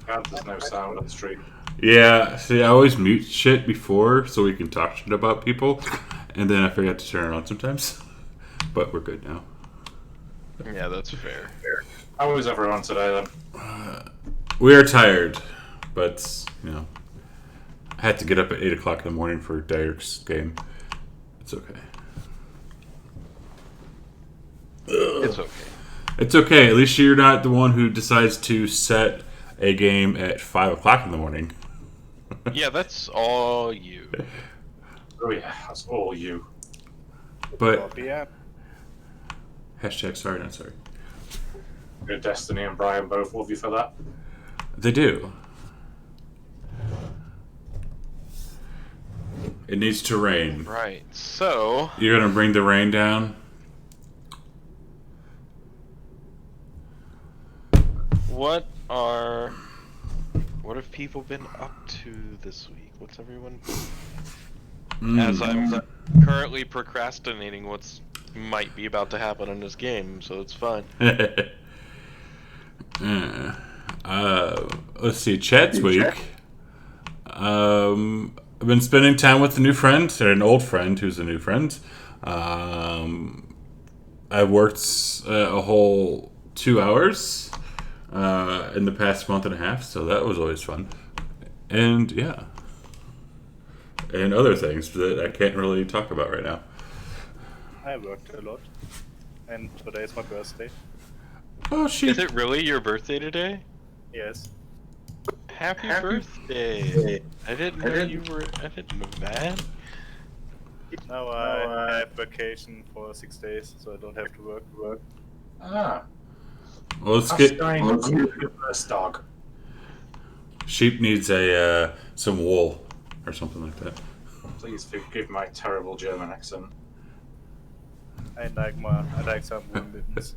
God, there's no sound on the stream. Yeah, see, I always mute shit before so we can talk shit about people, and then I forget to turn it on sometimes. But we're good now. Yeah, that's fair. How was everyone today then? We are tired, but, I had to get up at 8 o'clock in the morning for Derek's game. It's okay. It's okay. It's okay. At least you're not the one who decides to set a game at 5 o'clock in the morning. Yeah, that's all you. Oh yeah, that's all you. But, Yeah. hashtag sorry, not sorry. Good Destiny and Brian both love you for that. They do. It needs to rain. Right, so... You're gonna bring the rain down? What have people been up to this week? What's everyone... As I'm currently procrastinating what's might be about to happen in this game, so it's fine. Let's see, Chad's week. I've been spending time with a new friend, or an old friend who's a new friend. I worked a whole 2 hours in the past month and a half, so that was always fun. And yeah. And other things that I can't really talk about right now. I worked a lot, and today is my birthday. Oh, shit. Is it really your birthday today? Yes. Happy birthday! I didn't know you were. I didn't know that. Now I have vacation for 6 days, so I don't have to work. Ah, Well, let's that's get... your first dog. Sheep needs some wool or something like that. Please forgive my terrible German accent. I like some warm mittens.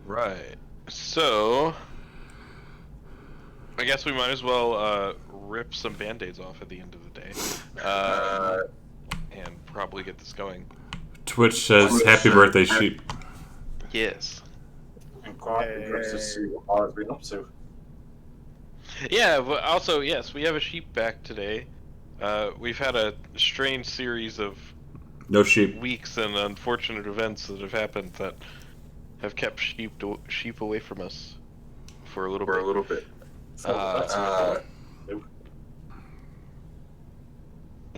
Right. So, I guess we might as well rip some band-aids off at the end of the day, and probably get this going. Twitch says, "Happy birthday, sheep." Yes. I'm quite interested to see what Mara's been up to. Yeah. But also, yes, we have a sheep back today. We've had a strange series of No sheep. weeks and unfortunate events that have happened that have kept sheep away from us for a little bit.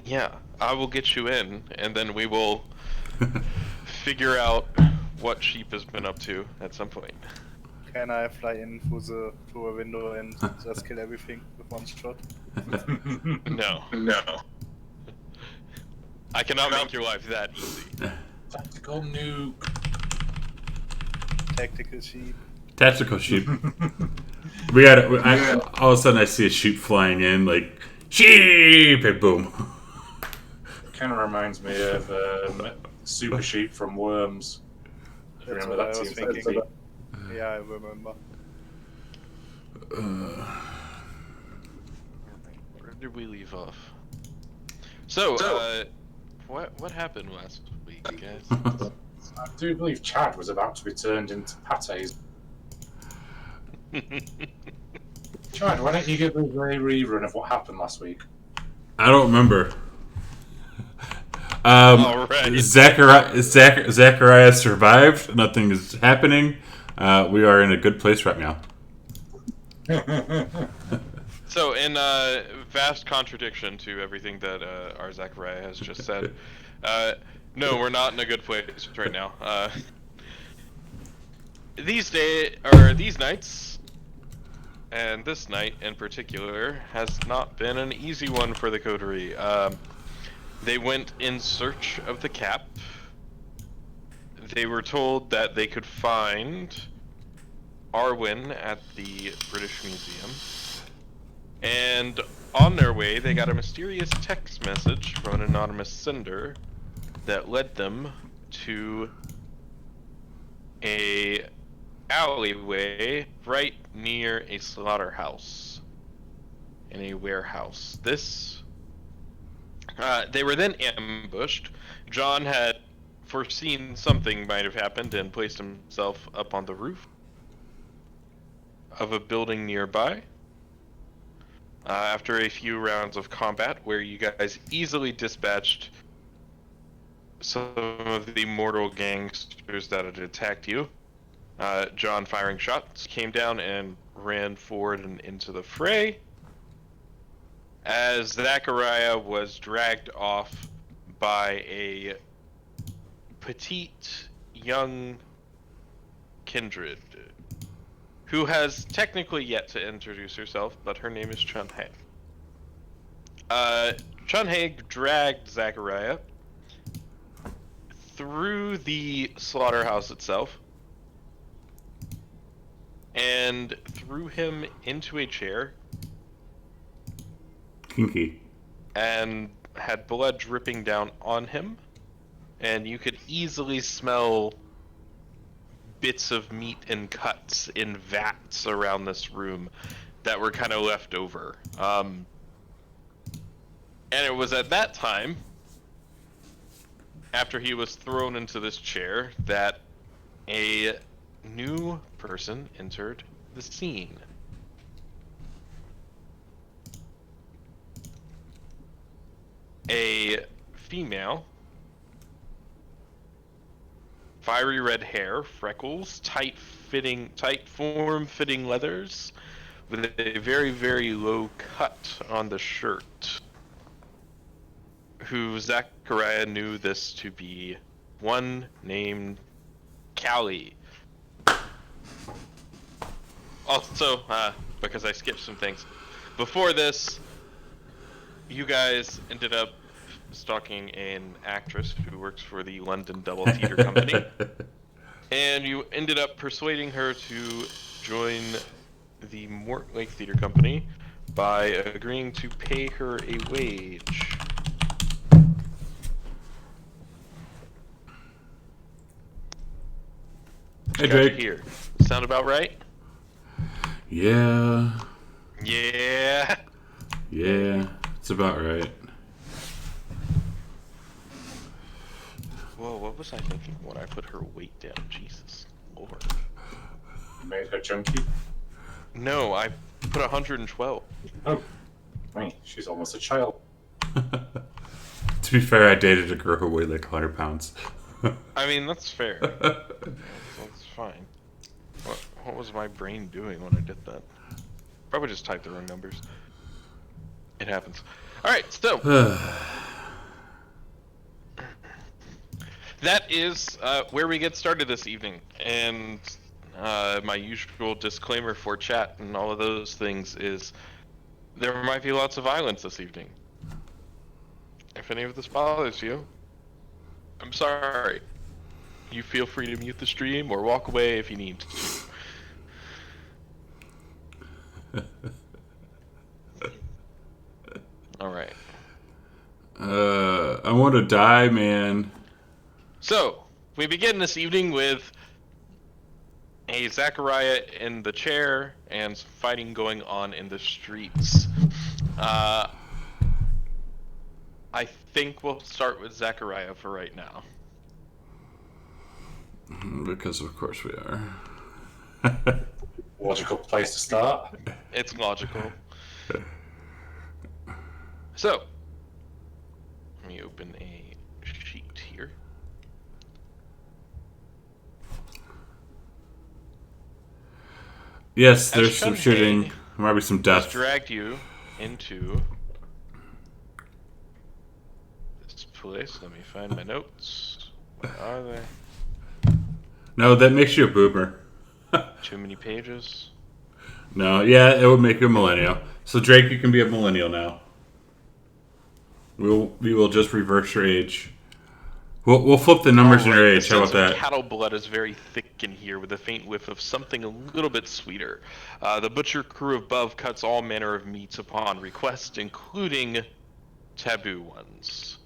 Yeah, I will get you in, and then we will figure out what sheep has been up to at some point. Can I fly in through a window and just kill everything with one shot? No. I cannot make your life that easy. Tactical nuke. Tactical sheep. Tactical sheep. We got it. All of a sudden, I see a sheep flying in, like sheep, and boom. Kind of reminds me of Super Sheep from Worms. If you That's remember what that I was team. thinking. Yeah, I remember. Where did we leave off? So, what happened last week, guys? I do believe Chad was about to be turned into pates. Chad, why don't you give us a rerun of what happened last week? I don't remember. Alright. Zachariah survived. Nothing is happening. We are in a good place right now. So, in vast contradiction to everything that our Zachariah has just said, no, we're not in a good place right now. These nights, and this night in particular, has not been an easy one for the coterie. They went in search of the cap. They were told that they could find Arwen at the British Museum. And on their way, they got a mysterious text message from an anonymous sender that led them to a alleyway right near a slaughterhouse in a warehouse. They were then ambushed. John had foreseen something might have happened and placed himself up on the roof of a building nearby. After a few rounds of combat, where you guys easily dispatched some of the mortal gangsters that had attacked you, John, firing shots, came down and ran forward and into the fray, as Zachariah was dragged off by a petite young kindred, who has technically yet to introduce herself, but her name is Chun-Hei. Chun-Hei dragged Zachariah through the slaughterhouse itself and threw him into a chair Kinky. and had blood dripping down on him, and you could easily smell bits of meat and cuts in vats around this room that were kind of left over. And it was at that time, after he was thrown into this chair, that a new person entered the scene. A female, fiery red hair, freckles, tight form-fitting leathers, with a very, very low cut on the shirt, who Zachariah knew this to be one named Callie. Also, because I skipped some things, before this, you guys ended up stalking an actress who works for the London Double Theatre Company, and you ended up persuading her to join the Mortlake Theatre Company by agreeing to pay her a wage. Hey, Got Drake. you here. Sound about right? Yeah. Yeah. Yeah. It's about right. Whoa, what was I thinking when I put her weight down? Jesus Lord. You made her chunky. No, I put 112. Oh, wait, she's almost a child. To be fair, I dated a girl who weighed like 100 pounds. I mean, that's fair. That's fine. What was my brain doing when I did that? Probably just typed the wrong numbers. It happens. Alright, so. That is where we get started this evening. And my usual disclaimer for chat and all of those things is there might be lots of violence this evening. If any of this bothers you, I'm sorry. You feel free to mute the stream or walk away if you need to. Alright. I want to die, man. So, we begin this evening with a Zachariah in the chair and some fighting going on in the streets. I think we'll start with Zachariah for right now. Because of course we are. Logical place to start. It's logical. So, let me open a sheet here. Yes, there's some Chun-Hei shooting. There might be some has death. dragged you into this place. Let me find my notes. Where are they? No, that makes you a boomer. Too many pages. No, yeah, it would make you a millennial. So Drake, you can be a millennial now. We will just reverse your age. We'll flip the numbers in your age. How about The sense that? of cattle blood is very thick in here, with a faint whiff of something a little bit sweeter. The butcher crew above cuts all manner of meats upon request, including taboo ones.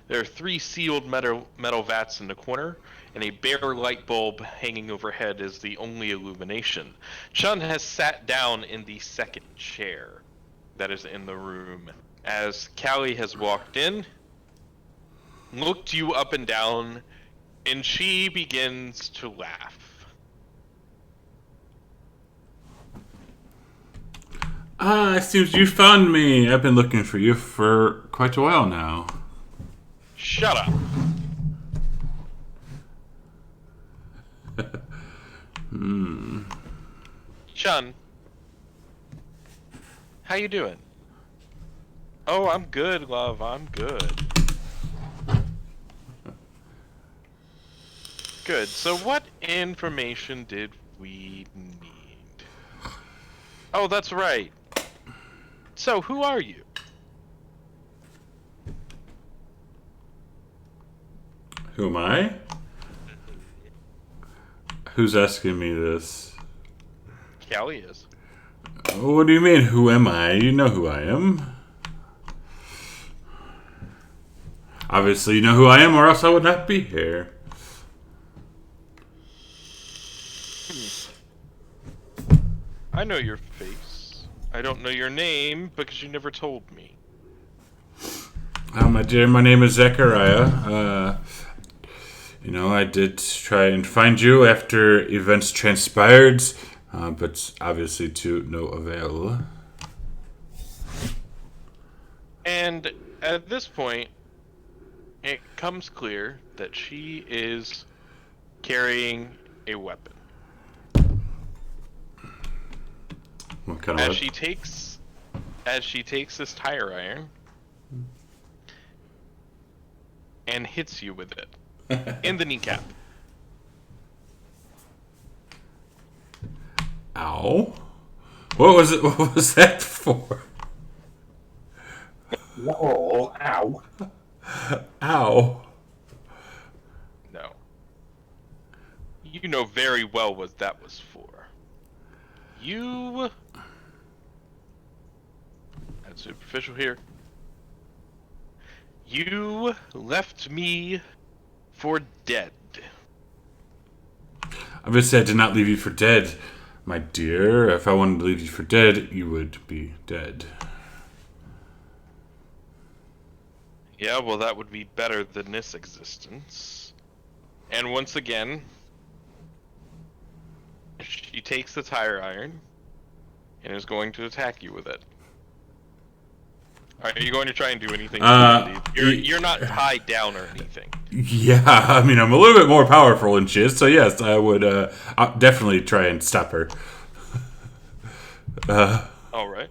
There are 3 sealed metal vats in the corner, and a bare light bulb hanging overhead is the only illumination. Chun has sat down in the second chair that is in the room, as Callie has walked in, looked you up and down, and she begins to laugh. Ah, it seems you found me. I've been looking for you for quite a while now. Shut up. Chun, how you doing? Oh, I'm good, love. I'm good. Good. So what information did we need? Oh, that's right. So, who are you? Who am I? Who's asking me this? Callie is. What do you mean, who am I? You know who I am. Obviously, you know who I am, or else I would not be here. I know your face. I don't know your name because you never told me. My dear, my name is Zechariah. I did try and find you after events transpired, but obviously to no avail. And at this point, it comes clear that she is carrying a weapon. What kind of As she takes this tire iron and hits you with it in the kneecap. Ow. What was it? What was that for? Oh, ow. Ow. No. You know very well what that was for. You... That's superficial here. You left me for dead. Obviously, I did not leave you for dead, my dear. If I wanted to leave you for dead, you would be dead. Yeah, well, that would be better than this existence. And once again, she takes the tire iron and is going to attack you with it. Are you going to try and do anything? You're not tied down or anything. Yeah, I mean, I'm a little bit more powerful than she is, so yes, I would I'll definitely try and stop her. All right.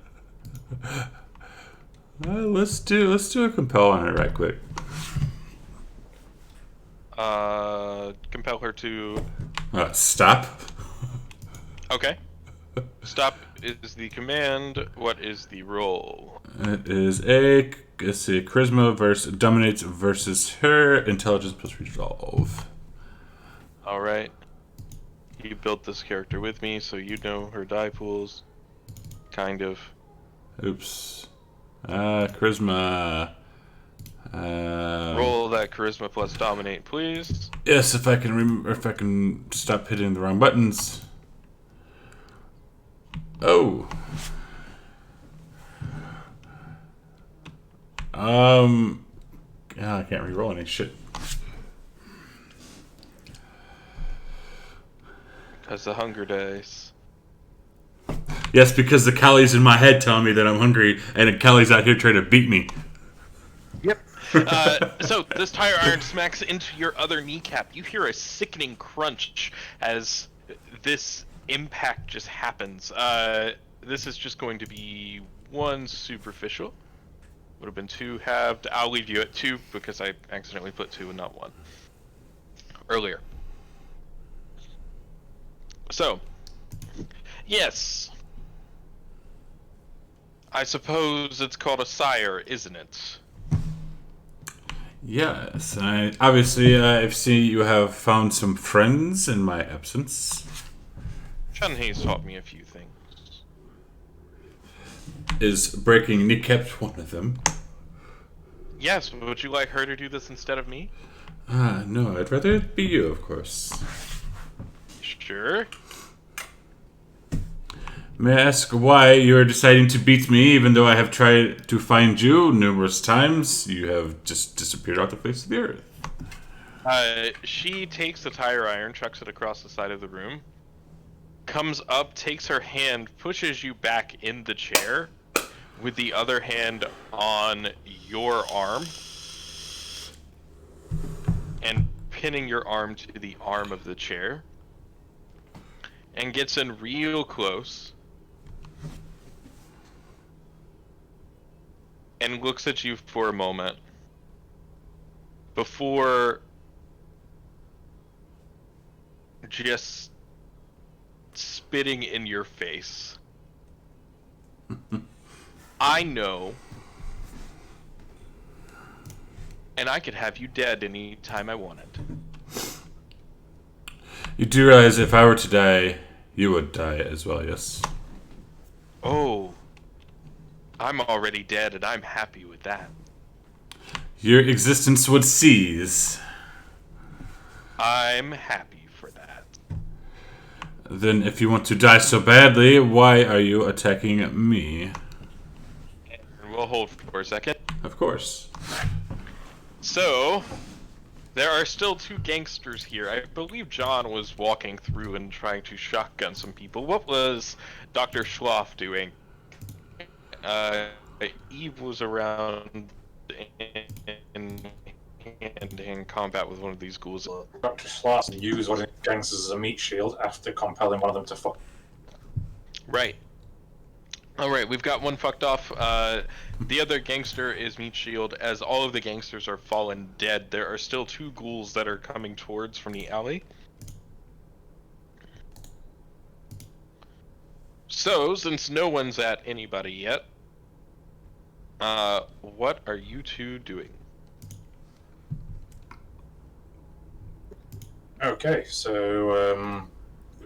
Let's do a compel on it right quick. Compel her to... Stop. Okay. Stop is the command. What is the roll? It is a, let's see, charisma versus dominates versus her, intelligence plus resolve. All right. You built this character with me, so you know her die pools. Kind of. Oops. Charisma. Roll that charisma plus dominate, please. Yes, if I can stop hitting the wrong buttons. Oh. I can't re-roll any shit. Because the hunger dice. Yes, because the Callie's in my head telling me that I'm hungry, and the Callie's out here trying to beat me. Yep. So this tire iron smacks into your other kneecap. You hear a sickening crunch as this impact just happens. This is just going to be one superficial. Would have been two halved. I'll leave you at two because I accidentally put two and not one earlier. So, yes. I suppose it's called a sire, isn't it? Yes, obviously I've seen you have found some friends in my absence. Chun-Hei's taught me a few things. Is breaking kneecaps one of them? Yes, would you like her to do this instead of me? No, I'd rather it be you, of course. Sure. May I ask why you're deciding to beat me even though I have tried to find you numerous times? You have just disappeared off the face of the earth. She takes the tire iron, chucks it across the side of the room, comes up, takes her hand, pushes you back in the chair, with the other hand on your arm, and pinning your arm to the arm of the chair, and gets in real close, and looks at you for a moment, before just spitting in your face. I know, and I could have you dead any time I wanted. You do realize if I were to die, you would die as well, yes? Oh, I'm already dead, and I'm happy with that. Your existence would cease. I'm happy for that. Then if you want to die so badly, why are you attacking me? And we'll hold for a second. Of course. So, there are still 2 gangsters here. I believe John was walking through and trying to shotgun some people. What was Dr. Schloff doing? Eve was around in hand-to-hand combat with one of these ghouls. Dr. Schloss used one of the gangsters as a meat shield after compelling one of them to fuck. Right. Alright, we've got one fucked off. The other gangster is meat shield. As all of the gangsters are fallen dead, there are still 2 ghouls that are coming towards from the alley. So, since no one's at anybody yet, what are you 2 doing? Okay, so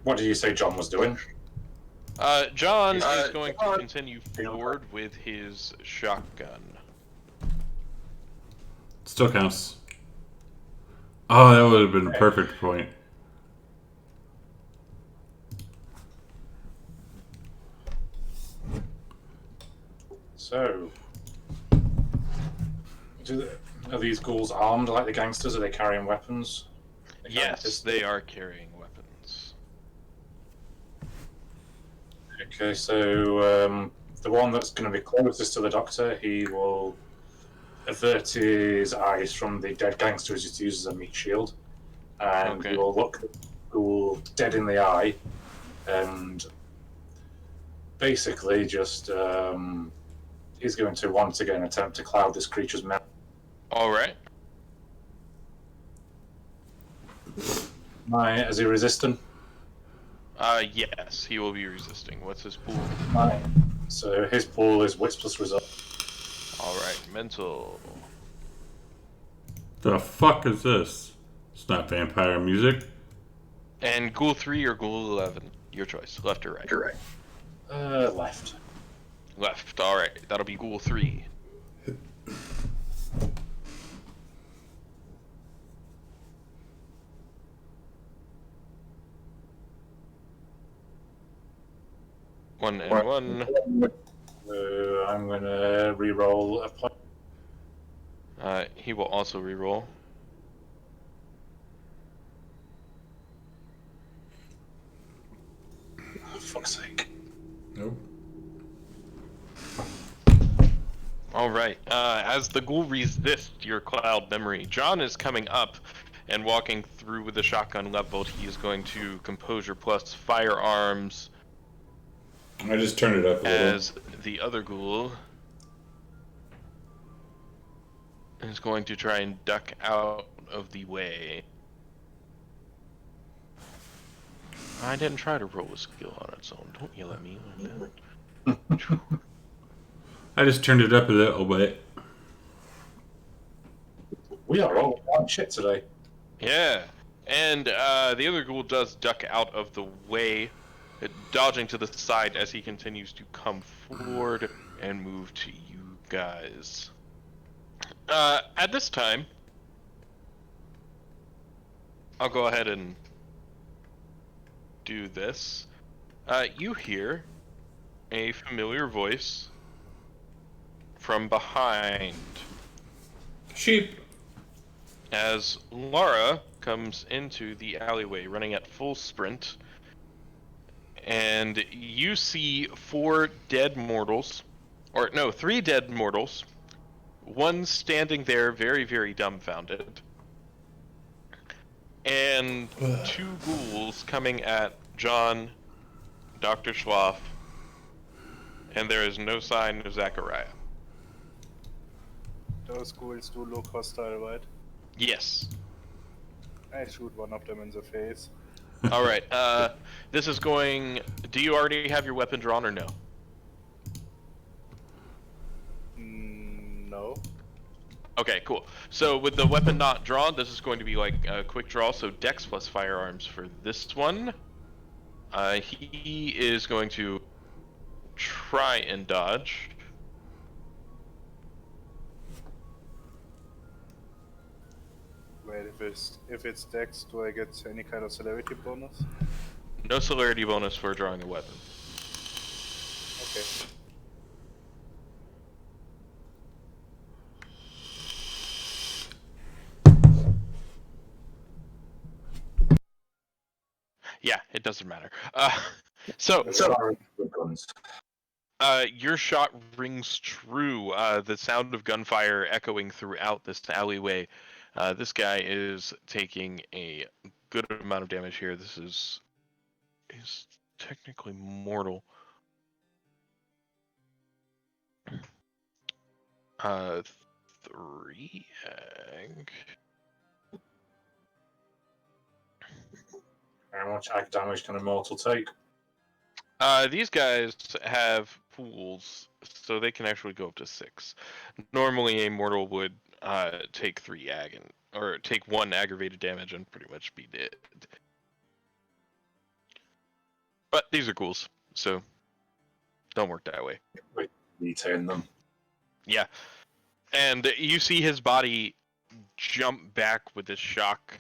what did you say John was doing? John is going to continue forward with his shotgun. Still counts. Oh, that would have been a perfect point. So, are these ghouls armed like the gangsters? Are they carrying weapons? Yes, they are carrying weapons. Okay, so the one that's going to be closest to the doctor, he will avert his eyes from the dead gangster as he uses a meat shield, and he will look the ghoul dead in the eye, and basically just he's going to once again attempt to cloud this creature's mouth. Alright. Is he resistant? Yes, he will be resisting. What's his pool? So his pool is wits plus result. Alright, mental. The fuck is this? It's not vampire music. And Ghoul 3 or Ghoul 11? Your choice. Left or right? You're right. Left. Left. Alright, that'll be Ghoul 3. One and one. I'm gonna re-roll a point. He will also re-roll. Oh, fuck's sake. Nope. Alright, as the ghoul resists your cloud memory, John is coming up and walking through with the shotgun leveled. He is going to Composure plus Firearms. I just turned it up a little. As the other ghoul is going to try and duck out of the way. I didn't try to roll a skill on its own. Don't yell at me like that. I just turned it up a little bit. We are all on shit today. Yeah, and the other ghoul does duck out of the way, dodging to the side as he continues to come forward and move to you guys. At this time, I'll go ahead and do this. You hear a familiar voice from behind Sheep. as Laura comes into the alleyway running at full sprint and you see 4 dead mortals, or no, 3 dead mortals. One standing there, very, very dumbfounded, and 2 ghouls coming at John, Dr. Schwaff, and there is no sign of Zachariah. Those ghouls do look hostile, right? Yes. I shoot one of them in the face. All right. This is going. Do you already have your weapon drawn or no? No. Okay, cool. So with the weapon not drawn, this is going to be like a quick draw. So Dex plus firearms for this one. He is going to try and dodge. Wait, if it's Dex, do I get any kind of celerity bonus? No celerity bonus for drawing a weapon. Okay. Yeah, it doesn't matter. So your shot rings true. The sound of gunfire echoing throughout this alleyway. This guy is taking a good amount of damage here. This is technically mortal. 3 ag. How much ag damage can a mortal take? These guys have pools, so they can actually go up to 6. Normally, a mortal would take 3 ag or take 1 aggravated damage and pretty much be dead. But these are ghouls, so don't work that way. Retain them. Yeah, and you see his body jump back with the shock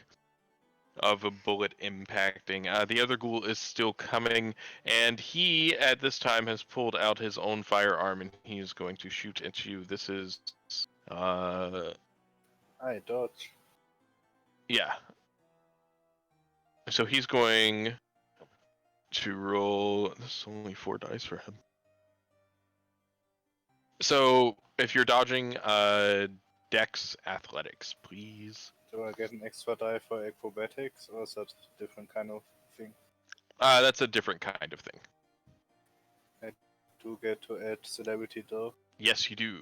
of a bullet impacting. The other ghoul is still coming, and he, at this time, has pulled out his own firearm, and he is going to shoot at you. This is, I dodge. yeah. So he's going to roll, this is only 4 dice for him. So, if you're dodging, Dex Athletics, please. Do I get an extra die for acrobatics, or is that a different kind of thing? That's a different kind of thing. I do get to add celerity though. Yes, you do.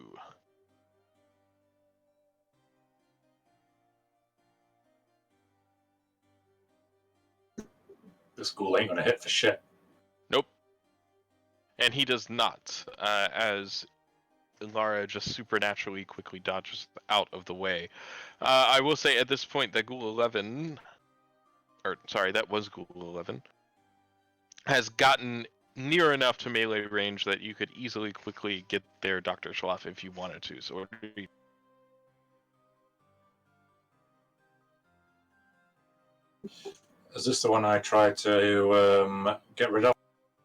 This ghoul ain't gonna hit for shit. Nope. And he does not, as Lara just supernaturally quickly dodges out of the way. I will say at this point that Ghoul 11, or sorry, that was Ghoul 11, has gotten near enough to melee range that you could easily quickly get there, Dr. Schwaff, if you wanted to. So Is this the one I tried to get rid of?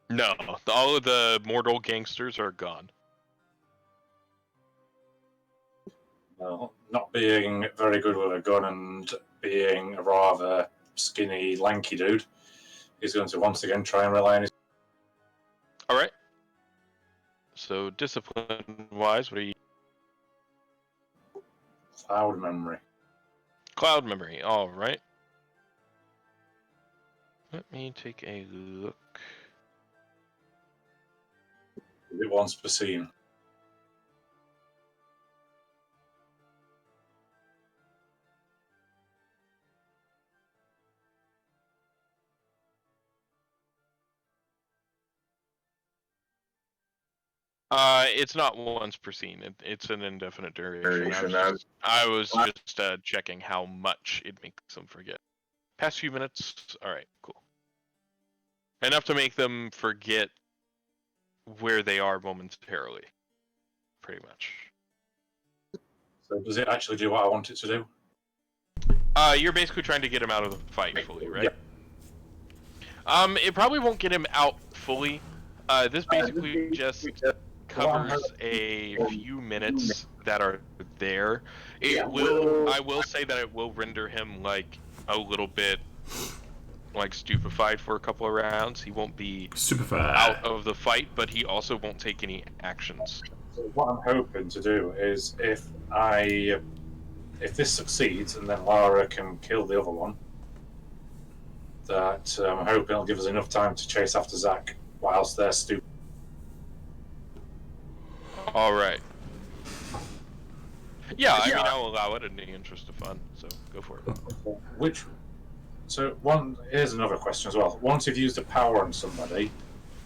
no, all of the mortal gangsters are gone. Well, not being very good with a gun and being a rather skinny, lanky dude, he's going to once again try and rely on his... Alright. So, discipline-wise, what are you... Cloud memory. Cloud memory, alright. Let me take a look. Is it once per scene? It's not once per scene. It's an indefinite duration. I was just checking how much it makes them forget. Past few minutes. All right, cool. Enough to make them forget where they are momentarily. Pretty much. So does it actually do what I want it to do? You're basically trying to get him out of the fight fully, right? Yeah. It probably won't get him out fully. This basically just covers a few minutes that are there. It will. I will say that it will render him like a little bit like stupefied for a couple of rounds. He won't be Stupefied. out of the fight, but he also won't take any actions. So what I'm hoping to do is if this succeeds and then Lara can kill the other one, that I'm hoping it'll give us enough time to chase after Zack whilst they're stupid. All right. Yeah, I mean, I'll allow it in the interest of fun, so go for it. Here's another question as well. Once you've used a power on somebody,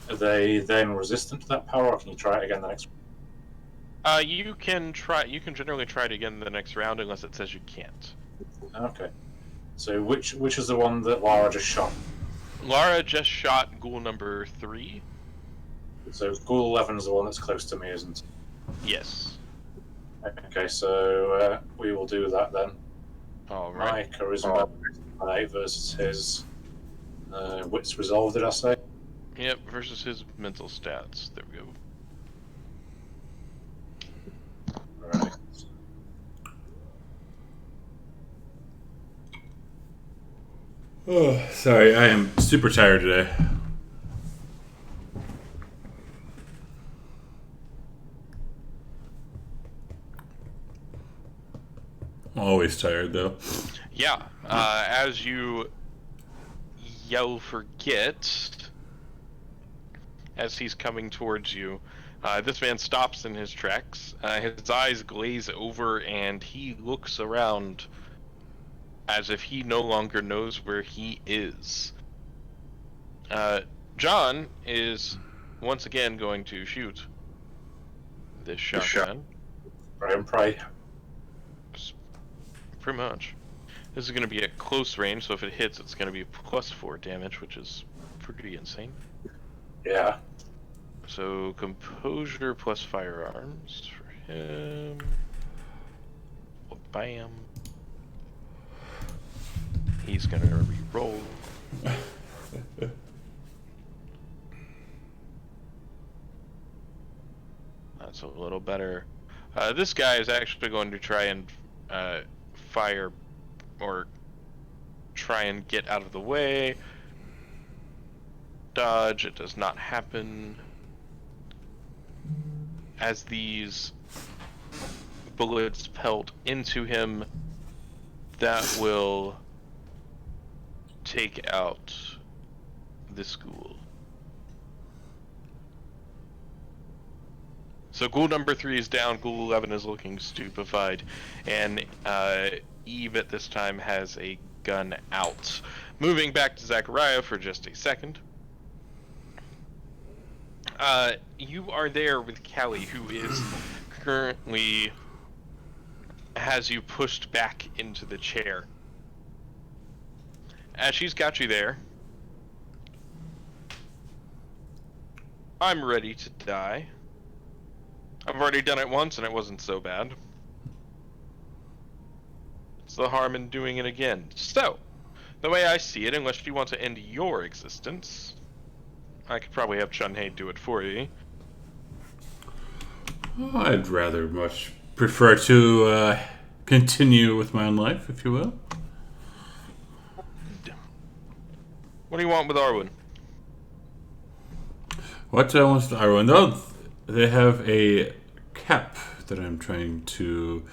are they then resistant to that power, or can you try it again the next round? You can generally try it again the next round unless it says you can't. Okay. So which is the one that Lara just shot? Lara just shot ghoul number 3. So Ghoul 11 is the one that's close to me, isn't it? Yes. Okay, so we will do that then. All right. My charisma 8 versus his wits resolve, did I say? Yep, versus his mental stats. There we go. Right. Oh, sorry, I am super tired today. I'm always tired, though. Yeah, as you yell forget, as he's coming towards you, this man stops in his tracks. His eyes glaze over and he looks around as if he no longer knows where he is. John is once again going to shoot this shotgun. Pray and pray. Pretty much. This is going to be at close range, so if it hits, it's going to be +4 damage, which is pretty insane. Yeah. So, composure plus firearms for him. Bam. He's going to re-roll. That's a little better. This guy is actually going to try and fire or try and get out of the way. Dodge, it does not happen. As these bullets pelt into him, that will take out this ghoul. So ghoul number 3 is down, ghoul 11 is looking stupefied, and Eve at this time has a gun out. Moving back to Zachariah for just a second. You are there with Callie, who is currently has you pushed back into the chair. As she's got you there, I'm ready to die. I've already done it once and it wasn't so bad. What's the harm in doing it again? So, the way I see it, unless you want to end your existence, I could probably have Chun-Hei do it for you. I'd rather much prefer to continue with my own life, if you will. What do you want with Arwen? What do I want to Arwen? No, they have a cap that I'm trying to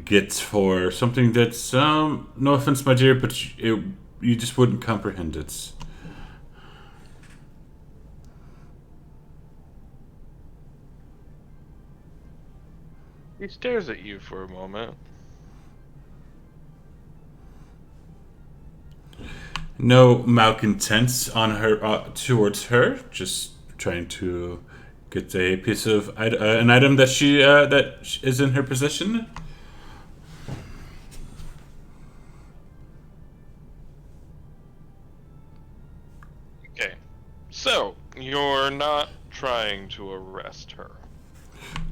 get for something that's, no offense, my dear, but you just wouldn't comprehend it. He stares at you for a moment. No malcontents on her towards her. Just trying to get a piece of an item that she that is in her possession. Okay, so you're not trying to arrest her.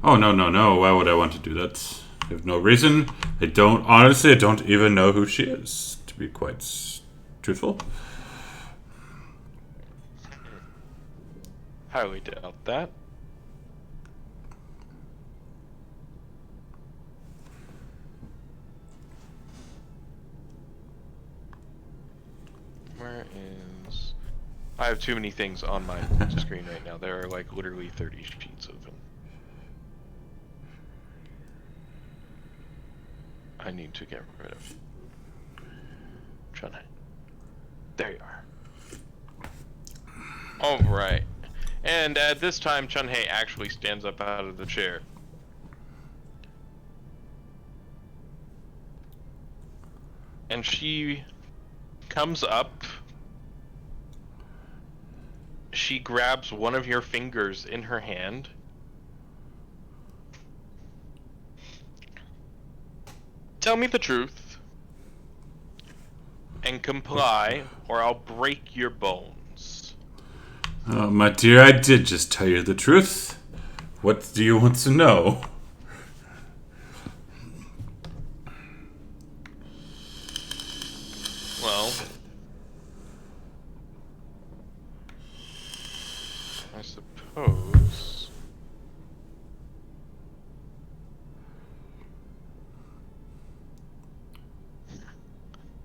Oh no no no! Why would I want to do that? I have no reason. I don't even know who she is. To be quite truthful. Highly doubt that. is... I have too many things on my screen right now. There are like literally 30 sheets open. I need to get rid of Chun-Hei. There you are. Alright. And at this time, Chun-Hei actually stands up out of the chair. And she comes up. She grabs one of your fingers in her hand. Tell me the truth. And comply, or I'll break your bones. My dear, I did just tell you the truth. What do you want to know? Well, I suppose.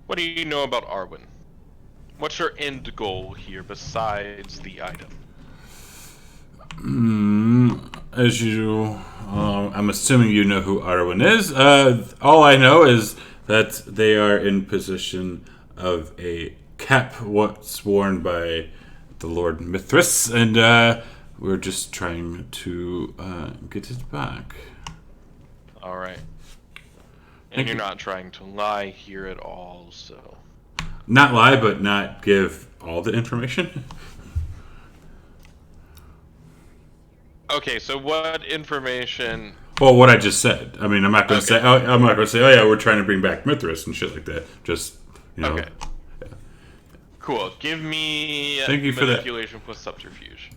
What do you know about Arwen? What's your end goal here besides the item? As you, I'm assuming you know who Arwen is. All I know is that they are in possession of a cap once worn by the Lord Mithras, and we're just trying to get it back. All right. And Thank you're you. not trying to lie here at all, so. Not lie, but not give all the information. Okay, so what information? Well, what I just said. I mean, I'm not going to Okay. say. I'm not going to say. Oh yeah, we're trying to bring back Mithras and shit like that. Just Okay. Cool. Give me Thank you for that. manipulation plus subterfuge.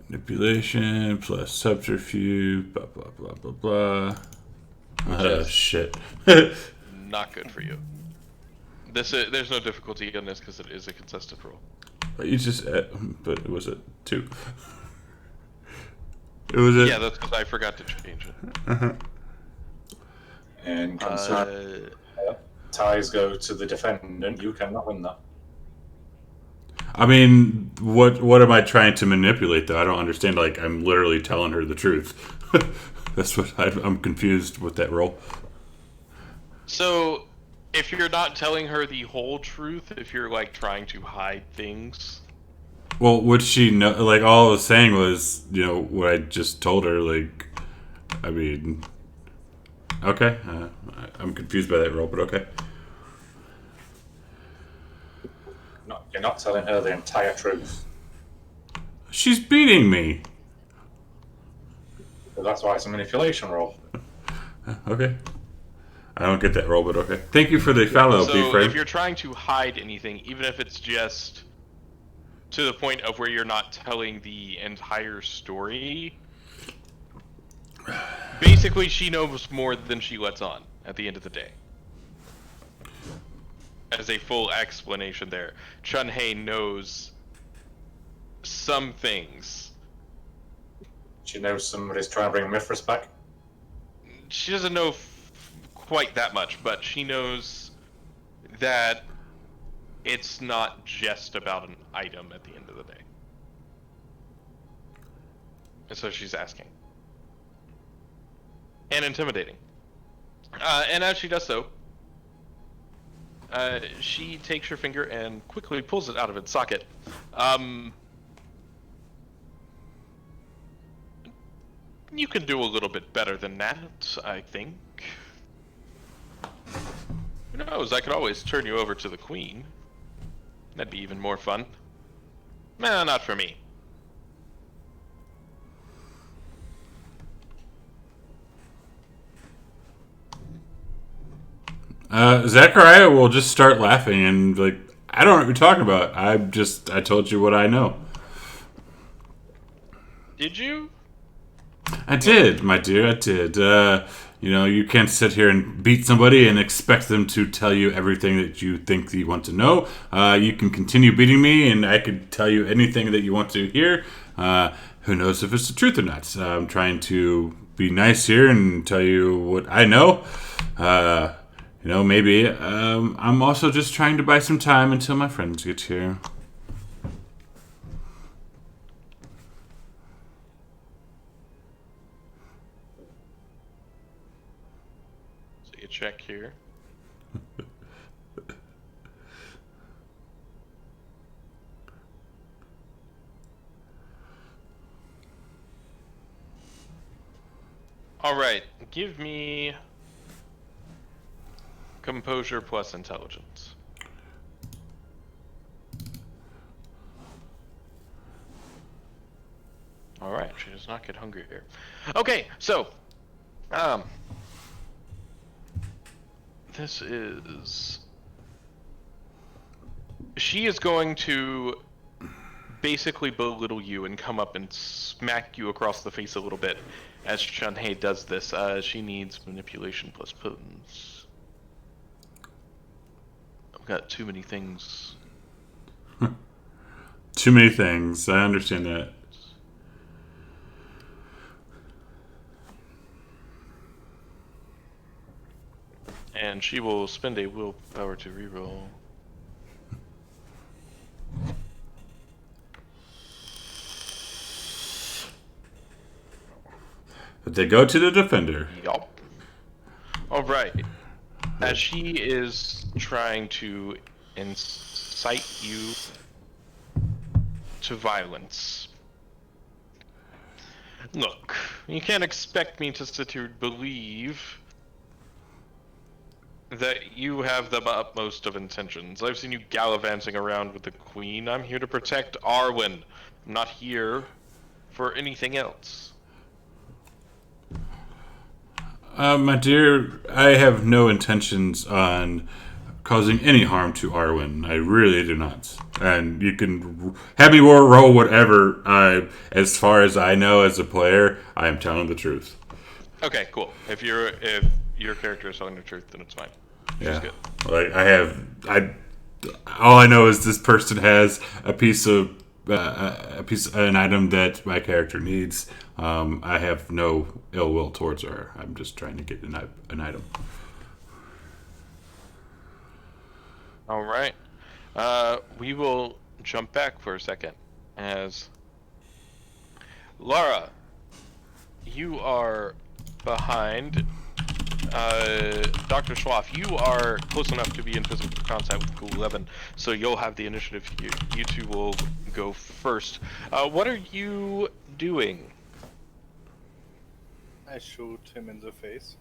Manipulation plus subterfuge. Blah blah blah blah blah. Oh is- shit. Not good for you. There's no difficulty in this because it is a contested roll. But you just. But it was a 2. It was a. Yeah, that's because I forgot to change it. And considering ties go to the defendant, you cannot win that. I mean, what am I trying to manipulate though? I don't understand. Like, I'm literally telling her the truth. That's what I'm confused with that role. So, if you're not telling her the whole truth, if you're like trying to hide things, Well, would she know? Like, all I was saying was, what I just told her. Like, I mean, okay. I'm confused by that role, but okay. No, you're not telling her the entire truth. She's beating me. So that's why it's a manipulation roll. Okay. I don't get that role, but okay. Thank you for the follow, so B-Frame. if you're trying to hide anything, even if it's just to the point of where you're not telling the entire story, basically she knows more than she lets on at the end of the day. As a full explanation there, Chun-Hei knows some things. She knows somebody's trying to bring Mithras back. She doesn't know quite that much, but she knows that it's not just about an item at the end of the day. And so she's asking. And intimidating. And as she does so, she takes your finger and quickly pulls it out of its socket. You can do a little bit better than that, I think. Who knows, I could always turn you over to the Queen. That'd be even more fun. Nah, not for me. Zachariah will just start laughing and like, I don't know what you're talking about. I told you what I know. Did you? I did, my dear, I did. You can't sit here and beat somebody and expect them to tell you everything that you think you want to know. You can continue beating me, and I could tell you anything that you want to hear. Who knows if it's the truth or not? I'm trying to be nice here and tell you what I know. maybe I'm also just trying to buy some time until my friends get here. So you check here. All right, give me composure plus intelligence. All right, she does not get hungry here. Okay, so, this is. She is going to basically belittle you and come up and smack you across the face a little bit as Chunhei does this. She needs manipulation plus potence. I've got too many things. Too many things. I understand that. And she will spend a willpower to reroll. But they go to the defender. Yup. Alright. As she is trying to incite you to violence. Look, you can't expect me to sit here and believe that you have the utmost of intentions. I've seen you gallivanting around with the Queen. I'm here to protect Arwen. I'm not here for anything else. My dear, I have no intentions on causing any harm to Arwen. I really do not. And you can have me roll whatever. As far as I know as a player, I am telling the truth. Okay, cool. If your character is telling the truth, then it's fine. Yeah. Good. Like all I know is this person has a piece of an item that my character needs. I have no ill will towards her. I'm just trying to get an item. All right. We will jump back for a second as Laura, you are behind Dr. Schwaff. You are close enough to be in physical contact with Cool 11, so you'll have the initiative here. You two will go first. What are you doing? I shoot him in the face.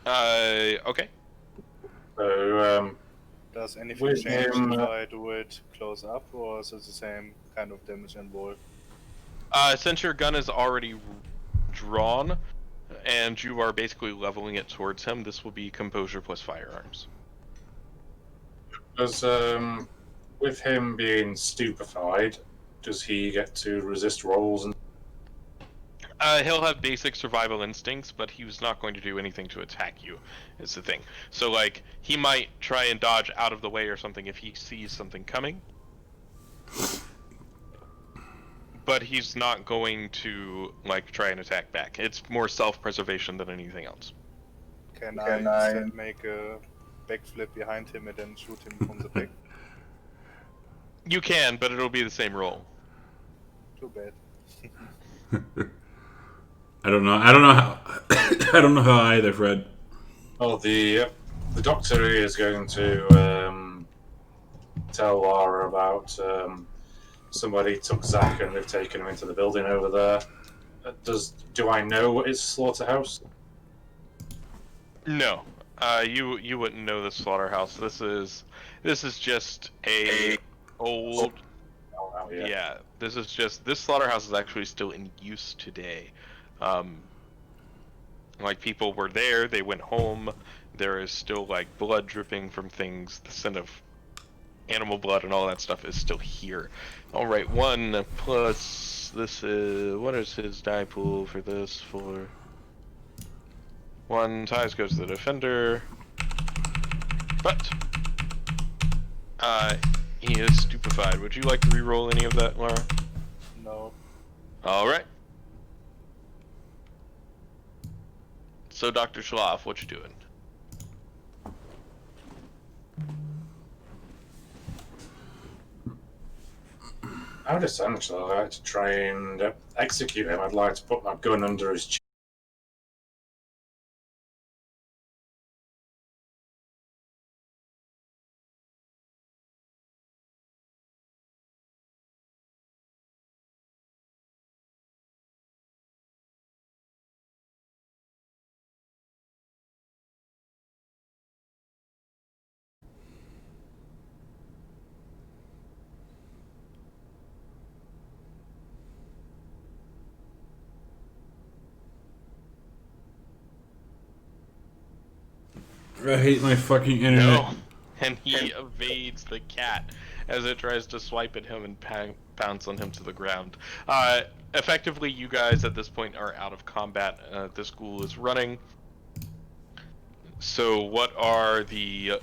Okay. So, Does anything with change him, if I do it close up, or is it the same kind of damage involved? Since your gun is already drawn, and you are basically leveling it towards him, this will be composure plus firearms. does with him being stupefied, does he get to resist rolls? And He'll have basic survival instincts, but he's not going to do anything to attack you, is the thing. So, like, he might try and dodge out of the way or something if he sees something coming. But he's not going to, like, try and attack back. It's more self-preservation than anything else. Can I instead make a backflip behind him and then shoot him from the back? You can, but it'll be the same roll. Too bad. I don't know how. I don't know how either, Fred. well, the doctor is going to tell Laura about somebody took Zach and they've taken him into the building over there. Do I know it's slaughterhouse? No, you wouldn't know the slaughterhouse. This is just a old. Oh, Yeah, this slaughterhouse is actually still in use today. Like, people were there, they went home. There is still, like, blood dripping from things. The scent of animal blood and all that stuff is still here. All right, 1 plus this is, what is his die pool for this? For 1 ties goes to the defender, but he is stupefied. Would you like to re-roll any of that, Laura? No. All right. So, Dr. Schlaf, what you doing? I would essentially like to try and execute him. I'd like to put my gun under his chin. I hate my fucking internet. No. And he evades the cat as it tries to swipe at him and pounce on him to the ground. Effectively, you guys at this point are out of combat. The school is running. So what are the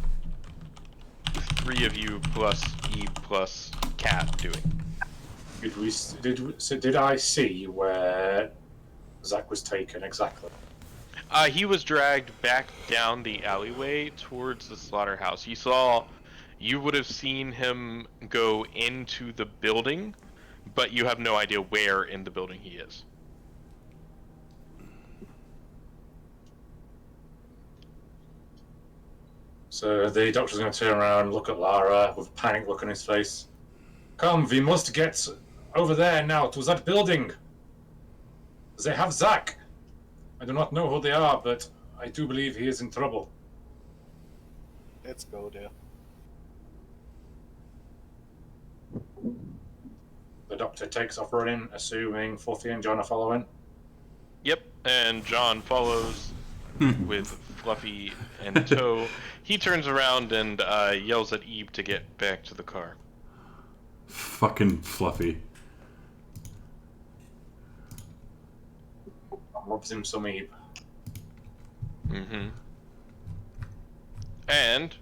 3 of you plus E plus cat doing? Did I see where Zach was taken exactly? He was dragged back down the alleyway towards the slaughterhouse. You would have seen him go into the building, but you have no idea where in the building he is. So the doctor's going to turn around and look at Lara with a panic look on his face. Come, we must get over there now to that building. They have Zach. I do not know who they are, but I do believe he is in trouble. Let's go there. The doctor takes off running, assuming Fluffy and John are following. Yep, and John follows with Fluffy in tow. He turns around and yells at Eve to get back to the car. Fucking Fluffy. Robs him some Eve. Mm-hmm. And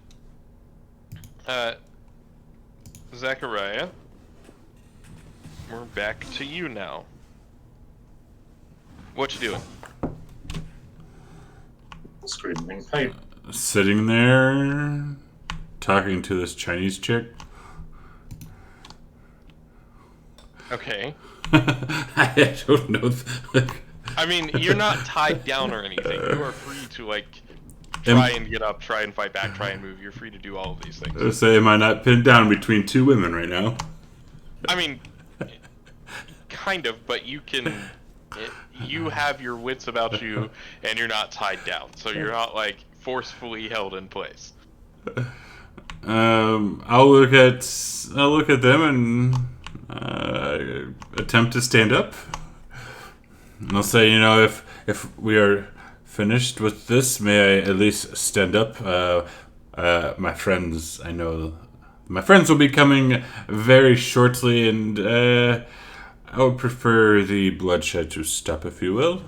Zachariah, we're back to you now. What you doing? Screaming in pain. Sitting there, talking to this Chinese chick. Okay. I don't know. I mean, you're not tied down or anything. You are free to, like, try and get up, try and fight back, try and move. You're free to do all of these things. Say, am I not pinned down between 2 women right now? I mean, kind of, but you can... You have your wits about you, and you're not tied down. So you're not, like, forcefully held in place. I'll look at them and attempt to stand up. And I'll say, you know, if we are finished with this, may I at least stand up? My friends, I know my friends will be coming very shortly, and I would prefer the bloodshed to stop, if you will.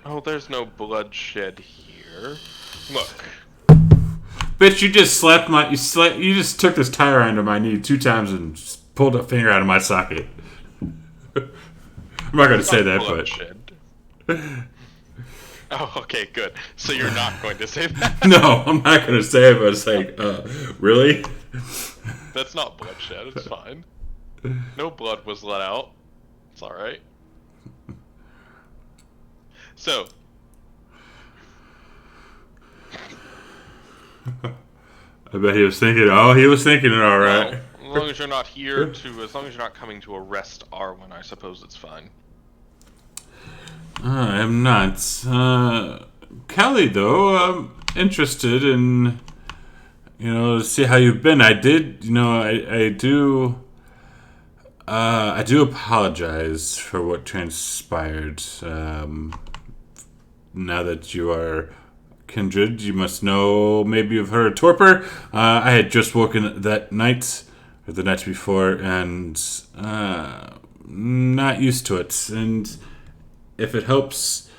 Oh, there's no bloodshed here. Look. Bitch, you just slapped you just took this tire under my knee 2 times and just pulled a finger out of my socket. I'm not going to say that, bloodshed. Oh, okay, good. So you're not going to say that? but... No, I'm not going to say it, but it's like, really? That's not bloodshed, it's fine. No blood was let out. It's alright. So... I bet he was thinking, it alright. Well, as long as you're not as long as you're not coming to arrest Arwen, I suppose it's fine. I am not. Kelly, though, I'm interested in, to see how you've been. I did, I do apologize for what transpired. Now that you are kindred, you must know, maybe you've heard of torpor. I had just woken that night, or the night before, and not used to it. And if it helps,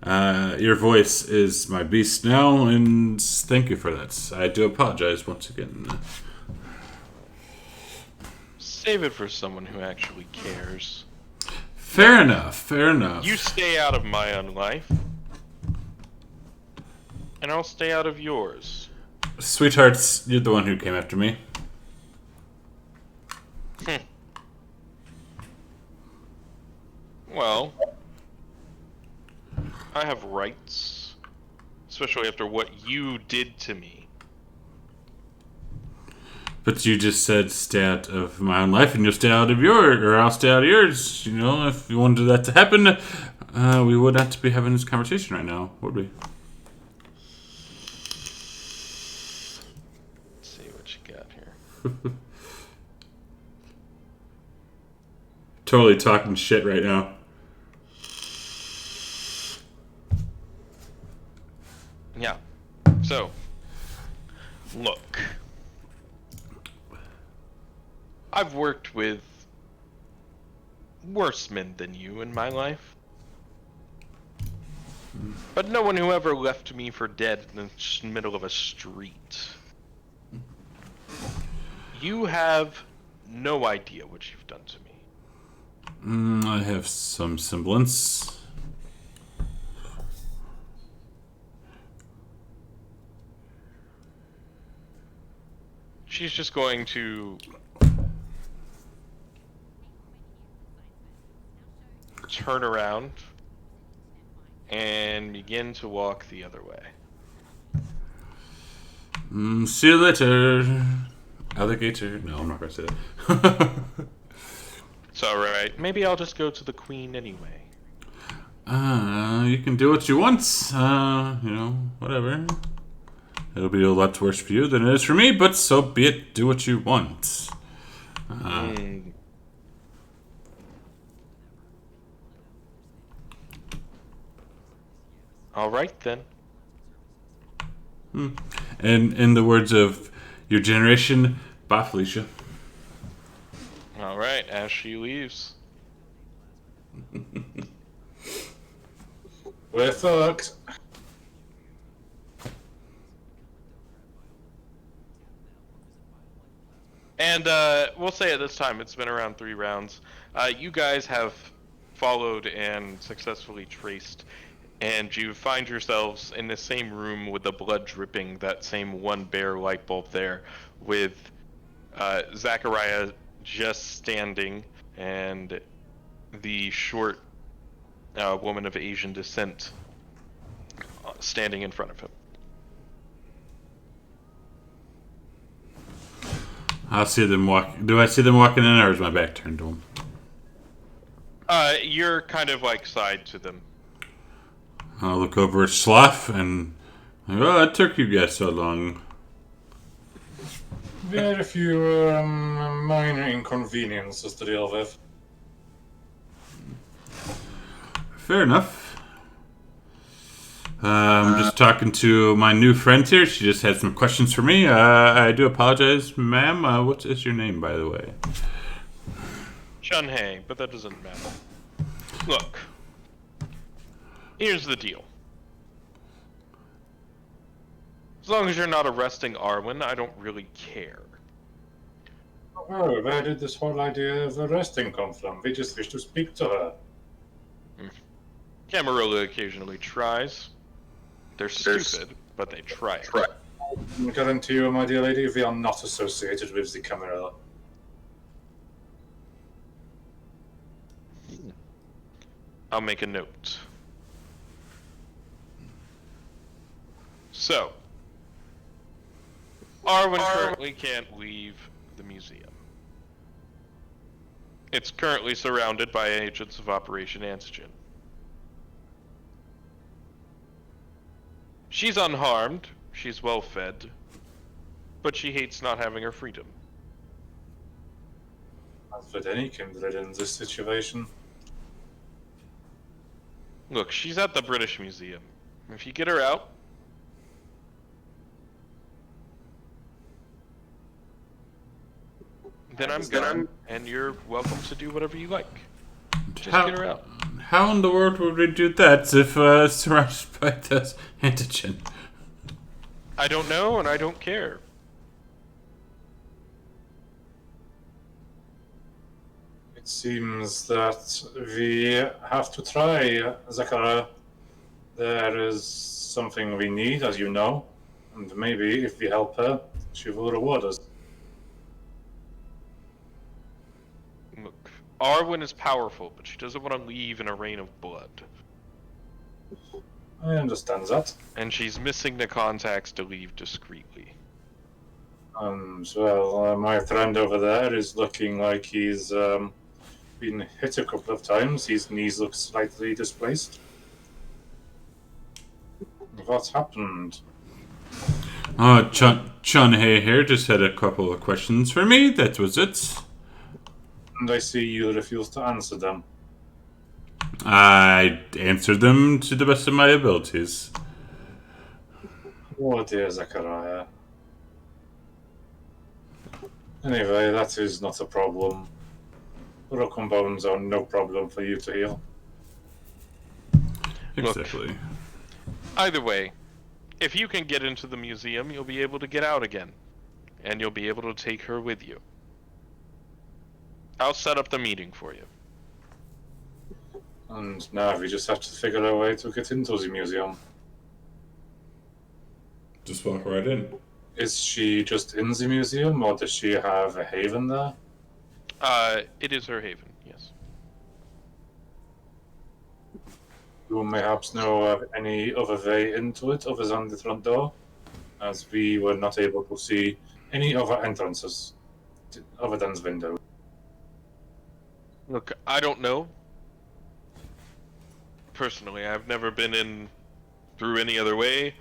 your voice is my beast now, and thank you for that. I do apologize once again. Save it for someone who actually cares. Fair enough, fair enough. You stay out of my own life, and I'll stay out of yours. Sweethearts, you're the one who came after me. Well, I have rights, especially after what you did to me. But you just said stay out of my own life, and you'll stay out of yours, or I'll stay out of yours. You know, if you wanted that to happen, we would not be having this conversation right now, would we? Let's see what you got here. Totally talking shit right now. Yeah. So, look. I've worked with worse men than you in my life. But no one who ever left me for dead in the middle of a street. You have no idea what you've done to me. I have some semblance. She's just going to turn around and begin to walk the other way. See you later, alligator. No, I'm not gonna say that. It's alright. Maybe I'll just go to the queen anyway. You can do what you want. You know, whatever. It'll be a lot worse for you than it is for me, but so be it. Do what you want. Alright then. And in the words of your generation, bye, Felicia. Alright, as she leaves. We're fucked. And we'll say at this time, it's been around 3 rounds. You guys have followed and successfully traced, and you find yourselves in the same room with the blood dripping, that same one bare light bulb there, with Zachariah just standing, and the short woman of Asian descent standing in front of him. I'll see them walk. Do I see them walking in, or is my back turned to them? You're kind of like side to them. I'll look over at Sloth and, well, it took you guys so long. We had a few minor inconveniences to deal with. Fair enough. I'm just talking to my new friend here. She just had some questions for me. I do apologize, ma'am. What is your name, by the way? Chun-Hei, but that doesn't matter. Look, here's the deal. As long as you're not arresting Arwen, I don't really care. Oh, where did this whole idea of arresting come from? We just wish to speak to her. Camarilla occasionally tries. They're stupid, but they try it. I guarantee you, my dear lady, we are not associated with the Camarilla. I'll make a note. So, Arwen currently can't leave the museum. It's currently surrounded by agents of Operation Antigen. She's unharmed, she's well fed, but she hates not having her freedom. As with any kindred in this situation. Look, she's at the British Museum. If you get her out, then I'm gone, and you're welcome to do whatever you like. Just get her out. How in the world would we do that if surrounded by this antigen? I don't know, and I don't care. Seems that we have to try, Zachariah. There is something we need, as you know, and maybe if we help her, she will reward us. Look, Arwen is powerful, but she doesn't want to leave in a rain of blood. I understand that. And she's missing the contacts to leave discreetly. Well, my friend over there is looking like he's been hit a couple of times. His knees look slightly displaced. What happened? Chun Hei here just had a couple of questions for me. That was it. And I see you refuse to answer them. I answered them to the best of my abilities. Oh dear, Zachariah. Anyway, that is not a problem. Broken bones are no problem for you to heal. Exactly. Either way, if you can get into the museum, you'll be able to get out again. And you'll be able to take her with you. I'll set up the meeting for you. And now we just have to figure a way to get into the museum. Just walk right in. Is she just in the museum, or does she have a haven there? It is her haven, yes. You perhaps know of any other way into it other than the front door? As we were not able to see any other entrances other than the window. Look, I don't know. Personally, I've never been in through any other way.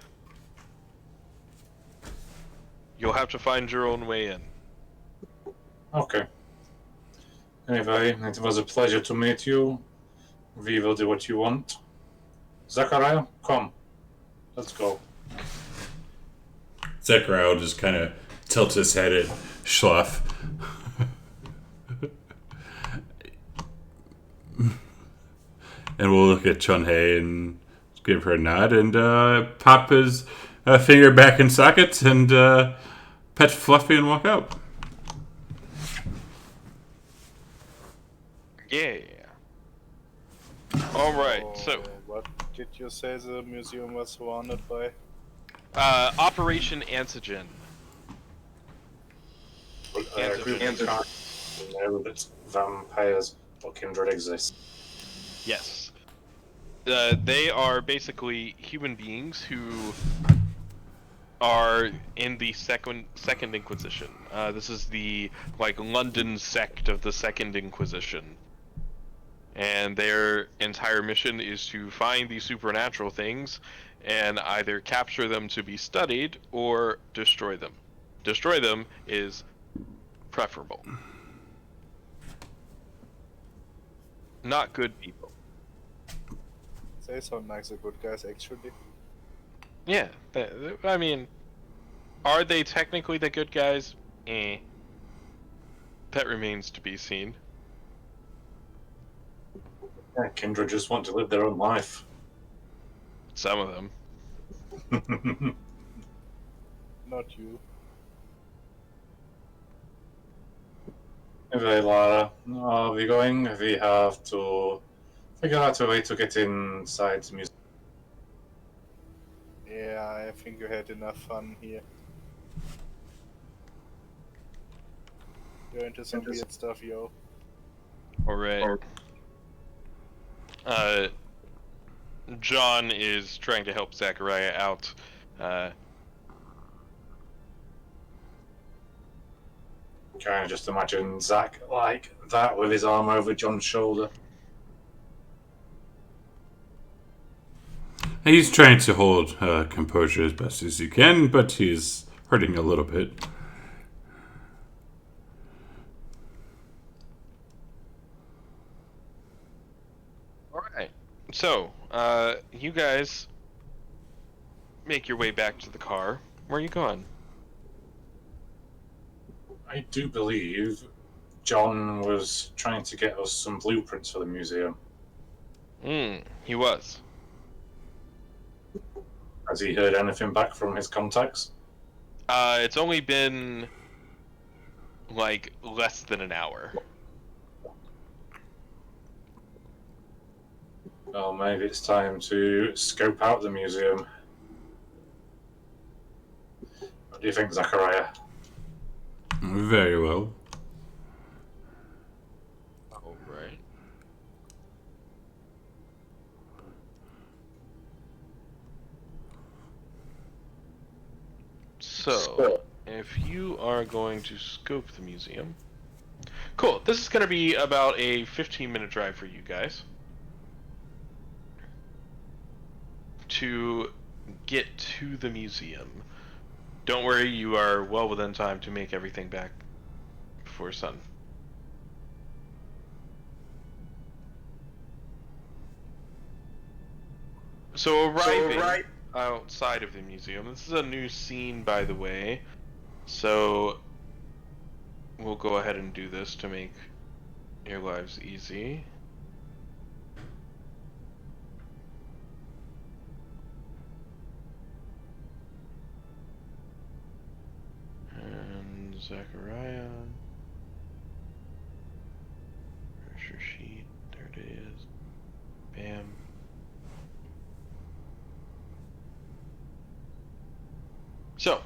You'll have to find your own way in. Okay. Anyway, it was a pleasure to meet you. We will do what you want. Zachariah, come. Let's go. Zachariah will just kind of tilt his head at Schluff. And we'll look at Chun Hei and give her a nod and pop his finger back in socket and pet Fluffy and walk out. Yeah. Alright, so What did you say the museum was surrounded by? Operation Antigen. Know that vampires or kindred exist. Yes. They are basically human beings who are in the Second Inquisition. This is the London sect of the Second Inquisition, and their entire mission is to find these supernatural things and either capture them to be studied or destroy them. Destroy them is preferable. Not good people. They sound like the good guys, actually. Yeah, I mean, are they technically the good guys? That remains to be seen. Yeah, kindred just want to live their own life. Some of them. Not you. Anyway, Lara, are we going? We have to figure out a way to get inside the museum. Yeah, I think you had enough fun here. You're into some weird stuff, yo. Alright. John is trying to help Zachariah out. Can I just imagine Zach like that with his arm over John's shoulder? He's trying to hold composure as best as he can, but he's hurting a little bit. Alright. So, you guys make your way back to the car. Where are you going? I do believe John was trying to get us some blueprints for the museum. He was. Has he heard anything back from his contacts? It's only been less than an hour. Well, maybe it's time to scope out the museum. What do you think, Zachariah? Very well. All right. So, if you are going to scope the museum, cool. This is going to be about a 15-minute drive for you guys to get to the museum. Don't worry, you are well within time to make everything back before sun. So arriving outside of the museum, this is a new scene, by the way. So we'll go ahead and do this to make your lives easy. And Zachariah. Where's your sheet? There it is. Bam. So,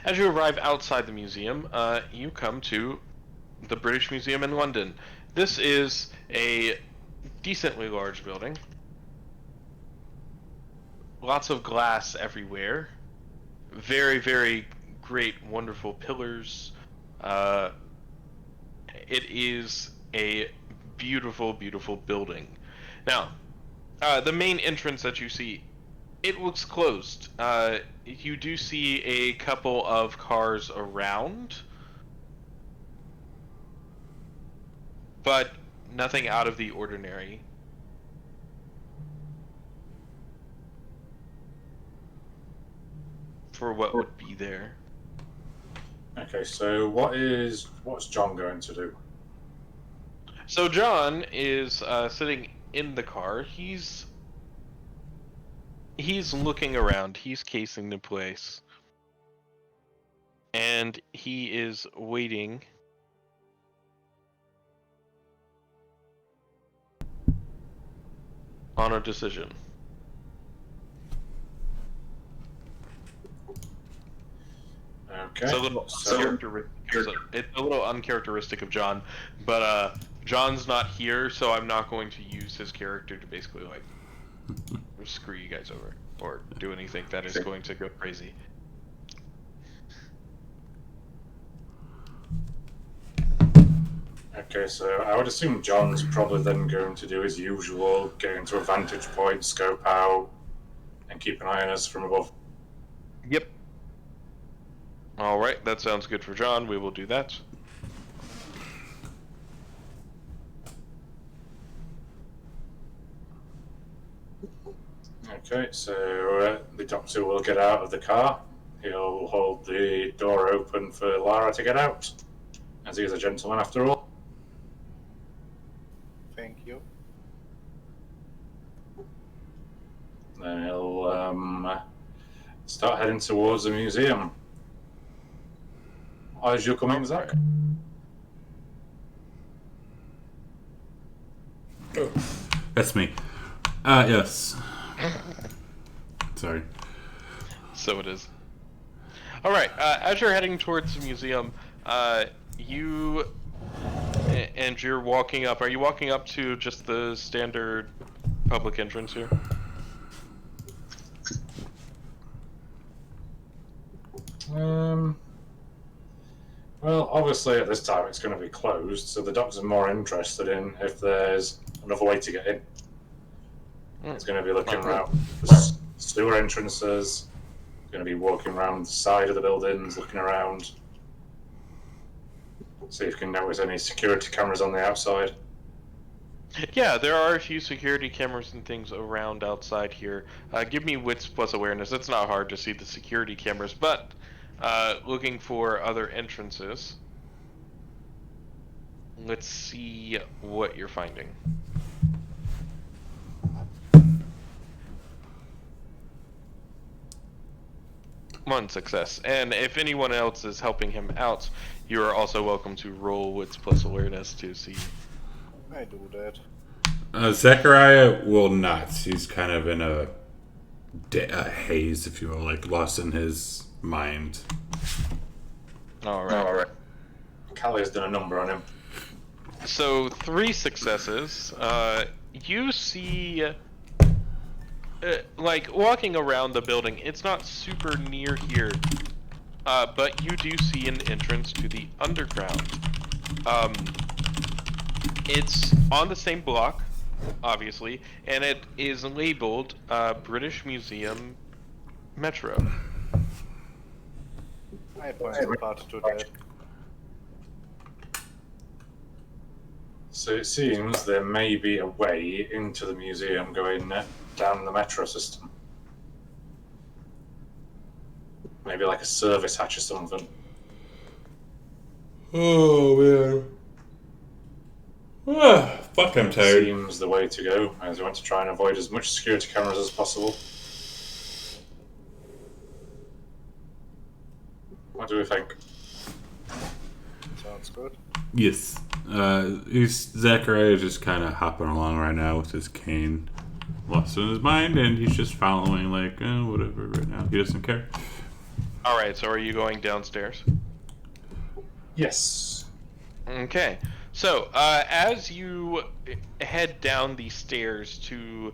as you arrive outside the museum, you come to the British Museum in London. This is a decently large building. Lots of glass everywhere. Very, very great, wonderful pillars. It is a beautiful, beautiful building. Now, the main entrance that you see, it looks closed. You do see a couple of cars around, but nothing out of the ordinary. For what would be there. Okay, so what's John going to do? So John is sitting in the car. He's looking around. He's casing the place, and he is waiting on a decision. Okay. It's a little it's a little uncharacteristic of John, but John's not here, so I'm not going to use his character to basically like screw you guys over or do anything that is going to go crazy. Okay, so I would assume John's probably then going to do his usual, get into a vantage point, scope out, and keep an eye on us from above. Yep. All right, that sounds good for John. We will do that. Okay, so the doctor will get out of the car. He'll hold the door open for Lara to get out, as he is a gentleman after all. Thank you. Then he'll start heading towards the museum. As you coming, Zach? That's me. Yes. Sorry. So it is. All right. As you're heading towards the museum, you and you're walking up. Are you walking up to just the standard public entrance here? Well, obviously at this time it's going to be closed, so the doctor's more interested in if there's another way to get in. He's going to be looking around the sewer entrances. He's going to be walking around the side of the buildings, looking around. See if you can notice any security cameras on the outside. Yeah, there are a few security cameras and things around outside here. Give me wits plus awareness. It's not hard to see the security cameras, but looking for other entrances. Let's see what you're finding. One success. And if anyone else is helping him out, you are also welcome to roll wits plus awareness to see. I do that. Zechariah will not. He's kind of in a haze, if you will, like lost in his mind. All right. Callie's done a number on him. So 3 successes. You see, like walking around the building. It's not super near here, but you do see an entrance to the underground. It's on the same block, obviously, and it is labeled British Museum Metro. I point the part to that. So it seems there may be a way into the museum going down the metro system. Maybe like a service hatch or something. Oh man. Fuck, I'm tired. Seems the way to go, as we want to try and avoid as much security cameras as possible. What do we think? Sounds good. Yes. Zachariah just kind of hopping along right now with his cane, lost in his mind, and he's just following like whatever right now. He doesn't care. All right. So are you going downstairs? Yes. Okay. So as you head down the stairs to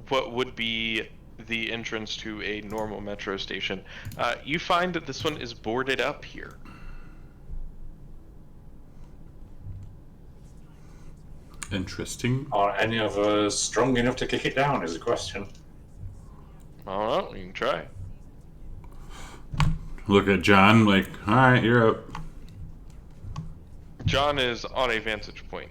what would be the entrance to a normal metro station, you find that this one is boarded up here. Interesting. Are any of us strong enough to kick it down is the question. All right, you can try. Look at John like, all right, you're up. John is on a vantage point,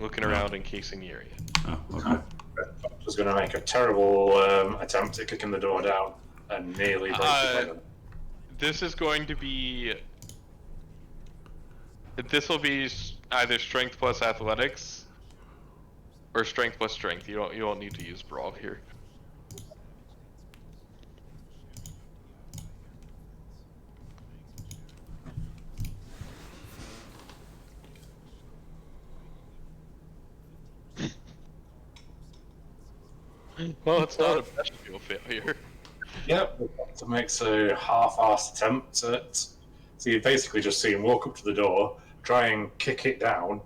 looking around and casing the area. Oh, okay. I was going to make a terrible attempt at kicking the door down and nearly break it. This is going to be. This will be either strength plus athletics or strength plus strength. You don't need to use brawl here. Well, it's not a bestial failure. Yep, to make a half-assed attempt at. So you basically just see him walk up to the door, try and kick it down.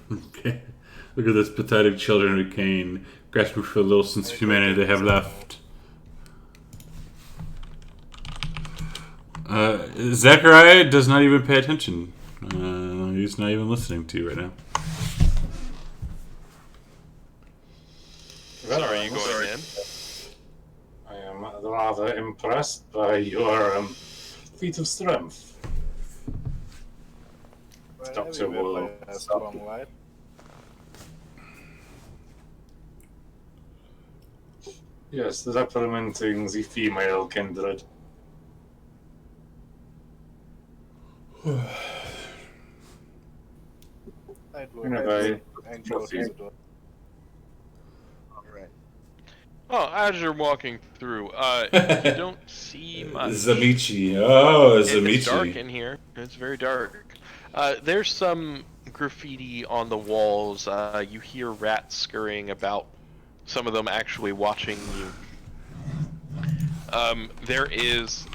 Okay. Look at this pathetic children with cane, grasping for the little sense of humanity they have left. Zachariah does not even pay attention. He's not even listening to you right now. So are you going in? I am rather impressed by your feat of strength. Well, Doctor everywhere will by a stop. strong light. Yes, representing the female kindred. I'd look Anyway, and close the door. Alright. Well, as you're walking through, you don't see much. Zamichi. Oh, It's dark Zamichi. in here. It's very dark. There's some graffiti on the walls. You hear rats scurrying about. Some of them actually watching you. There is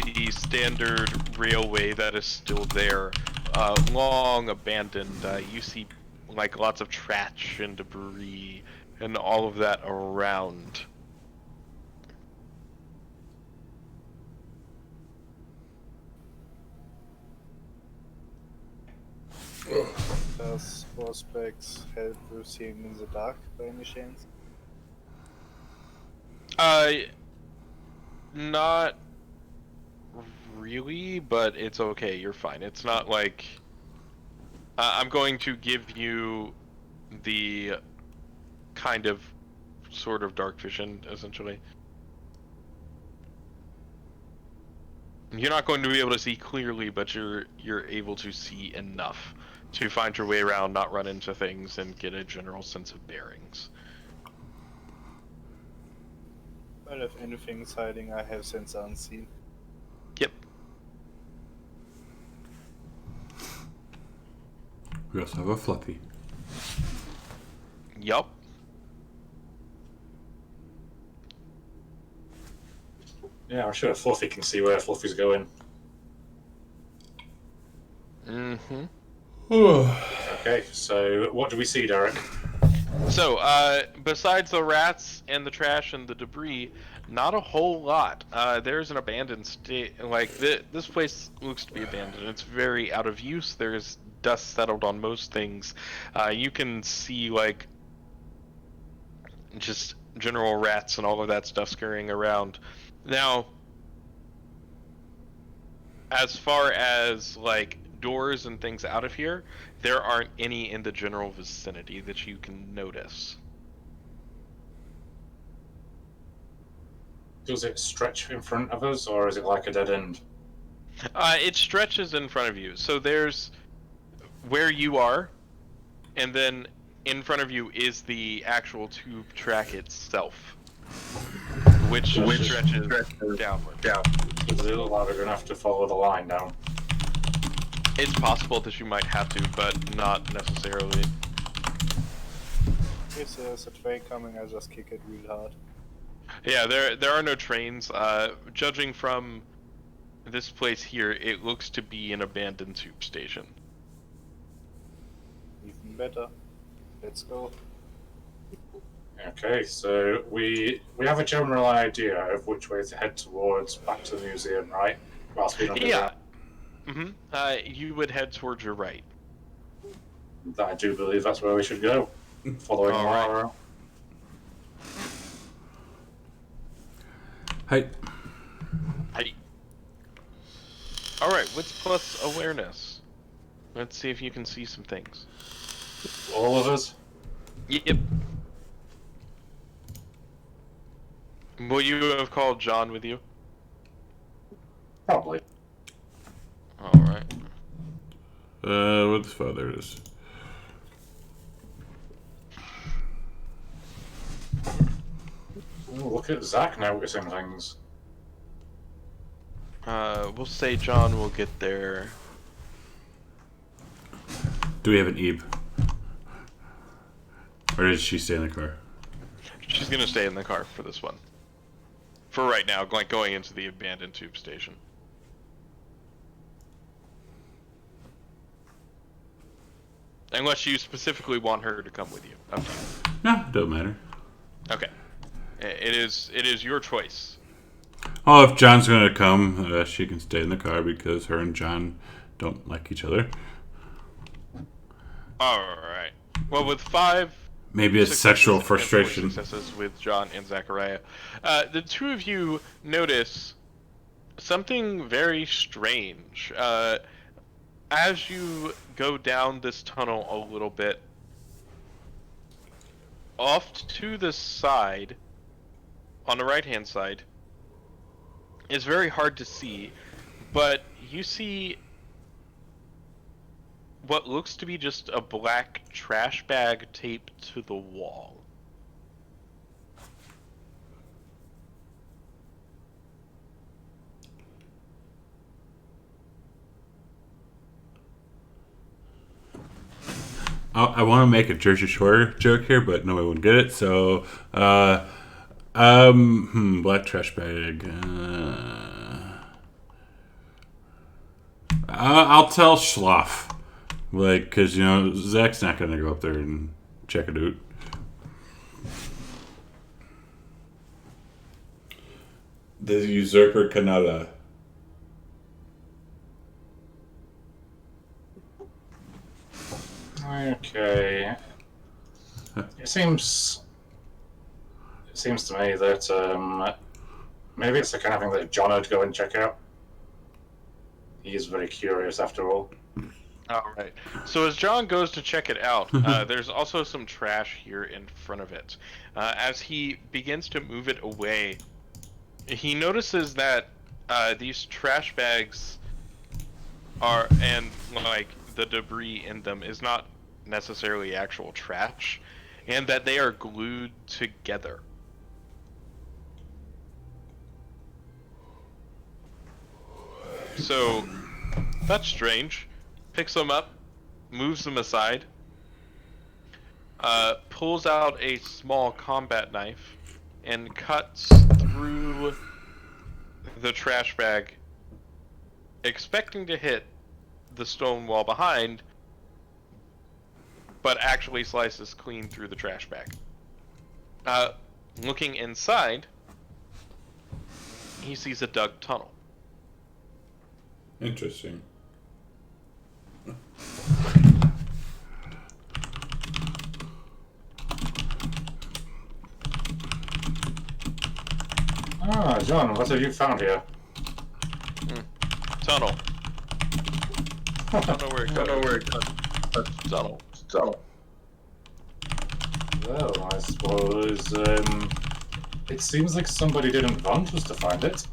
the standard railway that is still there, long abandoned. You see like lots of trash and debris and all of that around. Does Auspex help with seeing in the dark by any chance? Not really, but it's okay. You're fine. It's not like I'm going to give you the kind of sort of dark vision, essentially. You're not going to be able to see clearly, but you're able to see enough to find your way around, not run into things, and get a general sense of bearings. But if anything's hiding, I have sense unseen. Yep. We also have a Fluffy. Yup. Yeah, I'm sure Fluffy can see where Fluffy's going. Mm-hmm. Okay, so what do we see, Derek? So, besides the rats and the trash and the debris, not a whole lot. There's an abandoned state. Like, this place looks to be abandoned. It's very out of use. There's dust settled on most things. You can see, like, just general rats and all of that stuff scurrying around. Now, as far as, like, doors and things out of here, there aren't any in the general vicinity that you can notice. Does it stretch in front of us, or is it like a dead end? It stretches in front of you. So there's where you are, and then in front of you is the actual tube track itself, which stretches downward. Does it look like we're going to have to follow the line down? It's possible that you might have to, but not necessarily. If there's a train coming, I just kick it real hard. Yeah, there are no trains. Judging from this place here, it looks to be an abandoned tube station. Even better. Let's go. Okay, so we have a general idea of which way to head towards back to the museum, right? Whilst being on the Yeah. You would head towards your right. I do believe that's where we should go. Following All right. Laura. Hi. Hey. All right. Wits plus awareness. Let's see if you can see some things. All of us? Yep. Will you have called John with you? Probably. All right. What the fuck? There it is. Ooh, look at Zach noticing things. We'll say John will get there. Do we have an Ebe? Or does she stay in the car? She's gonna stay in the car for this one. For right now, like going into the abandoned tube station. Unless you specifically want her to come with you. Up to you. No, don't matter. Okay. It is your choice. Oh, if John's gonna come, she can stay in the car because her and John don't like each other. Alright. Well, with 5 Maybe it's sexual successes and 4 frustration. successes with John and Zachariah, the two of you notice something very strange. As you go down this tunnel a little bit, off to the side, on the right-hand side, it's very hard to see, but you see what looks to be just a black trash bag taped to the wall. I want to make a Jersey Shore joke here, but no one would get it. So, black trash bag. I'll tell Schloff, like, because Zach's not gonna go up there and check it out. The usurper Canada. Okay. It seems to me that Maybe it's the kind of thing that John would go and check out. He is very curious after all. All right. So as John goes to check it out, there's also some trash here in front of it. As he begins to move it away, he notices that these trash bags are, and like the debris in them is not necessarily actual trash, and that they are glued together. So that's strange. Picks them up, moves them aside, pulls out a small combat knife, and cuts through the trash bag, expecting to hit the stone wall behind, but actually slices clean through the trash bag. Looking inside, he sees a dug tunnel. Interesting. Ah, John, what have you found here? Tunnel. Don't know where it goes. Tunnel. Well, I suppose it seems like somebody didn't want us to find it.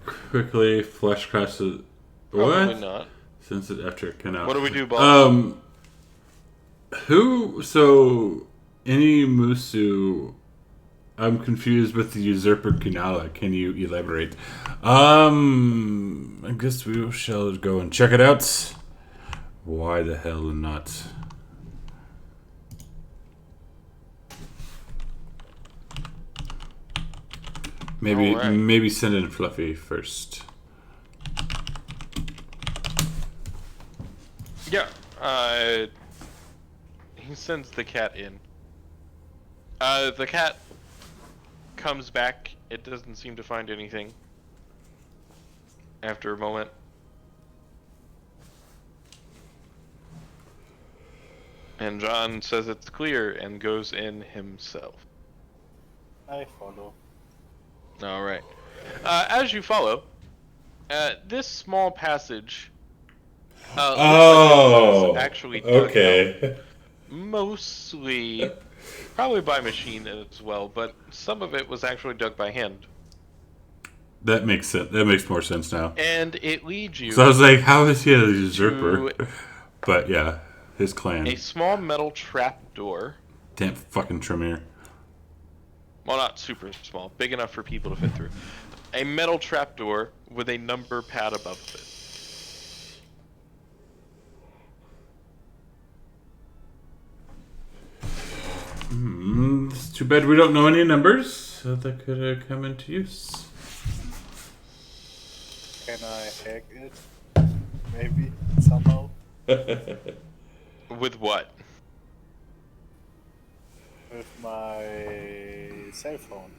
Quickly, flesh crosses. Probably What? not. Since it after canal. What do we do, boss? Who? So, any Musu. I'm confused with the usurper Kunala. Can you elaborate? I guess we shall go and check it out. Why the hell not? Maybe send in Fluffy first. Yeah. He sends the cat in. The cat comes back. It doesn't seem to find anything. After a moment. And John says it's clear and goes in himself. I follow. Alright. As you follow, this small passage looks like it was actually dug out, mostly, probably by machine as well, but some of it was actually dug by hand. That makes sense. That makes more sense now. And it leads you. So I was like, how is he a usurper? But yeah, his clan. A small metal trap door. Damn fucking Tremere. Well, not super small, big enough for people to fit through. A metal trapdoor with a number pad above it. It's too bad we don't know any numbers, so that could come into use. Can I hack it? Maybe somehow. With what? With my cell phone.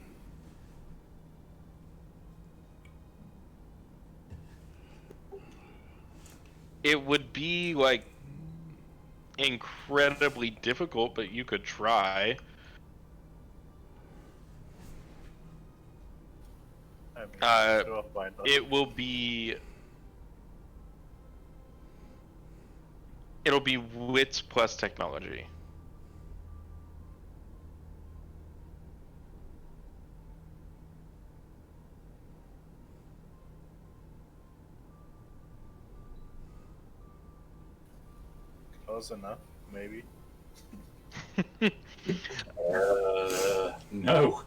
It would be like incredibly difficult, but you could try. I mean, sure, why not? It will be. It'll be wits plus technology. Close enough, maybe. No.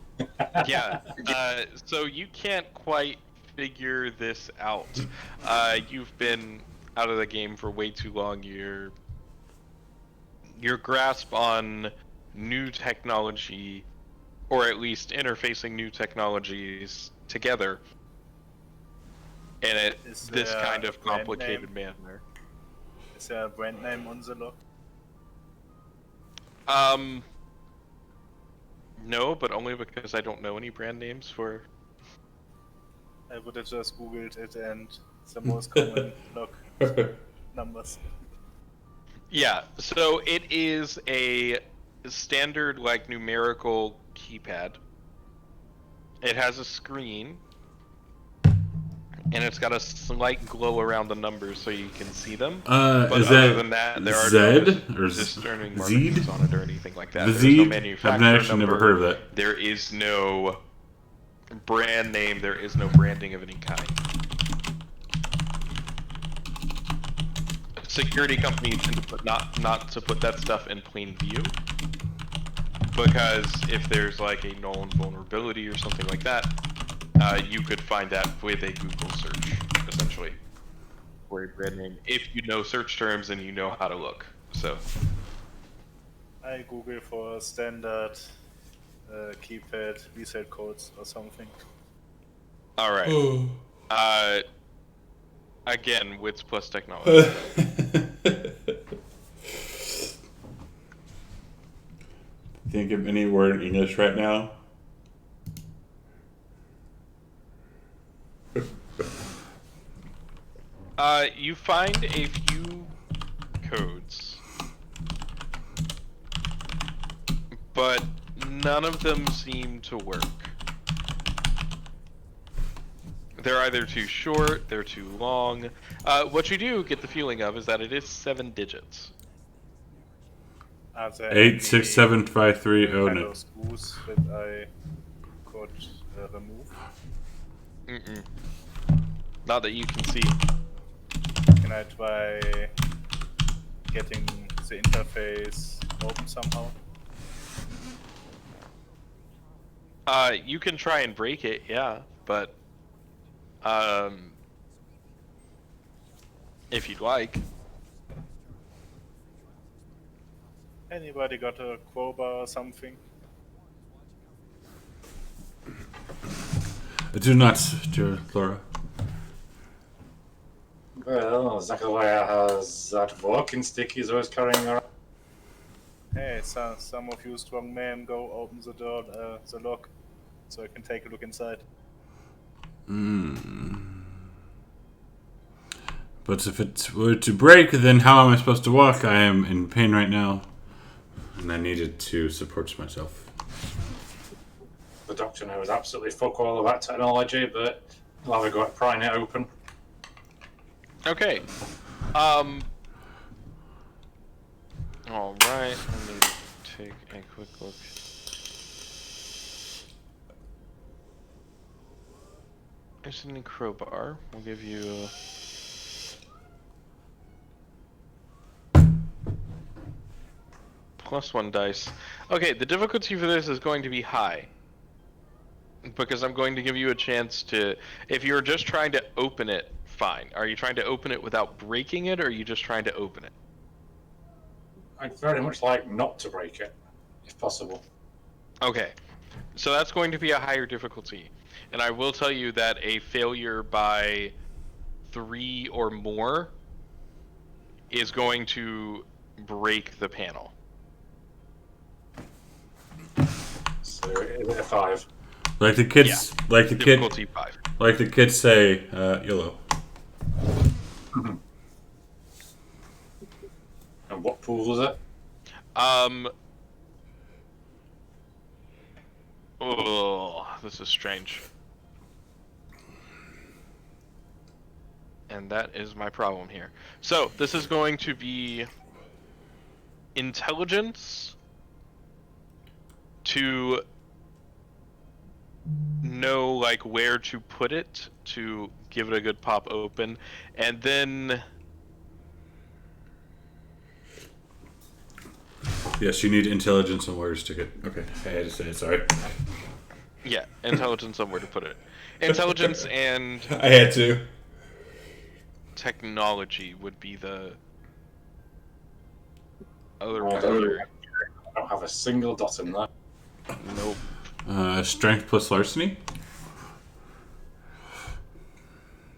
Yeah. So you can't quite figure this out. You've been out of the game for way too long. Your grasp on new technology, or at least interfacing new technologies together, in this kind of complicated manner. Is there a brand name on the log? No, but only because I don't know any brand names for. I would have just googled it and the most common log numbers. Yeah, so it is a standard like numerical keypad. It has a screen, and it's got a slight glow around the numbers so you can see them. But Is other that than that, there are Zed no or discerning Zed? markings on it or anything like that. There is no Zed? I've manufacturer actually number. never heard of that. There is no brand name. There is no branding of any kind. Security companies tend to put not to put that stuff in plain view, because if there's like a known vulnerability or something like that, you could find that with a Google search, essentially, for a brand name, if you know search terms and you know how to look. So I Google for standard keypad reset codes or something. all right. Again, wits plus technology. Think of any word in English right now. You find a few codes, but none of them seem to work. They're either too short, they're too long. What you do get the feeling of is that it is 7 digits. Are there 8675309. kind of screws that I could remove? Mm-mm. Not that you can see. Can I try getting the interface open somehow? You can try and break it, yeah, but if you'd like. Anybody got a crowbar or something? I do not, dear Laura. Well, Zachariah has that walking stick he's always carrying around. Hey, some of you strong men go open the door, the lock, so I can take a look inside. But if it were to break, then how am I supposed to walk? I am in pain right now, and I needed to support myself. The doctor knows absolutely fuck all about technology, but he'll have a go at prying it open. Okay. All right. Let me take a quick look. There's a crowbar. We'll give you. +1 dice. Okay, the difficulty for this is going to be high, because I'm going to give you a chance to. If you're just trying to open it, fine. Are you trying to open it without breaking it, or are you just trying to open it? I'd very much like not to break it, if possible. Okay, so that's going to be a higher difficulty, and I will tell you that a failure by 3 or more is going to break the panel. So is it a 5? Like the kids, Difficulty 5. like the kids say, YOLO. And what pool is it? Oh, this is strange. And that is my problem here. So, this is going to be intelligence to know like where to put it to give it a good pop open, and then Yes, you need intelligence on where to stick it. Okay, I had to say it, sorry. yeah, intelligence on where to put it. Intelligence and I had to. technology would be the other I factor. don't have a single dot in there. Nope. Strength plus larceny?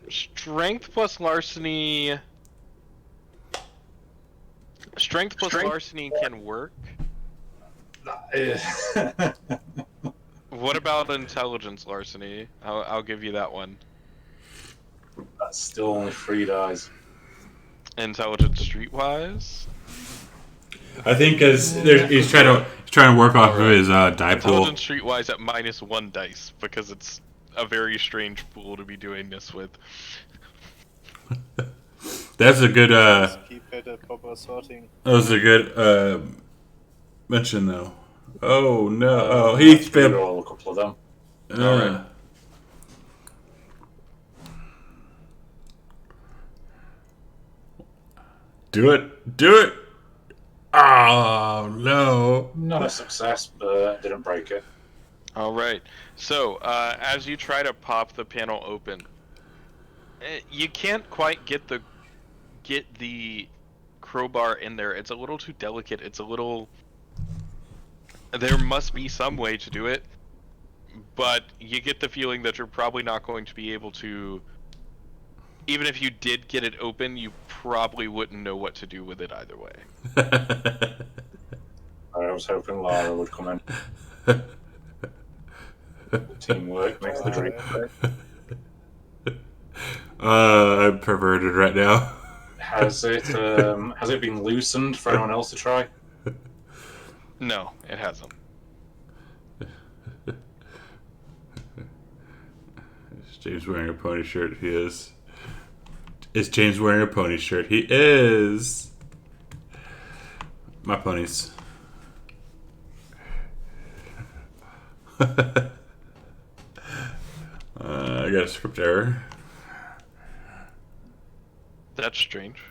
Strength plus larceny. Strength plus larceny can work. What about intelligence larceny? I'll give you that one. That's still only 3 dice. Intelligence streetwise. I think because he's trying Trying to work off of Alright. his die pool. Intelligence streetwise at -1 dice because it's a very strange pool to be doing this with. That's a good. Just keep it a proper sorting. That was a good mention, though. Oh no! Oh, he let's reroll a couple of them. Alright. Do it! Do it! Oh no! Not a success, but didn't break it. All right. So, as you try to pop the panel open, you can't quite get the crowbar in there. It's a little too delicate. It's a little. There must be some way to do it, but you get the feeling that you're probably not going to be able to. Even if you did get it open, you probably wouldn't know what to do with it either way. I was hoping Lara would come in. Teamwork makes the dream work. I'm perverted right now. Has it been loosened for anyone else to try? No, it hasn't. Is James wearing a pony shirt? He is. Is James wearing a pony shirt? He is. My ponies. I got a script error. That's strange.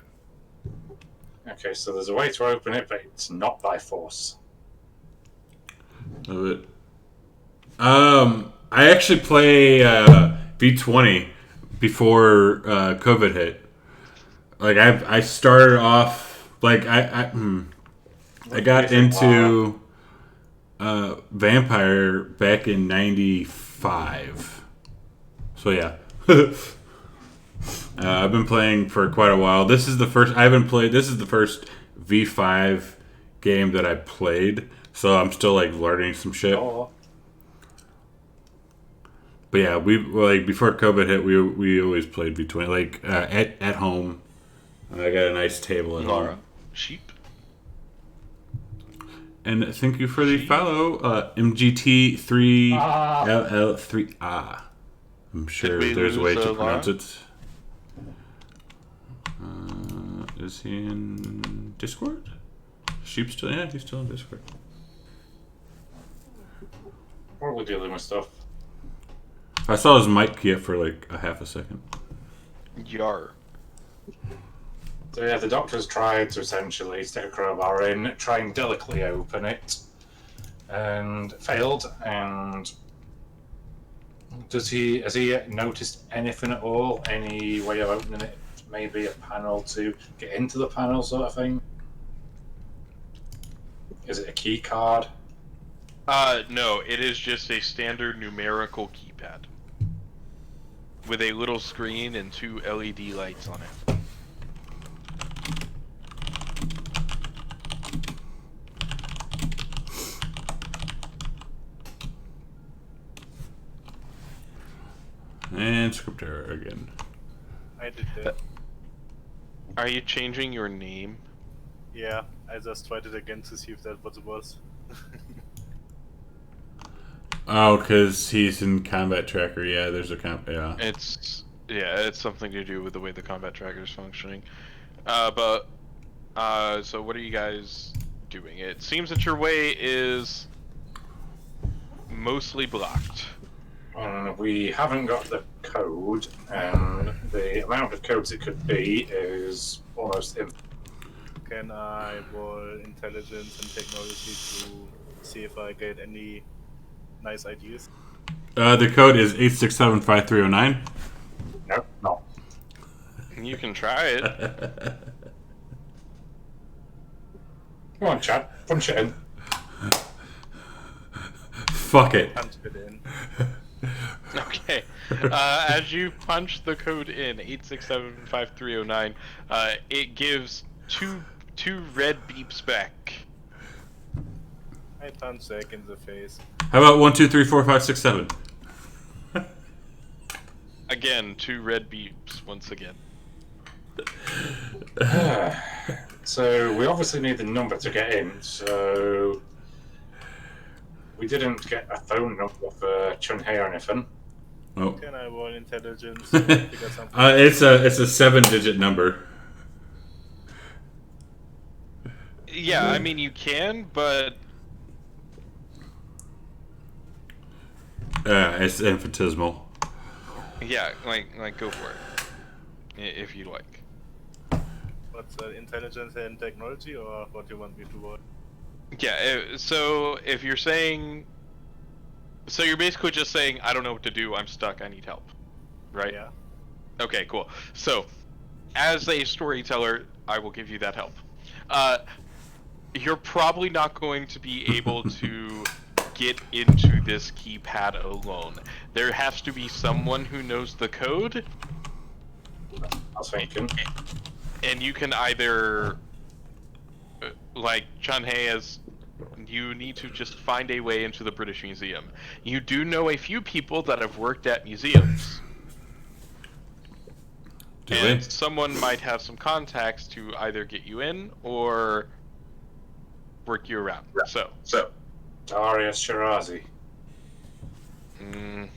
Okay, so there's a way to open it, but it's not by force. Love it. I actually play V20 before COVID hit. Like I started off like I got into Vampire back in '95. So yeah. I've been playing for quite a while. This is the first This is the first V5 game that I played, so I'm still like learning some shit. Oh. But yeah, we like before COVID hit, we always played V20 like at home. I got a nice table at Lara. home. Sheep. And thank you for the follow, MGT3LL3A. I'm sure Did we there's a way lose, to pronounce Lara? it. Is he in Discord? Sheep still? Yeah, he's still in Discord. Probably dealing with stuff. I saw his mic get for like a half a second. Yar. So yeah, the doctor's tried to essentially stick a crowbar in, try and delicately open it, and failed. And has he noticed anything at all? Any way of opening it? Maybe a panel to get into the panel, sort of thing. Is it a key card? No, it is just a standard numerical keypad with a little screen and 2 LED lights on it. And script error again. I did that. Are you changing your name? Yeah, I just tried it again to see if that what it was. Oh, because he's in combat tracker. Yeah, there's a yeah. It's something to do with the way the combat tracker is functioning. So what are you guys doing? It seems that your way is mostly blocked. We haven't got the code, and the amount of codes it could be is almost infinite. Can I roll intelligence and technology to see if I get any nice ideas? The code is 8675309. No. You can try it. Come on, Chad. Punch it in. Fuck it. Punch it in. Okay. As you punch the code in 8675309, it gives two red beeps back. I punch Zack in the face. How about 1, 2, 3, 4, 5, 6, 7? Again, 2 red beeps once again. So we obviously need the number to get in. So we didn't get a phone number for Chun-Hei or anything. Oh. Can I roll intelligence to figure something out? It's a 7-digit number. Yeah, I mean you can, but It's infinitesimal. yeah, like go for it if you like. What's intelligence and technology, or what do you want me to roll? Yeah. So if you're saying, so you're basically just saying, I don't know what to do. I'm stuck. I need help. Right. Yeah. Okay. Cool. So, as a storyteller, I will give you that help. You're probably not going to be able to get into this keypad alone. There has to be someone who knows the code, I was thinking. and you can either, like Chun-Hei has, you need to just find a way into the British Museum. You do know a few people that have worked at museums. Do And we? someone might have some contacts to either get you in or work you around. So, Darius Shirazi. mm,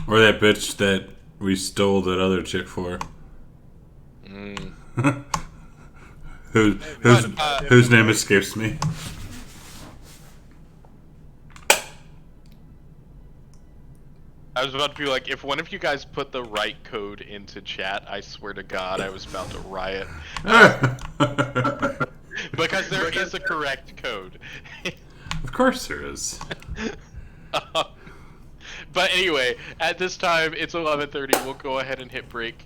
Or that bitch that we stole that other chick for. mm. Whose But, whose name escapes me. I was about to be like, if one of you guys put the right code into chat, I swear to God, I was about to riot. Because there is a correct code. Of course there is. But anyway, at this time, it's 11:30. We'll go ahead and hit break.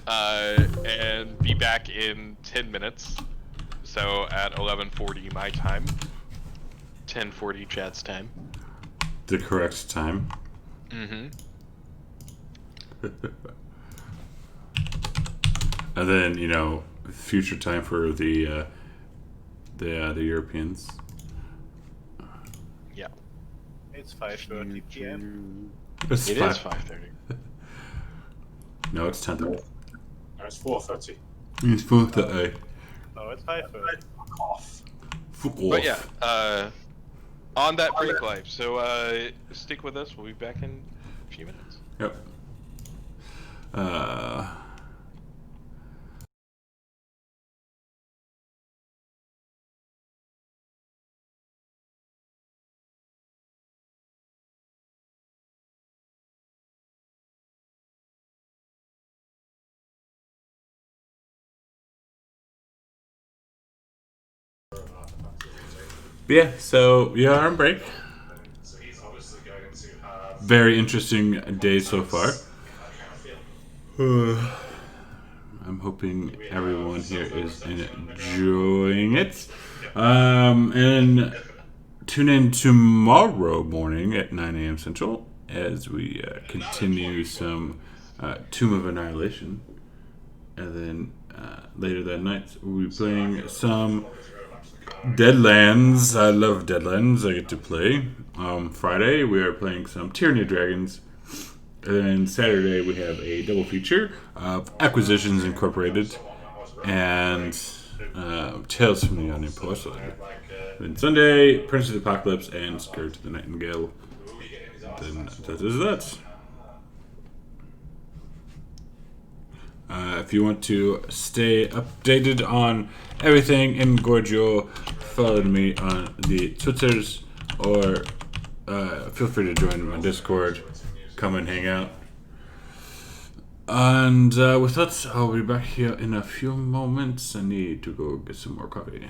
And be back in 10 minutes. So at 11:40 my time. 10:40 chat's time. The correct time. Mm-hmm. And then, you know, future time for the Europeans. Yeah. It's 5:30 p.m. It's It five. is 5:30. No, it's 10:30. No, it's 4:30. It's 4:30. No, it's 5:30. Fuck off. Fuck But off. yeah, on that break life. So stick with us. We'll be back in a few minutes. Yep. Yeah, so we are on break. So he's obviously going to have. Very interesting day so far. I'm hoping everyone here is enjoying it. And tune in tomorrow morning at 9 a.m. Central as we continue some Tomb of Annihilation. And then later that night, we'll be playing some Deadlands. I love Deadlands. I get to play. Friday, we are playing some Tyranny of Dragons. And then Saturday, we have a double feature of Acquisitions Incorporated and Tales from the Onion Porcelain. Then Sunday, Prince of the Apocalypse and Scourge of the Nightingale. Then that is that. If you want to stay updated on everything in Gorgio, follow me on the Twitters or feel free to join my Discord. Come and hang out. And with that, I'll be back here in a few moments. I need to go get some more coffee.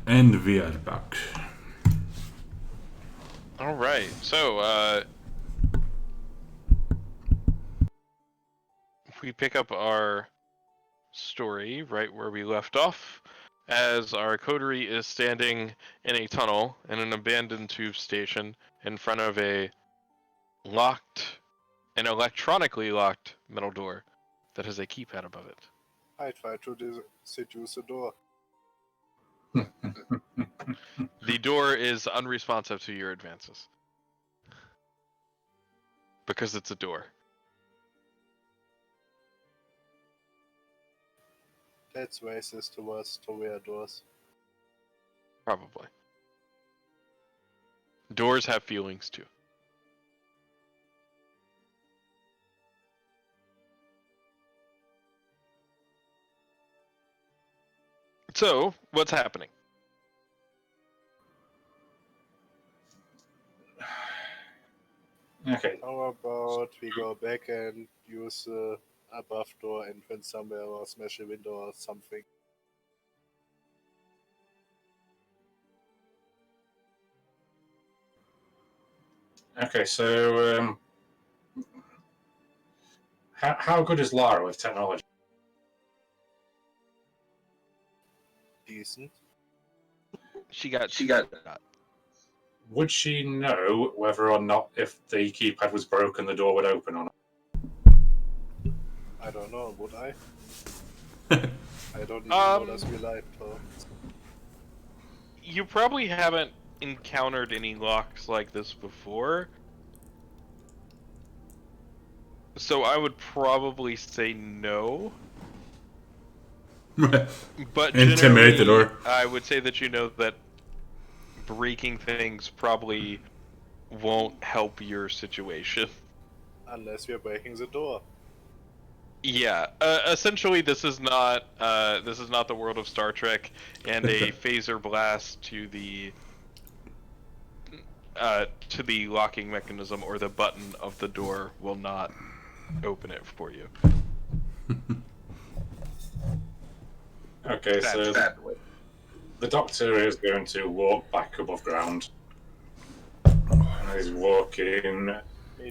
And we are back. All right. So, we pick up our story right where we left off, as our coterie is standing in a tunnel in an abandoned tube station in front of an electronically locked metal door that has a keypad above it. I try to seduce the door. The door is unresponsive to your advances. Because it's a door. That's racist towards toreadors. Probably. Doors have feelings too. So, what's happening? Okay. How about we go back and use the above door entrance somewhere or smash a window or something? Okay, so how good is Lara with technology? Decent. She got. Would she know whether or not if the keypad was broken, the door would open or not? I don't know, would I? I don't even know das real life, though. You probably haven't encountered any locks like this before. So I would probably say no. But Intimidate the door. I would say that you know that breaking things probably won't help your situation. Unless we're breaking the door. Yeah, essentially this is not the world of Star Trek, and a phaser blast to the locking mechanism or the button of the door will not open it for you. Okay, so the Doctor is going to walk back above ground. And he's walking.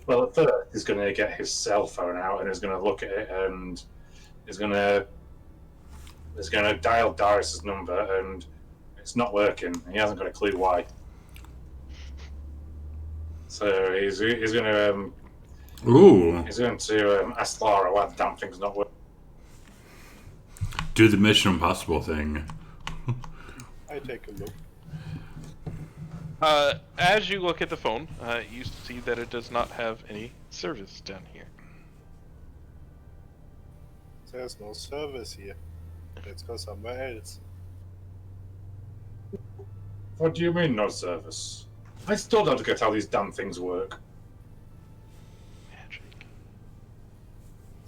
Well, at first, he's going to get his cell phone out and he's going to look at it and he's going to dial Darius's number and it's not working. He hasn't got a clue why. So he's going to ask Lara why the damn thing's not working. Do the Mission Impossible thing. I take a look. As you look at the phone, you see that it does not have any service down here. There's no service here. Let's go somewhere else. What do you mean, no service? I still don't get how these damn things work. Magic.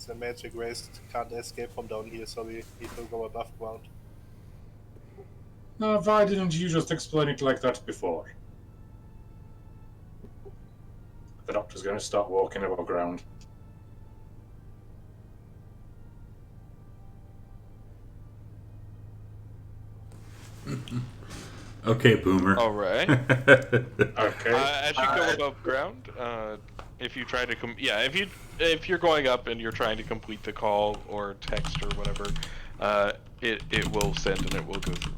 The magic race can't escape from down here, so we need to go above ground. Why didn't you just explain it like that before? The Doctor's going to start walking above ground. Okay, Boomer. All right. Okay. As you go above ground, if you try to if you're going up and you're trying to complete the call or text or whatever, it will send and it will go through.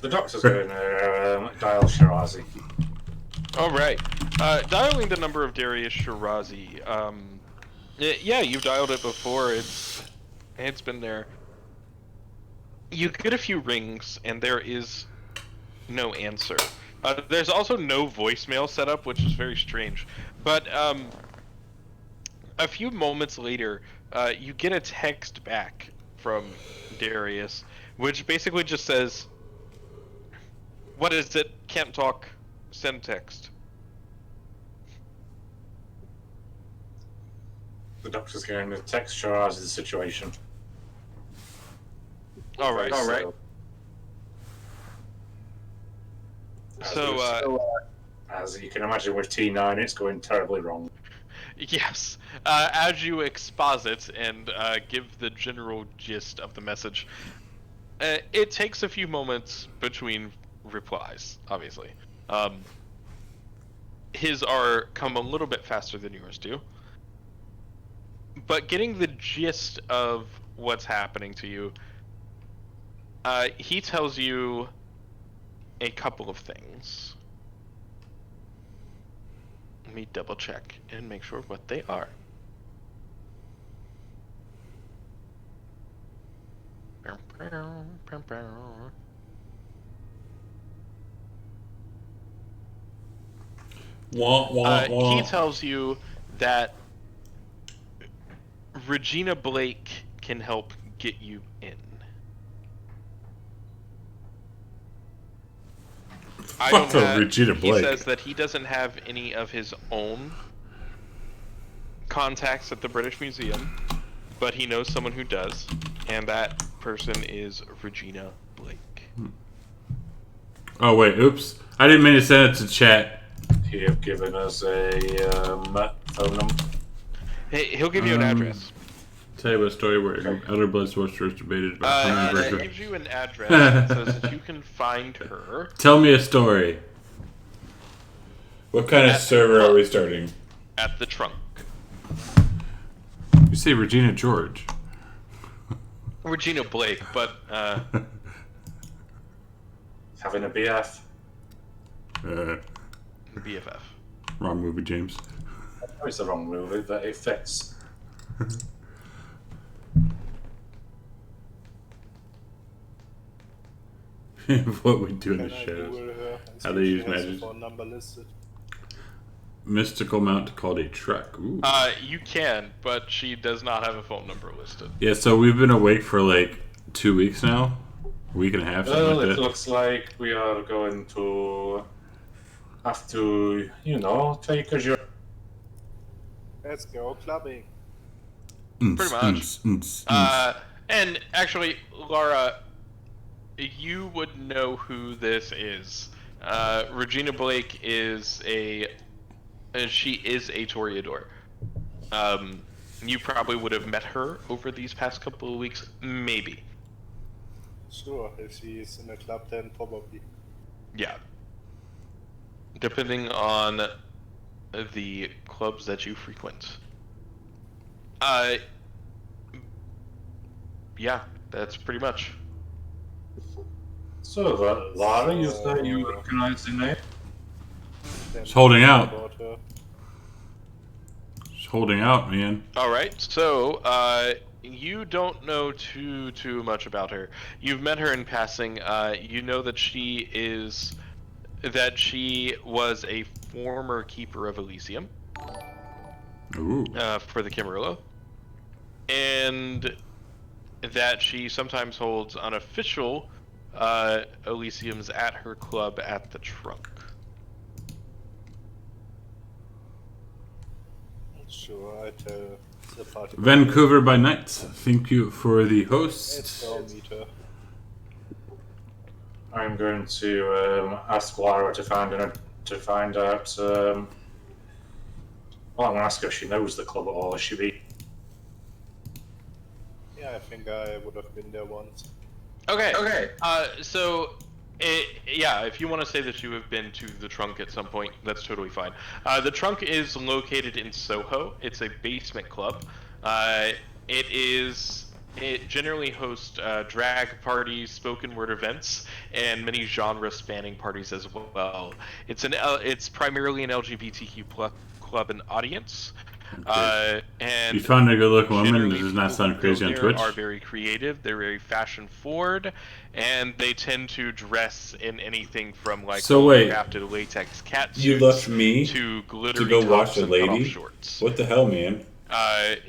The Doctor's going to dial Shirazi. All right. Dialing the number of Darius Shirazi. Yeah, you've dialed it before. It's been there. You get a few rings, and there is no answer. There's also no voicemail set up, which is very strange. But a few moments later, you get a text back from Darius, which basically just says, "What is it? Can't talk. Send text." The Doctor's going to text Shirazi the situation. All right. So, as you can imagine with T9, it's going terribly wrong. Yes. As you exposit and give the general gist of the message, it takes a few moments between replies, obviously. His are come a little bit faster than yours do. But getting the gist of what's happening to you, he tells you a couple of things. Let me double check and make sure what they are. Wah, wah, wah. He tells you that Regina Blake can help get you in. Fuck the Regina He Blake. says that he doesn't have any of his own contacts at the British Museum, but he knows someone who does, and that person is Regina Blake. Oh wait, oops. I didn't mean to send it to chat. He have given us a phone number. Hey, he'll give you an address. Tell you a story where Elder Blood sorcerers debated about He Hummingbird. gives you an address and says that you can find her Tell me a story. What kind of server are we starting? at the trunk. You say Regina George. Regina Blake, but Having a BF. BFF. Wrong movie, James. It's the wrong movie, but it fits. What we do in the Can I shows. Google her and How see they if she use has magic. a phone number listed? Mystical mount called a truck. Ooh. You can, but she does not have a phone number listed. Yeah, so we've been awake for like 2 weeks now. A week and a half, something Well, like it that. looks like we are going to have to, take a journey. Let's go clubbing. Pretty much. And actually, Laura, you would know who this is. Regina Blake is she is a Toreador. You probably would have met her over these past couple of weeks, maybe. Sure, if she's in a club, then probably. Yeah. Depending on the clubs that you frequent. Yeah, that's pretty much. So, Lara, you say you recognize the name? Then It's holding out. about her. It's holding out, man. All right, so you don't know too much about her. You've met her in passing. You know that she was a former keeper of Elysium Ooh. for the Camarilla, and that she sometimes holds unofficial Elysiums at her club at the Trunk. Sure, I tell the party. Vancouver by night. Thank you for the Let's host. go meet her. I'm going to ask Lara to find out. Well, I'm going to ask her if she knows the club at all. Is she be? Yeah, I think I would have been there once. Okay. If you want to say that you have been to the Trunk at some point, that's totally fine. The Trunk is located in Soho. It's a basement club. It generally hosts drag parties, spoken word events, and many genre-spanning parties as well. It's primarily an LGBTQ plus club and audience. And You found a good-looking woman. generally Does not people sound who crazy go on there Twitch. Are very creative. They're very fashion-forward, and they tend to dress in anything from like So wait, crafted latex cat you suits left me to glittery to go tops watch a and cutoff lady? shorts. What the hell, man?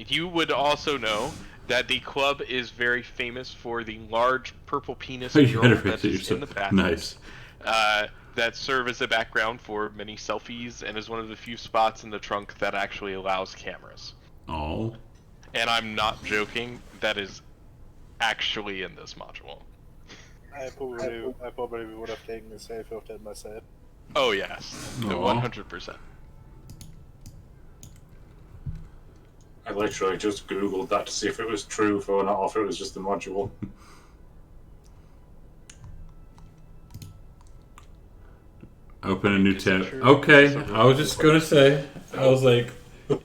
You would also know that the club is very famous for the large purple penis You girl better that fix it is in the yourself. bathrooms. Nice. That serve as a background for many selfies and is one of the few spots in the Trunk that actually allows cameras. Oh. And I'm not joking, that is actually in this module. I probably would have taken a selfie of that myself. Oh yes, Aw. 100%. I literally just googled that to see if it was true or not, or if it was just the module. Open a new Is it tab. true? Okay, Is this a I was just gonna say. I was like,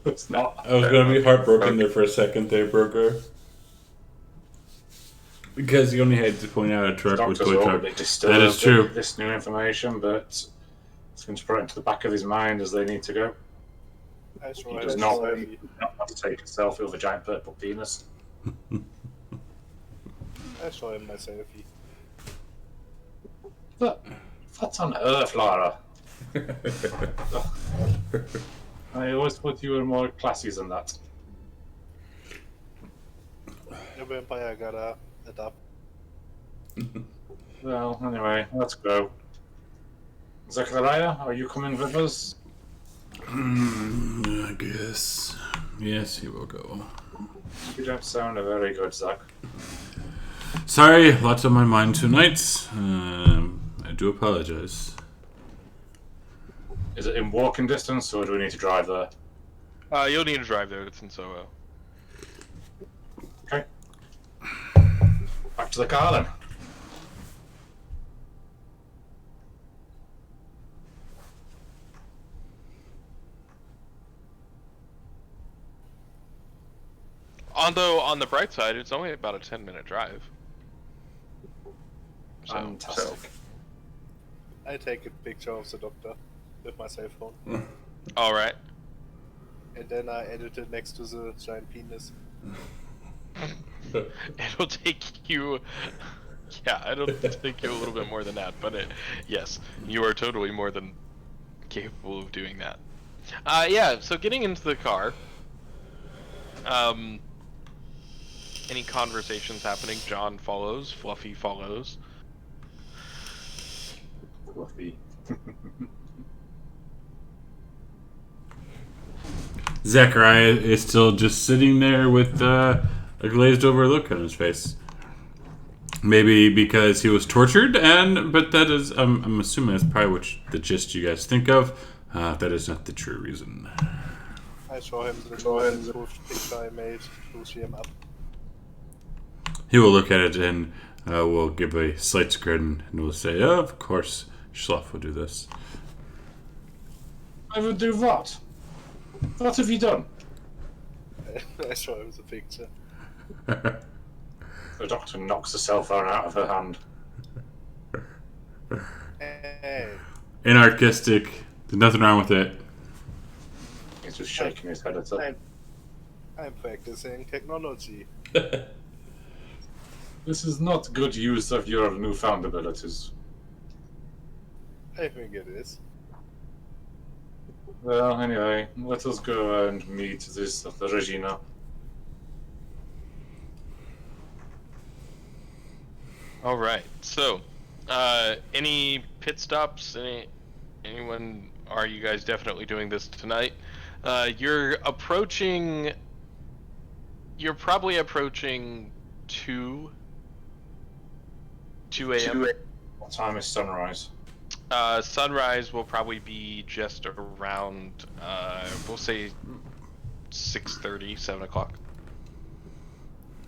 It's not. I was gonna be heartbroken there for a second there, Broker. Because you only had to point out a truck with Doctors toy are all a truck. bit disturbed That is true. at this new information, but it's going to put it into the back of his mind as they need to go. I show He him does my not selfie. want to take a selfie with a giant purple penis. I show him my selfie. But what on earth, Lara? I always thought you were more classy than that. The vampire gotta adapt. Well, anyway, let's go. Zachariah, are you coming with us? I guess. Yes, he will go. You don't sound very good, Zach. Sorry, lots on my mind tonight. I do apologize. Is it in walking distance, or do we need to drive there? You'll need to drive there. It's in Soho. Okay. Back to the car then. Although on the bright side, it's only about a 10-minute drive. Fantastic. I take a picture of the doctor with my cell phone, All right. and then I edit it next to the giant penis. It'll take you. Yeah, it'll take you a little bit more than that, but yes, you are totally more than capable of doing that. Yeah. So getting into the car. Any conversations happening? John follows. Fluffy follows. Fluffy. Zachariah is still just sitting there with a glazed over look on his face. Maybe because he was tortured, but that is, I'm assuming that's probably the gist you guys think of. That is not the true reason. I show him the picture I made to cheer him up. He will look at it and will give a slight grin and will say, oh, of course, Schluff will do this. I would do what? What have you done? I show him the picture. The doctor knocks the cell phone out of her hand. Hey, Anarchistic. There's nothing wrong with it. He's just shaking his head at her. I'm practicing technology. This is not good use of your newfound abilities. I think it is. Well, anyway, let us go and meet this Regina. All right. So, any pit stops? Anyone? Are you guys definitely doing this tonight? You're approaching. You're probably approaching 2 a.m. What time is sunrise? Sunrise will probably be just around. We'll say 6:30, 7 o'clock.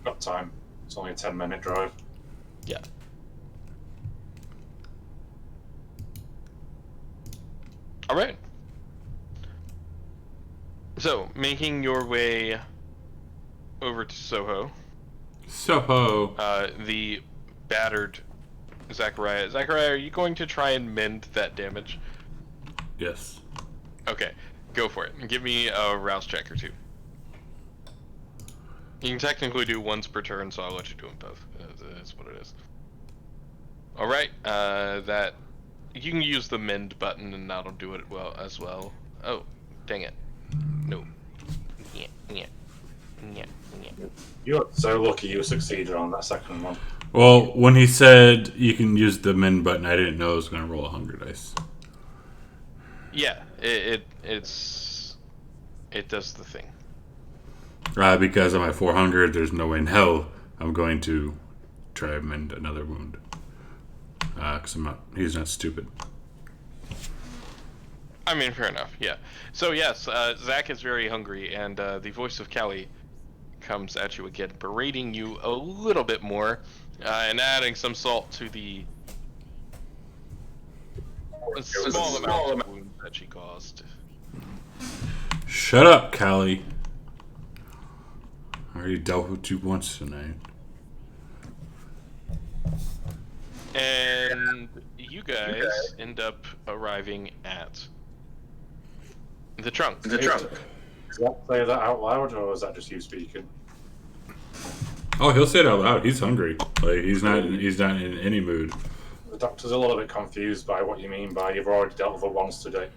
Got time. It's only a 10-minute drive. Yeah. All right. So, making your way over to Soho, Soho. the battered Zachariah. Zachariah, are you going to try and mend that damage? Yes. Okay, go for it. Give me a rouse check or two. You can technically do once per turn, so I'll let you do them both. That's what it is. All right. That you can use the mend button, and that'll do it as well. Oh, dang it! No. Yeah. You're so lucky you succeeded on that second one. Well, when he said you can use the min button, I didn't know I was going to roll a hunger dice. Yeah, it does the thing. Because I'm at 400, there's no way in hell I'm going to try and mend another wound. Because he's not stupid. I mean, fair enough. Yeah. So yes, Zach is very hungry, and the voice of Callie comes at you again, berating you a little bit more, and adding some salt to the small amount of wounds that she caused. Shut up, Callie. I already dealt with you once tonight. And you guys end up arriving at the trunk. Does that say that out loud, or is that just you speaking? Oh, he'll say it out loud. He's hungry. Like he's not in any mood. The doctor's a little bit confused by what you mean by you've already dealt with her once today.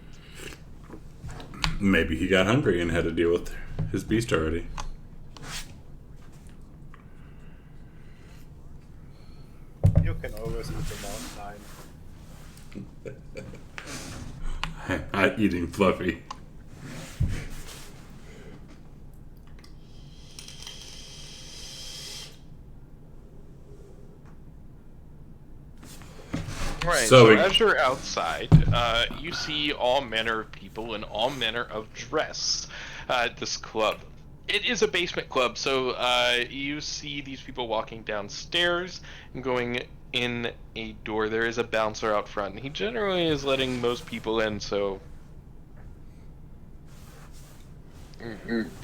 Maybe he got hungry and had to deal with his beast already. You can always eat the mountain lion. Not eating Fluffy. Right, So so as you're outside, you see all manner of people in all manner of dress at this club. It is a basement club, so you see these people walking downstairs and going in a door. There is a bouncer out front. He generally is letting most people in, so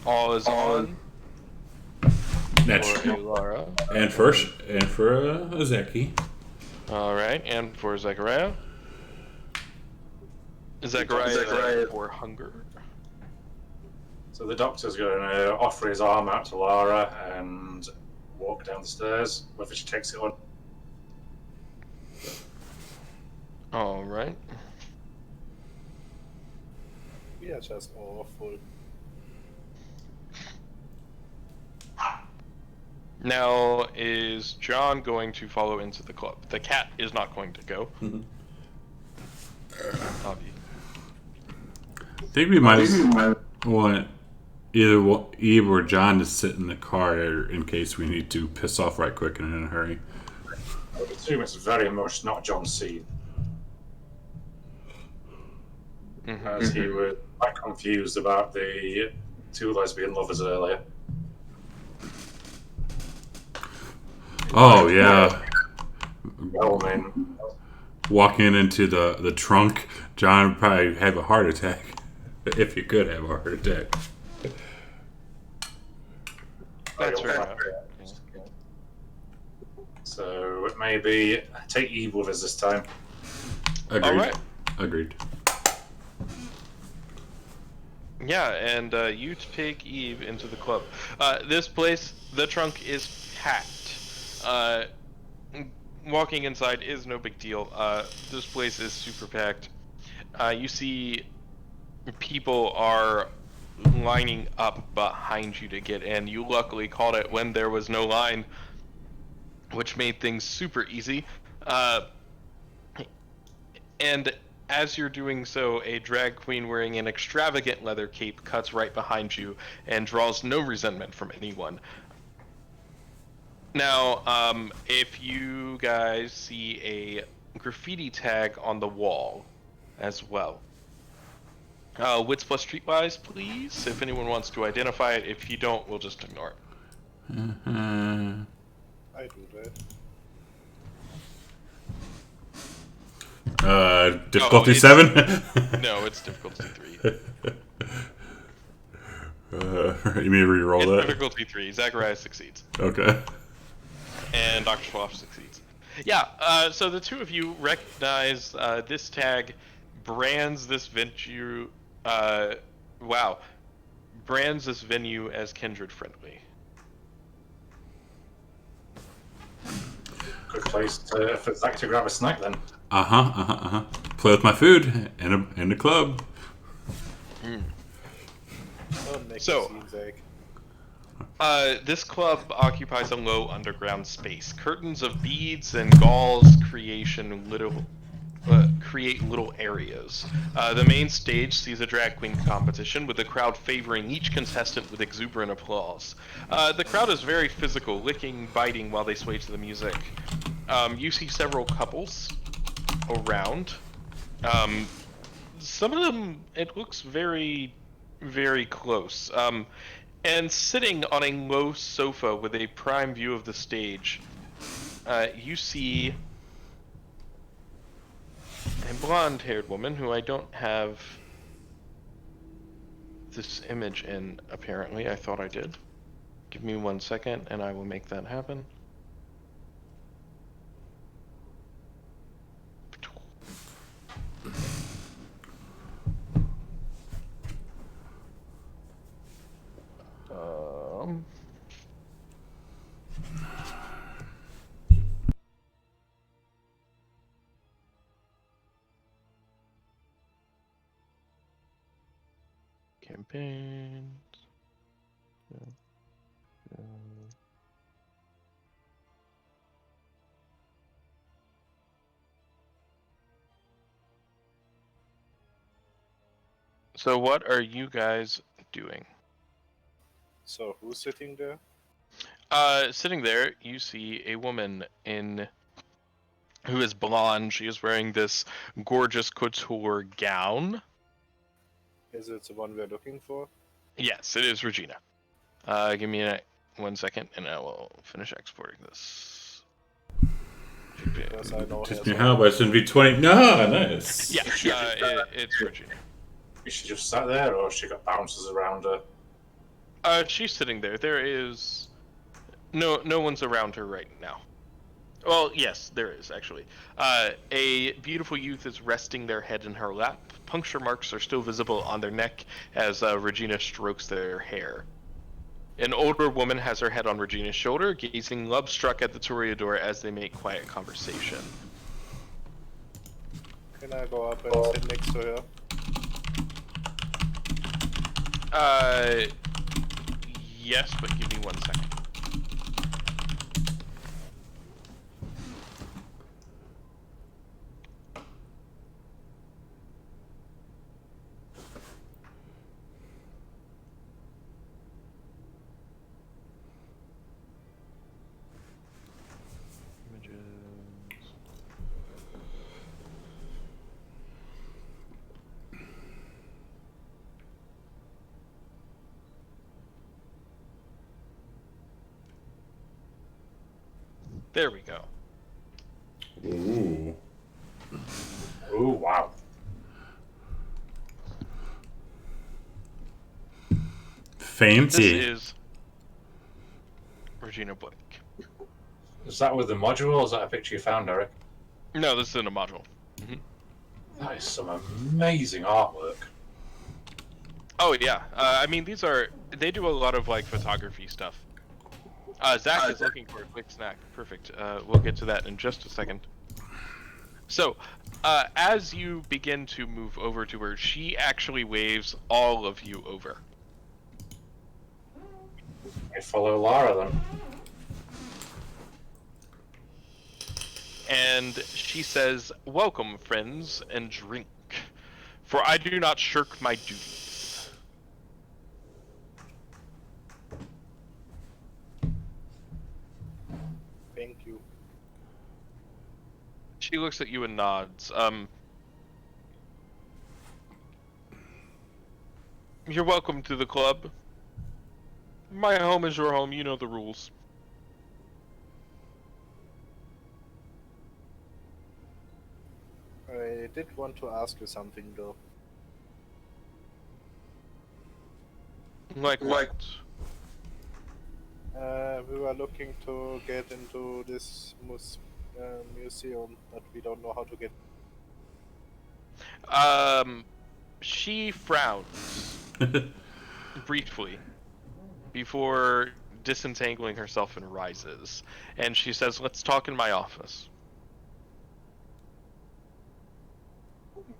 all is on. That's For Laura. and for Zeki. All right, and for Zechariah. Zechariah for hunger. So the doctor's going to offer his arm out to Lara and walk down the stairs, whether she takes it on. All right. We are just awful. Now, is John going to follow into the club? The cat is not going to go. Obvious. I think we might want either Eve or John to sit in the car in case we need to piss off right quick and in a hurry. I would assume it's very much not John's scene, as he was quite confused about the two lesbian lovers earlier. Oh yeah, Well, I mean, walking into the trunk, John would probably have a heart attack if he could have a heart attack. That's fair enough. so maybe take Eve with us this time. Agreed. All right. Agreed. Yeah, and you take Eve into the club. This place, the trunk is packed. Walking inside is no big deal. This place is super packed. You see people are lining up behind you to get in. You luckily caught it when there was no line, which made things super easy. And as you're doing so, a drag queen wearing an extravagant leather cape cuts right behind you and draws no resentment from anyone. Now, if you guys see a graffiti tag on the wall as well. Wits plus streetwise, please, if anyone wants to identify it. If you don't, we'll just ignore it. I do that. Difficulty it's- 7? No, it's difficulty 3. You mean re-roll It's that? difficulty 3. Zacharias succeeds. Okay. And Dr. Schwab succeeds. Yeah, so the two of you recognize this tag brands this venue. Brands this venue as kindred friendly. Good place for Zach to grab a snack then. Play with my food in the club. Don't make So- a scene, Zach. This club occupies a low underground space. Curtains of beads and gauze create little areas. The main stage sees a drag queen competition, with the crowd favoring each contestant with exuberant applause. The crowd is very physical, licking, biting while they sway to the music. You see several couples around. Some of them, it looks very, very close. And sitting on a low sofa with a prime view of the stage, you see a blonde-haired woman who I don't have this image in, apparently. I thought I did. Give me 1 second, and I will make that happen. Campaigns. So what are you guys doing? So who's sitting there? Sitting there, you see a woman who is blonde. She is wearing this gorgeous couture gown. Is it the one we're looking for? Yes, it is Regina. Give me 1 second, and I will finish exporting this. Because I know Just her me how, but it's in V20. No, nice. Yeah, it's Regina. Is she just sat there, or has she got bouncers around her? She's sitting there. There is no one's around her right now. Well, yes, there is actually. A beautiful youth is resting their head in her lap. Puncture marks are still visible on their neck as Regina strokes their hair. An older woman has her head on Regina's shoulder, gazing love-struck at the toreador as they make quiet conversation. Can I go up and sit next to her? Yes, but give me 1 second. There we go. Ooh. Oh, wow. Fancy. This is Regina Blake. Is that with the module, or is that a picture you found, Eric? No, this is in a module. That is some amazing artwork. Oh yeah, I mean they do a lot of like photography stuff. Zach is looking for a quick snack. Perfect. We'll get to that in just a second. So, as you begin to move over to her, she actually waves all of you over. I follow Lara then. And she says, "Welcome, friends, and drink, for I do not shirk my duties." Thank you. She looks at you and nods. You're welcome to the club. My home is your home. You know the rules. I did want to ask you something though. Like what? We were looking to get into this museum, but we don't know how to get. She frowns briefly before disentangling herself and rises. And she says, "Let's talk in my office."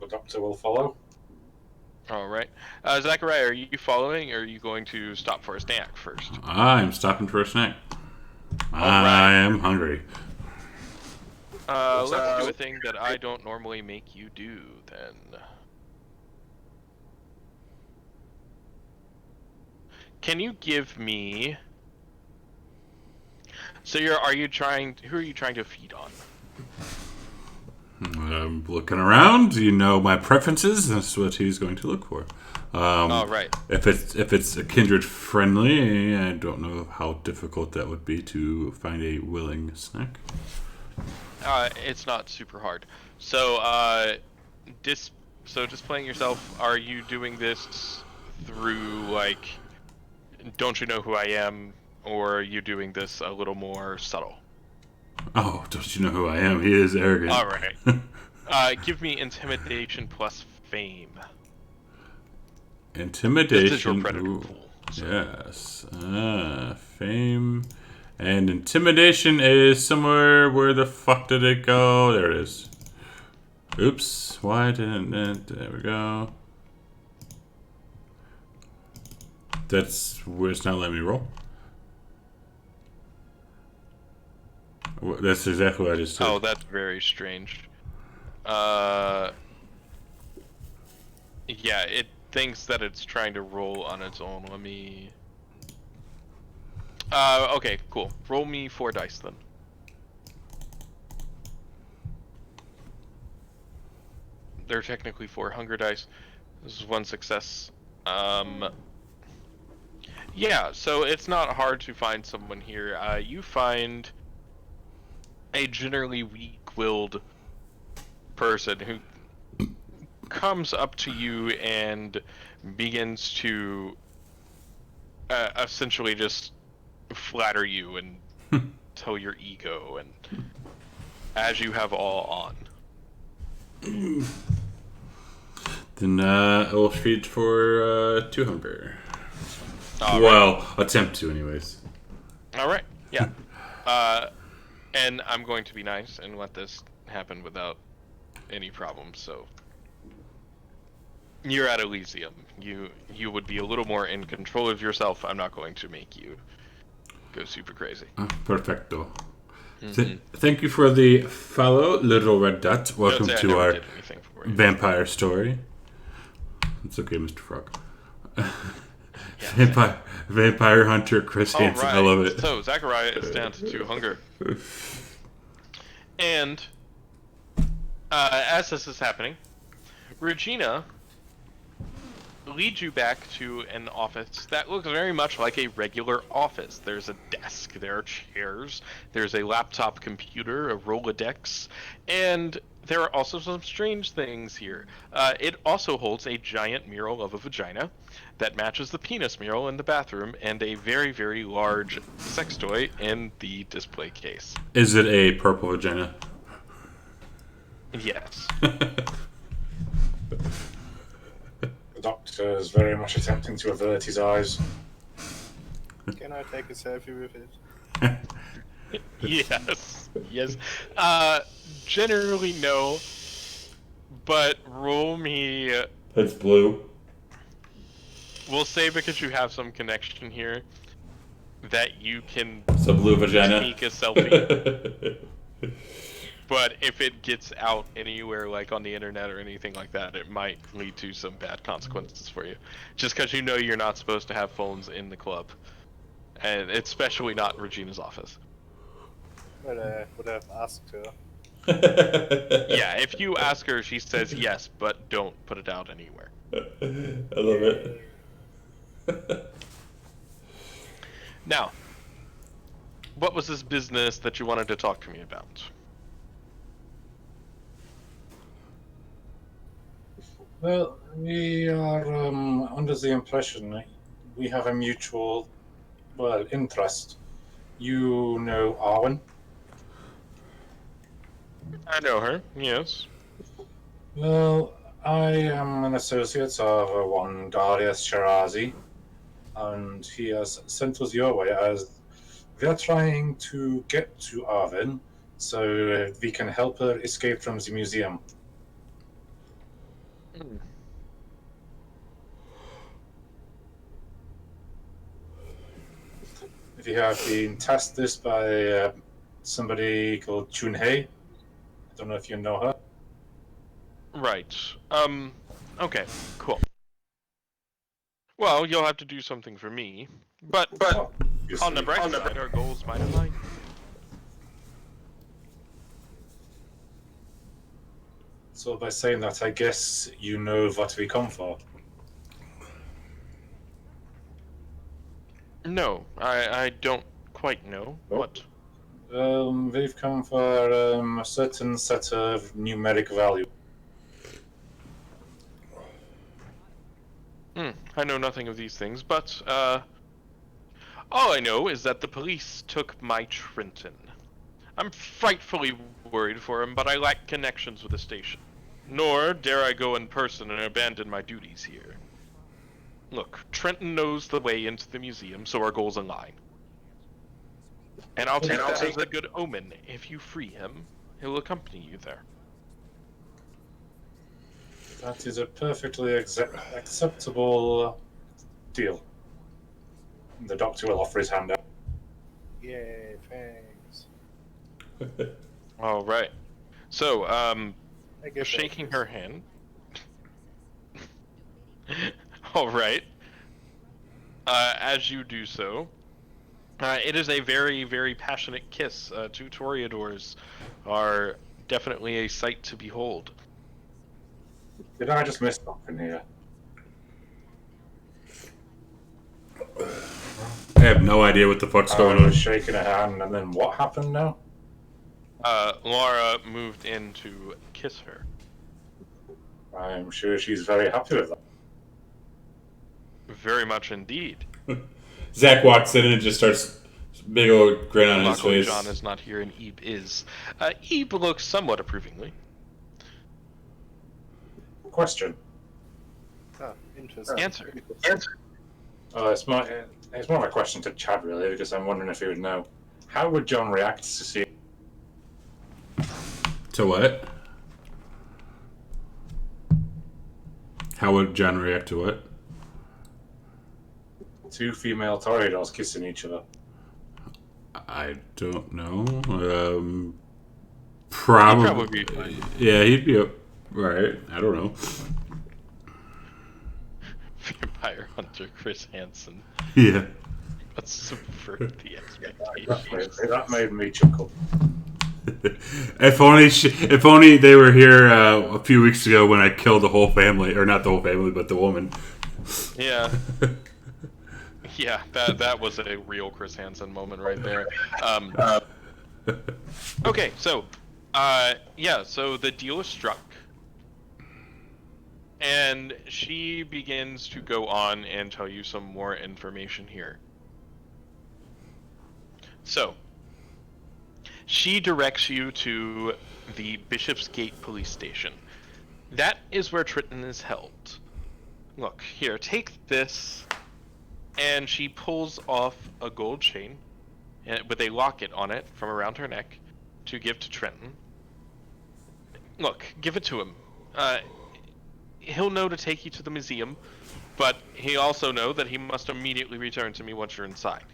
The doctor will follow. All right. Zachariah, are you following, or are you going to stop for a snack first? I'm stopping for a snack. right. I am hungry. Let's do a thing that I don't normally make you do, then. Can you give me... So who are you trying to feed on? Looking around, you know my preferences. That's what he's going to look for. Right. If it's a kindred friendly, I don't know how difficult that would be to find a willing snack. It's not super hard. So, displaying yourself, are you doing this through, like, don't you know who I am, or are you doing this a little more subtle? Oh, don't you know who I am? He is arrogant. Alright. Give me intimidation plus fame. Intimidation. This is your predator pool. So. Yes. Fame. And intimidation is somewhere. Where the fuck did it go? There it is. Oops. Why didn't it? There we go. That's where it's not letting me roll. That's exactly what I just did. Oh, that's very strange. Yeah, it thinks that it's trying to roll on its own. Let me... okay, cool. Roll me 4 dice then. They're technically 4 hunger dice. This is 1 success. Yeah, so it's not hard to find someone here. You find a generally weak-willed person who comes up to you and begins to essentially just flatter you and tell your ego, and as you have all on. Then I will feed for 2 hunger. Right. Attempt to, anyways. Alright, yeah. And I'm going to be nice and let this happen without any problems, so... You're at Elysium. You would be a little more in control of yourself. I'm not going to make you go super crazy. Perfecto. Thank you for the follow, Little Red Dot. Welcome to our vampire story. It's okay, Mr. Frog. Vampire Hunter Chris Hansen. Right. I love it. So, Zachariah is down to 2 hunger. And, as this is happening, Regina leads you back to an office that looks very much like a regular office. There's a desk, there are chairs, there's a laptop computer, a Rolodex, and there are also some strange things here. It also holds a giant mural of a vagina that matches the penis mural in the bathroom, and a very, very large sex toy in the display case. Is it a purple vagina? Yes. The doctor is very much attempting to avert his eyes. Can I take a selfie with it? Yes. Yes. Generally no, but roll me... That's blue. We'll say because you have some connection here that you can It's a blue vagina. sneak a selfie. But if it gets out anywhere, like on the internet or anything like that, it might lead to some bad consequences for you. Just because you know you're not supposed to have phones in the club. And especially not in Regina's office. But I would have asked her. Yeah, if you ask her, she says yes, but don't put it out anywhere. I love it. Now, what was this business that you wanted to talk to me about? Well, we are under the impression that we have a mutual, interest. You know Arwen? I know her, yes. Well, I am an associate of one Darius Shirazi, and he has sent us your way as we are trying to get to Arwen so we can help her escape from the museum. We have been tasked this by somebody called Chunhei. I don't know if you know her. Right. Okay, cool. Well, you'll have to do something for me, but on the bright side, our goals might align. So by saying that, I guess you know what we come for. No, I don't quite know. Oh. What? We've come for a certain set of numeric value. I know nothing of these things, but, all I know is that the police took my Trenton. I'm frightfully worried for him, but I lack connections with the station. Nor dare I go in person and abandon my duties here. Look, Trenton knows the way into the museum, so our goals align. And I'll take that as a good omen. If you free him, he'll accompany you there. That is a perfectly acceptable deal. The doctor will offer his hand out. Yay, thanks. All right. So, I guess shaking her hand. All right. As you do so, it is a very, very passionate kiss. Two Toreadors are definitely a sight to behold. Did I just miss something here? I have no idea what the fuck's going I was on. shaking a hand, and then what happened now? Laura moved in to kiss her. I'm sure she's very happy with that. Very much indeed. Zach walks in and just starts big old grin on his Luckily, face. John is not here, and Ebe is. Ebe looks somewhat approvingly. Question. Ah, interesting. Answer. It's more of a question to Chad, really, because I'm wondering if he would know. How would John react to see To what? How would John react to what? two female Toreadors kissing each other? I don't know. He'd Probably. probably be fine. Yeah, he'd be up. Right. I don't know. Vampire Hunter Chris Hansen. Yeah. Let's subvert the expectations. That made me chuckle. If only they were here a few weeks ago when I killed the whole family, or not the whole family, but the woman. Yeah. Yeah, that was a real Chris Hansen moment right there. Okay, so, so the deal is struck. And she begins to go on and tell you some more information here. So, she directs you to the Bishopsgate police station. That is where Triton is held. Look, here, take this. And she pulls off a gold chain with a locket on it from around her neck to give to Trenton. Look, give it to him. He'll know to take you to the museum, but he also know that he must immediately return to me once you're inside.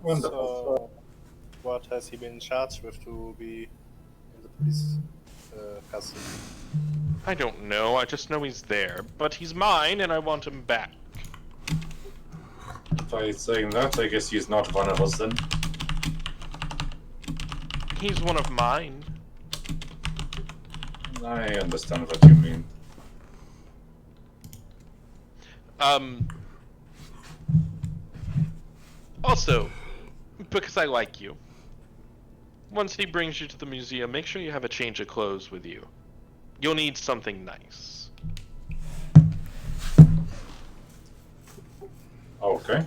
Wonderful. So, what has he been charged with to be in the police custody? I don't know, I just know he's there, but he's mine and I want him back. By saying that, I guess he's not one of us then. He's one of mine. I understand what you mean. Also, because I like you, once he brings you to the museum, make sure you have a change of clothes with you. You'll need something nice. Okay.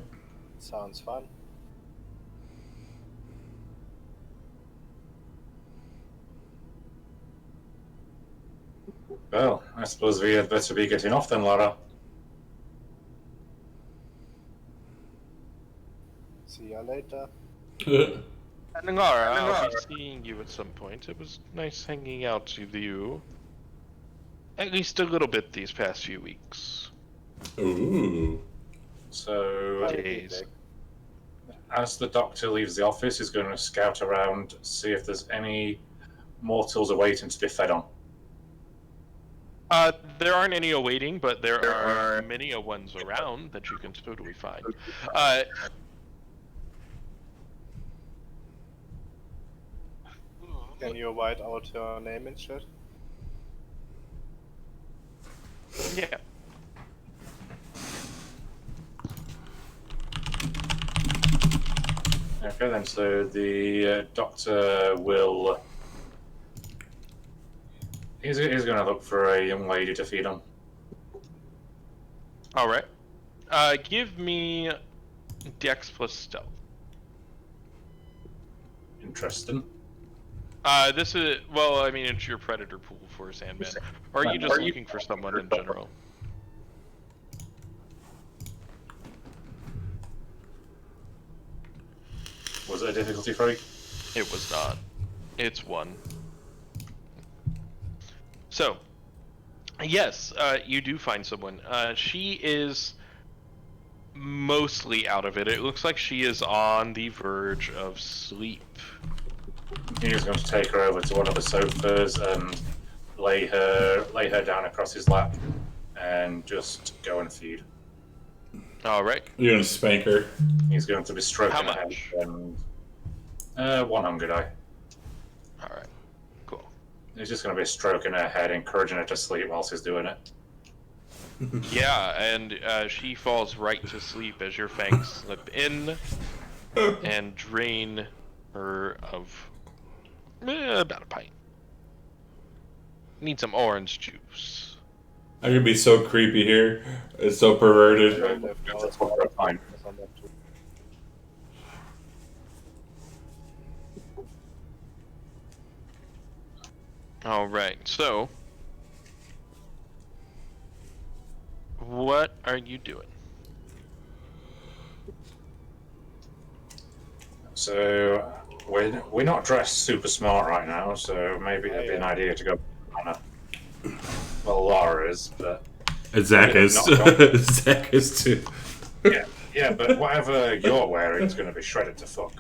Sounds fun. Well, I suppose we had better be getting off then, Lara. See ya later. And Laura, I'll be seeing you at some point. It was nice hanging out with you. At least a little bit these past few weeks. Ooh. So, Days. as the doctor leaves the office, he's going to scout around, see if there's any mortals awaiting to be fed on. There aren't any awaiting, but there are many ones around that you can totally find. Can you write out her name in chat? Yeah. Okay then, so the doctor will... He's going to look for a young lady to feed him. All right. Give me Dex plus Stealth. Interesting. This is, well, I mean, it's your predator pool for Sandman. Or are you just looking for someone in general? Was it a difficulty 3? It was not. It's 1. So, yes, you do find someone. She is mostly out of it. It looks like she is on the verge of sleep. He's going to take her over to one of the sofas and lay her down across his lap and just go and feed. All right. You're gonna spank her. He's going to be stroking How her head much? and 1 hunger die. All right. Cool. He's just going to be stroking her head, encouraging her to sleep whilst he's doing it. Yeah, and she falls right to sleep as your fangs slip in and drain her of about a pint. Need some orange juice. I'm gonna be so creepy here. It's so perverted. That's what we're fine. All right, so what are you doing? So we're not dressed super smart right now, so maybe it'd be an idea to go on a... Well, Laura is, but... Zach is. Not Zach is too. Yeah, but whatever you're wearing is going to be shredded to fuck.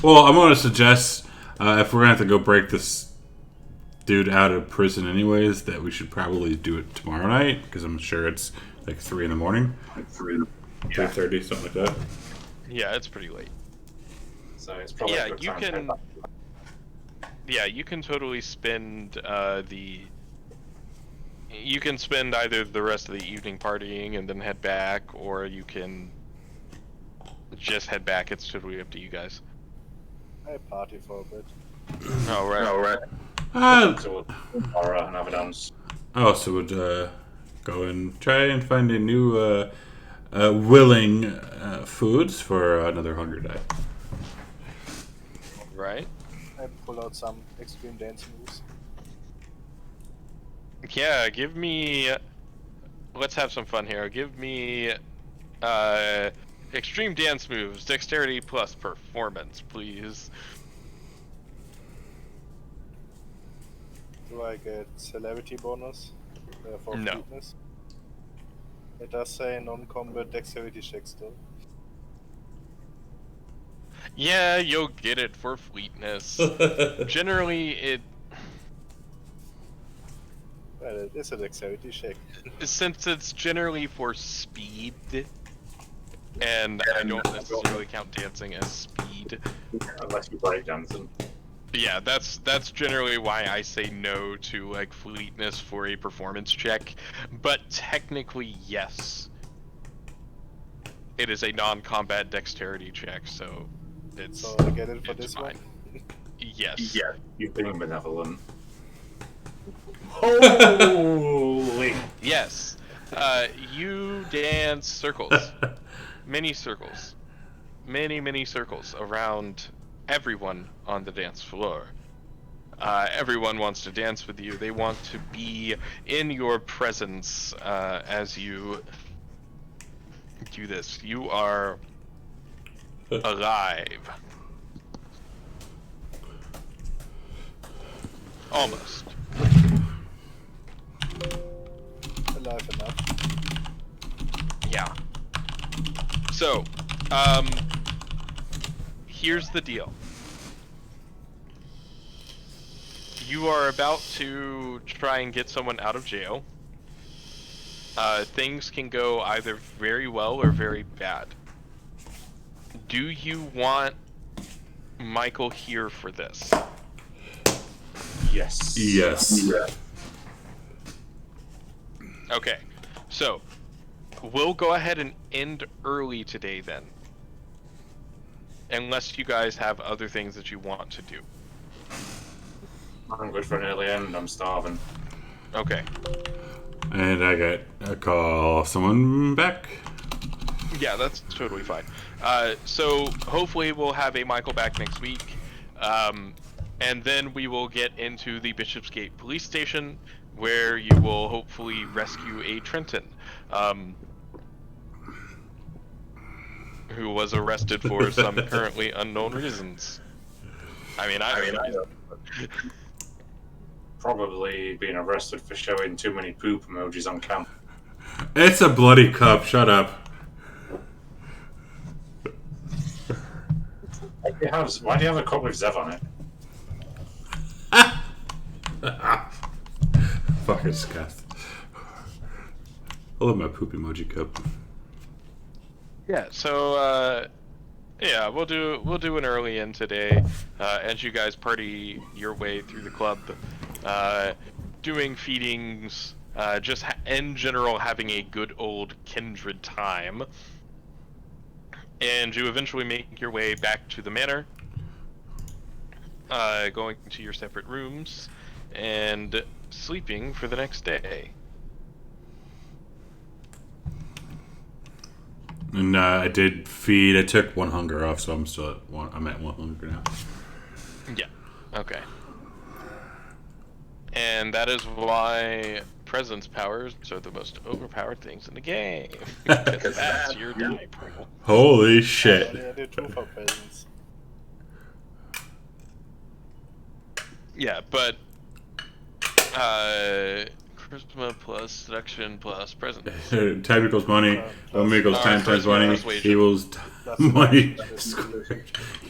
Well, I'm gonna suggest if we're gonna have to go break this dude out of prison anyways, that we should probably do it tomorrow night, because I'm sure it's like 3 in the morning. 3:30, something like that. Yeah, it's pretty late. So it's probably a good time to head back. Yeah, you can totally spend you can spend either the rest of the evening partying and then head back, or you can just head back. It's totally up to you guys. I party for a bit. All right. So we'll Laura and have a dance. So we'd go and try and find a new willing foods for another hunger die. Right. I pull out some extreme dance moves. Yeah, give me. Let's have some fun here. Give me extreme dance moves, dexterity plus performance, please. Do I get celebrity bonus for No. fitness? It does say non-combat dexterity checks though. Yeah, you'll get it for fleetness. Generally, it Well, it is a dexterity check. since it's generally for speed, and I don't necessarily count dancing as speed. Unless you break dancing. Yeah, that's generally why I say no to like fleetness for a performance check. But technically, yes, it is a non-combat dexterity check, so it's So I get it for it's this fine. one. Yes. Yeah, you've been benevolent. Holy! Yes. You dance circles, many circles, many circles around everyone on the dance floor. Everyone wants to dance with you. They want to be in your presence as you do this. You are alive. Almost. Alive enough. Yeah. So, here's the deal. You are about to try and get someone out of jail. Things can go either very well or very bad. Do you want Michael here for this? Yes. Yes. Okay, so we'll go ahead and end early today then. Unless you guys have other things that you want to do. I'm good for an early end. I'm starving. Okay. And I got a call someone back. Yeah, that's totally fine. So hopefully we'll have a Michael back next week. And then we will get into the Bishopsgate police station where you will hopefully rescue a Trenton. Who was arrested for some currently unknown reasons. I know. Probably being arrested for showing too many poop emojis on cam. It's a bloody cup. Shut up. Why do you have a cup with Zev on it? Fucking disgust. I love my poop emoji cup. Yeah, so yeah, we'll do an early end today, as you guys party your way through the club, doing feedings, just in general having a good old kindred time, and you eventually make your way back to the manor, going to your separate rooms, and sleeping for the next day. And I did feed. I took one hunger off, so I'm still at one. I'm at one hunger now. Yeah. Okay. And that is why presence powers are the most overpowered things in the game. Because that's your type. Holy shit! I did 2 for presents. Yeah, but charisma plus seduction plus presence. Time equals money. One equals time times charisma money. persuasion. Equals That's money. persuasion.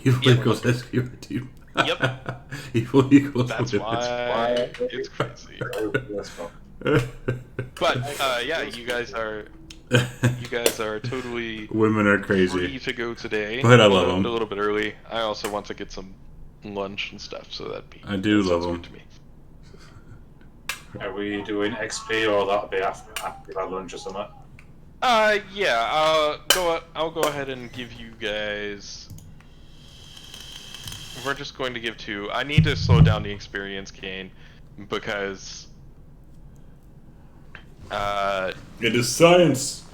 Evil Yep. equals SQRT. Yep. Evil equals. That's why it's crazy. But yeah, you guys are totally Women are free crazy. to go today. But I love We'll end them. a little bit early. I also want to get some lunch and stuff, so I do that love sounds them. good to me. Are we doing XP or that'll be after our lunch or something? Yeah. I'll go ahead and give you guys. We're just going to give 2. I need to slow down the experience gain because It is science.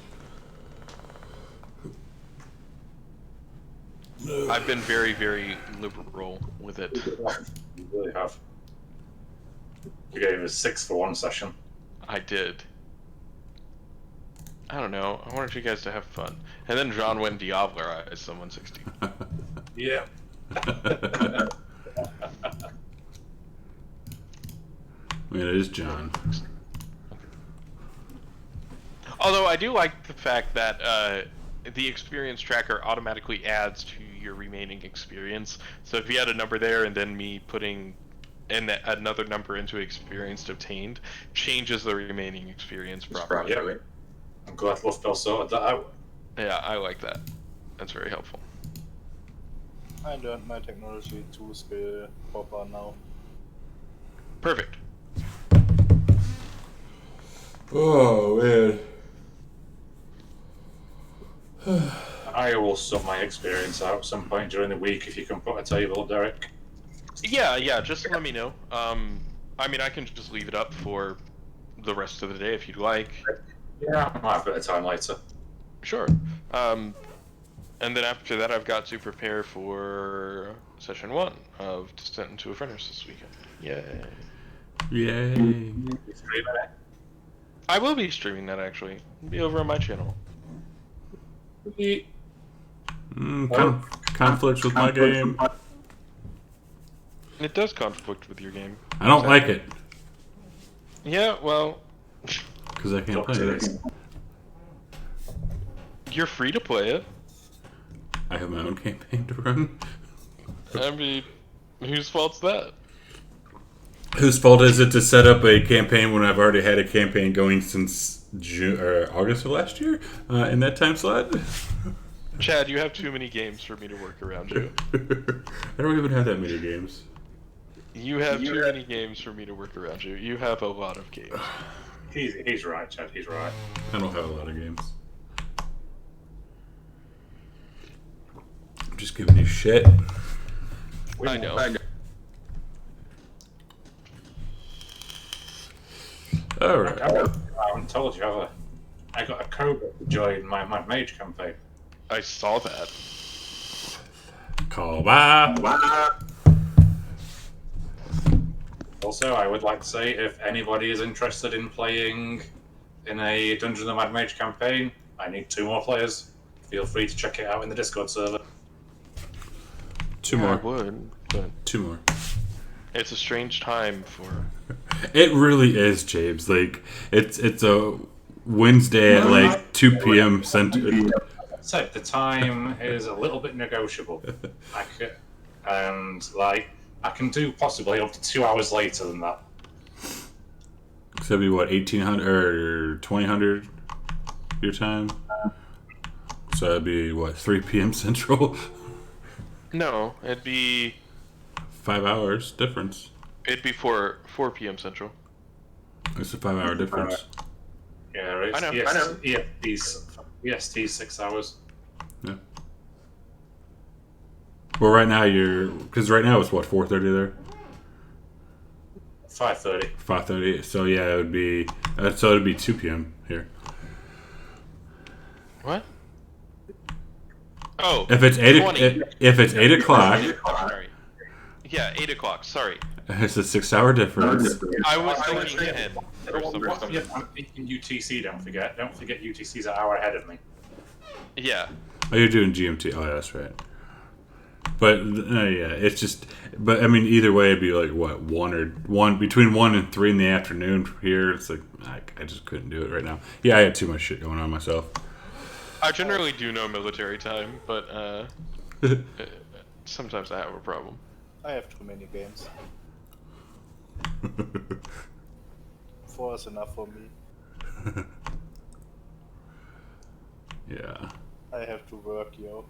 I've been very, very liberal with it. You really have. You gave us 6 for one session. I did. I don't know. I wanted you guys to have fun. And then John went Diablerized someone 60. Yeah. I mean, it is John. Although I do like the fact that the experience tracker automatically adds to your remaining experience. So if you had a number there and then me putting another number into experience obtained, changes the remaining experience properly. Yeah. I'm glad Luftbell sorted that out. Yeah, I like that. That's very helpful. I learned my technology 2 skill proper now. Perfect. Oh man. I will sort my experience out at some point during the week if you can put a table up, Derek. Yeah, just let me know. I mean, I can just leave it up for the rest of the day if you'd like. Yeah, I might have a bit of time later. Sure. And then after that, I've got to prepare for session 1 of Descent into a Furnace this weekend. Yay. Yay. You streaming it? I will be streaming that, actually. It'll be over on my channel. Conflicts with my game. It does conflict with your game. I don't like it Yeah, well, because I can't play it. you're free to play it. I have my own campaign to run. I mean, whose fault's that? Whose fault is it to set up a campaign when I've already had a campaign going since June or August of last year in that time slot? Chad, you have too many games for me to work around you. I don't even have that many games. You have too many games for me to work around you. You have a lot of games. He's right, Chad. He's right. I don't have a lot of games. I'm just giving you shit. I know. Alright. I haven't told you, have I? I got a Cobra to join my Mad Mage campaign. I saw that. Call back. Also, I would like to say, if anybody is interested in playing in a Dungeon of the Mad Mage campaign, I need 2 more players. Feel free to check it out in the Discord server. 2 I more. would, but 2 more. it's a strange time for. It really is, James. Like it's a Wednesday at like 2 p.m. Central. So the time is a little bit negotiable. I can do possibly up to 2 hours later than that. So that'd be what, 1800 or 2000 your time? So that'd be what, 3 p.m. Central? No, it'd be 5 hours difference. 4 p.m. Central. It's a 5 hour difference. Yeah, it's I know. EST's 6 hours. Yeah. Well, right now because right now it's what, 4:30 there? 5:30. 5:30. So yeah, it would be. So it'd be 2 p.m. here. What? Oh, If it's 20. if it's 8 o'clock, Sorry. Yeah, 8 o'clock. Sorry. it's a 6 hour difference. I was thinking 10 for some reason. Yeah, I'm in UTC. Don't forget UTC's an hour ahead of me. Yeah. Oh, you're doing GMT. Oh, yeah, that's right. But yeah, it's just. But I mean, either way, it'd be like what, between 1 and 3 in the afternoon here. It's like I just couldn't do it right now. Yeah, I had too much shit going on myself. I generally do know military time, but sometimes I have a problem. I have too many games. 4 is enough for me. Yeah. I have to work, yo.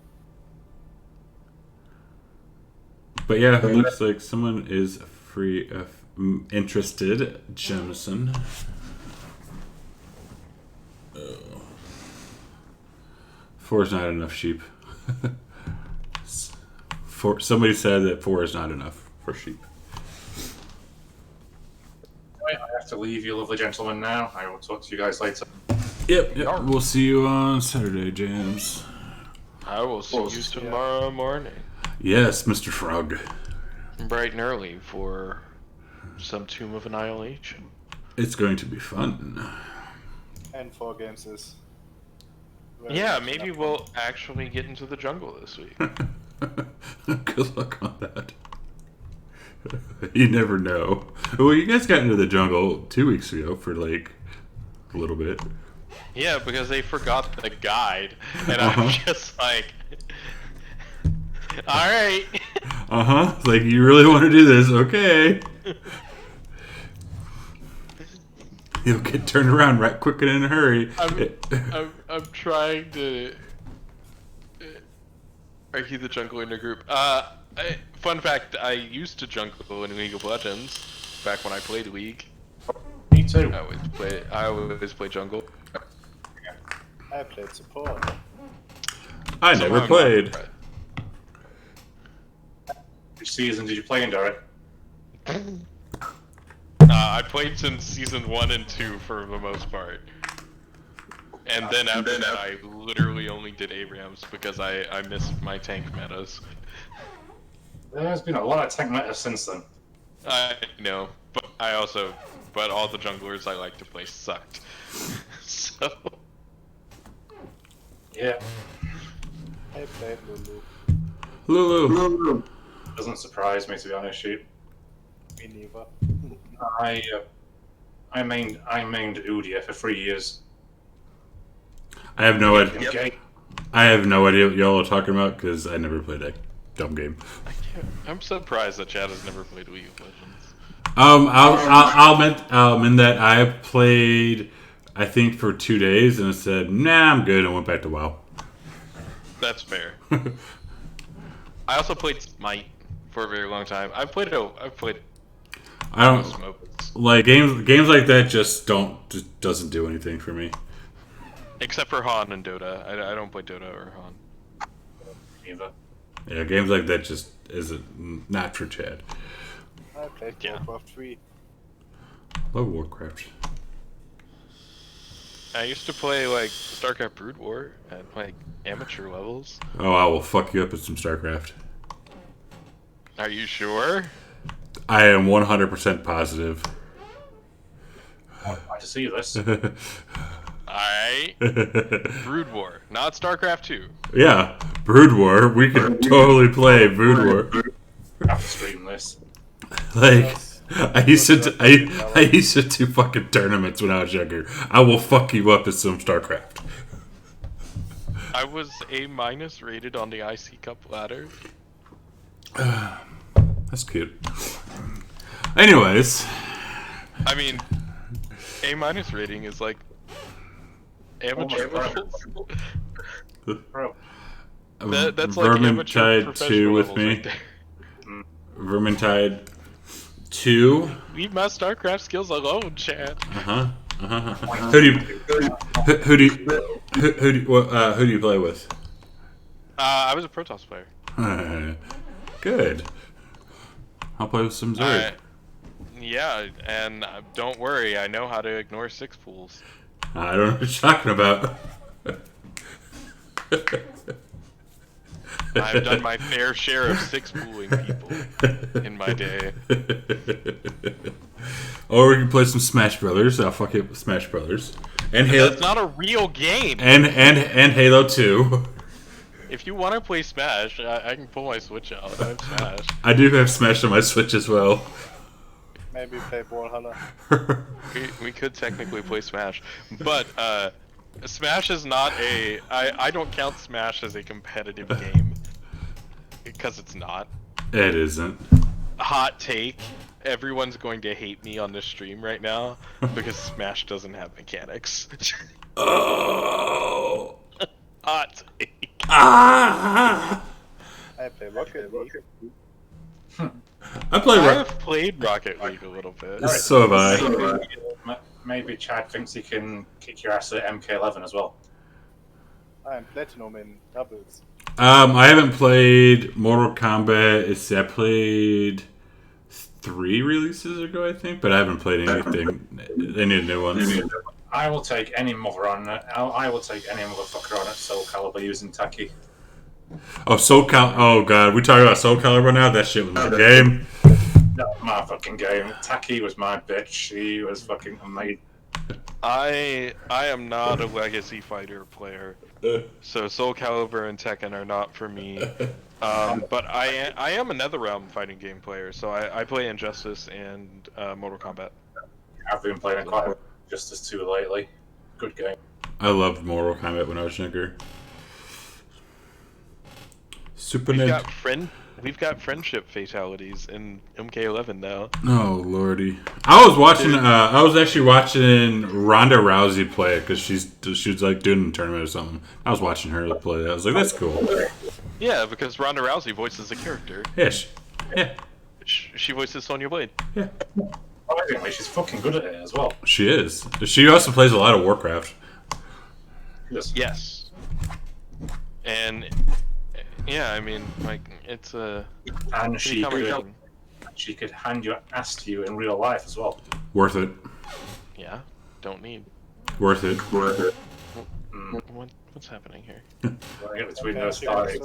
But yeah, it looks like someone is interested. Jemison. Oh. 4 is not enough sheep. Somebody said that 4 is not enough for sheep. I have to leave you, lovely gentlemen, now. I will talk to you guys later. Yep. We'll see you on Saturday, James. I will see you tomorrow morning, Yes, Mr. Frog. bright and early, for some Tomb of Annihilation. It's going to be fun. And 4 games is. Yeah, maybe we'll actually get into the jungle this week. Good luck on that. You never know. Well, you guys got into the jungle 2 weeks ago for like a little bit. Yeah, because they forgot the guide, and I'm just like, all right. Like, you really want to do this? Okay. You'll get turned around right quick and in a hurry. I'm trying to argue the jungle in a group. Fun fact: I used to jungle in League of Legends back when I played League. Me too. I always play jungle. I played support. I never played. Which season did you play in, Derek? I played since season 1 and 2 for the most part. And then after that, I literally only did ARAMs because I missed my tank metas. There's been a lot of tank meta since then. I know, but but all the junglers I like to play sucked. So. Yeah. I played Lulu. Lulu. Doesn't surprise me, to be honest, sheep. Me neither. I mained Udia for 3 years. I have no idea. Yep. I have no idea what y'all are talking about because I never played that dumb game. I'm surprised that Chad has never played League of Legends. I'll admit that I played, I think, for 2 days and I said, nah, I'm good, and went back to WoW. That's fair. I also played Smite for a very long time. I've played I don't like games like that. Just doesn't do anything for me. Except for Han and Dota. I don't play Dota or Han. Either. Yeah, games like that just isn't not for Chad. I played Warcraft 3. Love Warcraft. I used to play like StarCraft Brood War at like amateur levels. Oh, I will fuck you up at some StarCraft. Are you sure? I am 100% positive. I just see this. Alright. Brood War, not StarCraft 2. Yeah, Brood War. We could totally play Brood War. I have to stream this. Like, I used to do fucking tournaments when I was younger. I will fuck you up at some StarCraft. I was A- rated on the IC Cup ladder. That's cute. Anyways. I mean, A- rating is like amateur levels. Bro. That's like amateur Vermintide professional 2 with levels me. right there. Vermintide 2. Leave my StarCraft skills alone, Chad. Who do you play with? I was a Protoss player. Good. I'll play with some Zerg. Yeah, and don't worry, I know how to ignore 6 pools. I don't know what you're talking about. I've done my fair share of 6 pooling people in my day. Or we can play some Smash Brothers. I'll fuck you up with Smash Brothers. And Halo. That's not a real game. And Halo 2. If you want to play Smash, I can pull my Switch out. I have Smash. I do have Smash on my Switch as well. Maybe play Brawlhalla. We could technically play Smash, but Smash is not a. I don't count Smash as a competitive game because it's not. It isn't. Hot take. Everyone's going to hate me on this stream right now because Smash doesn't have mechanics. Oh. Hot take. Ah. I play Rocket League. I've played Rocket League a little bit. So have I. Maybe Chad thinks he can kick your ass at MK11 as well. I'm Platinum in doubles. I haven't played Mortal Kombat. I played 3 releases ago, I think, but I haven't played anything. Any new ones. I will take any mother on. I will take any motherfucker on at Soul Calibur using Taki. Oh, oh god, we talking about Soul Calibur now? That shit was my game. That was my fucking game. Taki was my bitch. She was fucking amazing. I am not a legacy fighter player, so Soul Calibur and Tekken are not for me. But I am a NetherRealm fighting game player, so I play Injustice and Mortal Kombat. I've been playing quite a bit of Justice 2 lately. Good game. I loved Mortal Kombat when I was younger. We've got friendship fatalities in MK11 now. Oh lordy! I was actually watching Ronda Rousey play it because she was like doing a tournament or something. I was watching her play. I was like, that's cool. Yeah, because Ronda Rousey voices a character. Yeah. She voices Sonya Blade. Yeah. Anyway, she's fucking good at it as well. She is. She also plays a lot of Warcraft. Yes. And yeah, I mean, like, it's a. And she could hand your ass to you in real life as well. Worth it. Yeah, don't need. Worth it. What's happening here? Get between those thighs.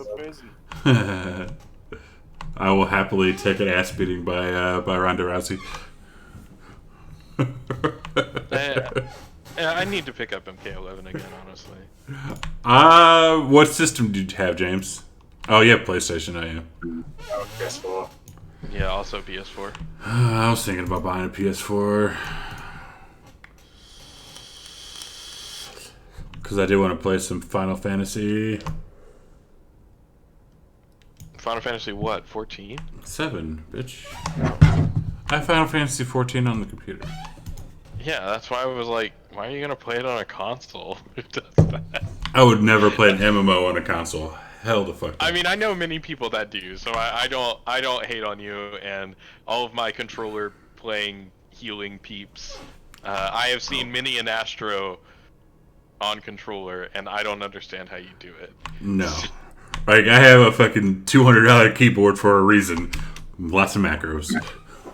I will happily take an ass beating by Ronda Rousey. I need to pick up MK11 again, honestly. What system do you have, James? Oh, you have PlayStation, I am. Oh, PS4. Yeah, also PS4. I was thinking about buying a PS4. Because I do want to play some Final Fantasy. Final Fantasy what? 14? 7, bitch. I have Final Fantasy 14 on the computer. Yeah, that's why I was like, why are you gonna play it on a console? Who does that? I would never play an MMO on a console. Hell the fuck. I mean, I know many people that do, so I don't hate on you, and all of my controller playing healing peeps. I have seen many an Astro on controller, and I don't understand how you do it. No. Like, I have a fucking $200 keyboard for a reason. Lots of macros.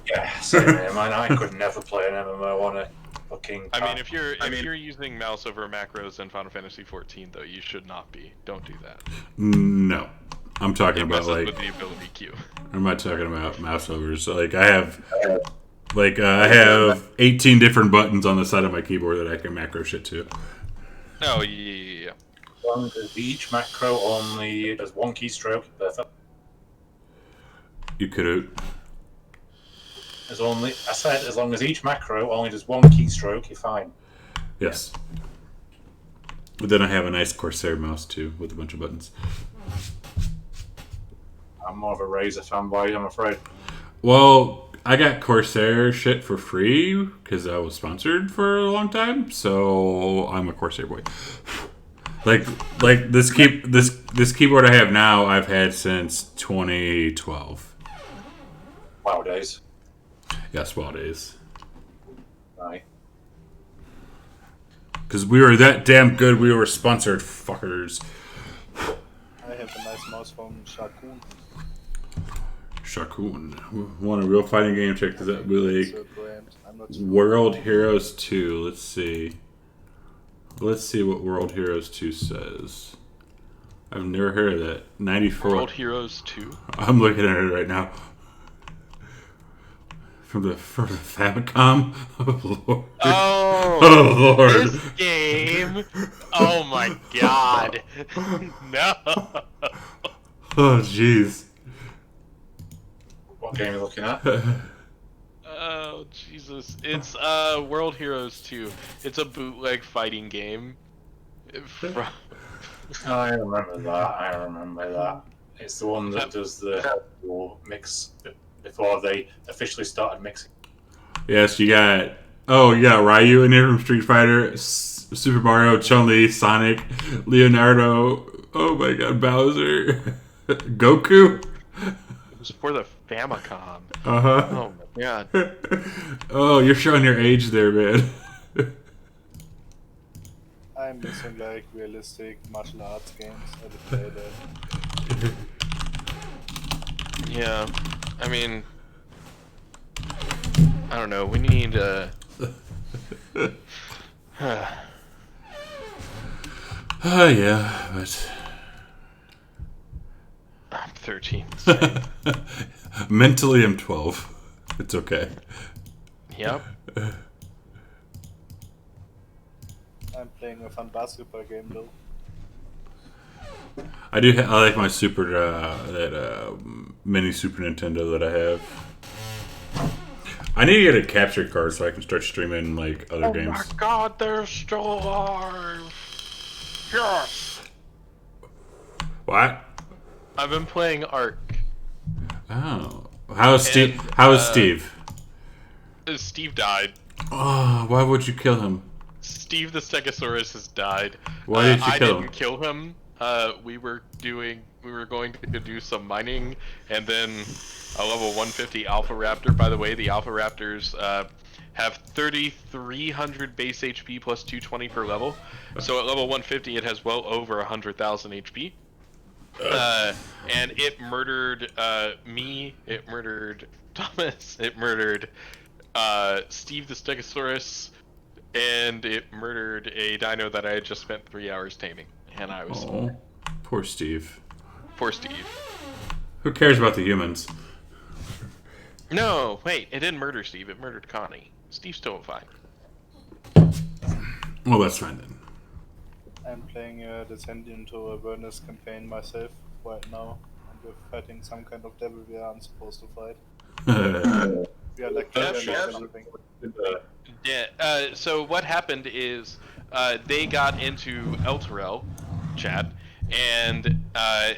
Yeah, same here, man. I could never play an MMO on a fucking. I mean, if you're using mouse over macros in Final Fantasy 14, though, you should not be. Don't do that. No. I'm talking It about, messes like... with the ability queue. I'm not talking about mouse overs. Like, I have... I have 18 different buttons on the side of my keyboard that I can macro shit to. Oh, yeah. As long as each macro only does one keystroke, perfect. You could... As long as each macro only does one keystroke, you're fine. Yes. But then I have a nice Corsair mouse, too, with a bunch of buttons. I'm more of a Razer fanboy, I'm afraid. Well, I got Corsair shit for free because I was sponsored for a long time, so I'm a Corsair boy. Like this keyboard I have now, I've had since 2012. Wow days. Yes, well days. Aye. Because we were that damn good, we were sponsored, fuckers. I have a nice mouse from Shakun. Shakun. Want a real fighting game? Check this out. Like It's a brand. I'm not sure. World Heroes 2. Let's see. Let's see what World Heroes 2 says. I've never heard of that. 94. World Heroes 2? I'm looking at it right now. From the Famicom? Oh, Lord. Oh, Oh, Lord. this game! Oh my god! No! Oh, jeez. What game are you looking at? Oh, Jesus. It's World Heroes 2. It's a bootleg fighting game. I remember that. It's the one that does the mix before they officially started mixing. Yes, you got... Oh, you got Ryu in here from Street Fighter, Super Mario, Chun-Li, Sonic, Leonardo, oh my god, Bowser, Goku. It was for the Famicom. Uh-huh. Oh my god. Oh, you're showing your age there, man. I'm missing like realistic martial arts games. I would play that. Yeah. I mean... I don't know, we need, Yeah, but... I'm 13. Mentally, I'm 12. It's okay. Yep. I'm playing a fun basketball game though. I like my Super, mini Super Nintendo that I have. I need to get a capture card so I can start streaming, like, other games. Oh my god, they're still alive! Yes! What? I've been playing Ark. Oh. How is Steve? Steve died. Oh, why would you kill him? Steve the Stegosaurus has died. Why did you kill him? I didn't kill him. We were going to do some mining, and then a level 150 Alpha Raptor. By the way, the Alpha Raptors have 3,300 base HP plus 220 per level. So at level 150, it has well over 100,000 HP. And it murdered me. It murdered Thomas. It murdered Steve the Stegosaurus. And it murdered a dino that I had just spent 3 hours taming. And I was... Oh, poor Steve. Poor Steve. Who cares about the humans? No, wait, it didn't murder Steve, it murdered Connie. Steve's still fine. Well, that's fine then. I'm playing a Descent into Avernus campaign myself right now. And we're fighting some kind of devil we aren't supposed to fight. We are like Yes, and yes. everything. Yeah, so what happened is they got into Elturel, Chad, and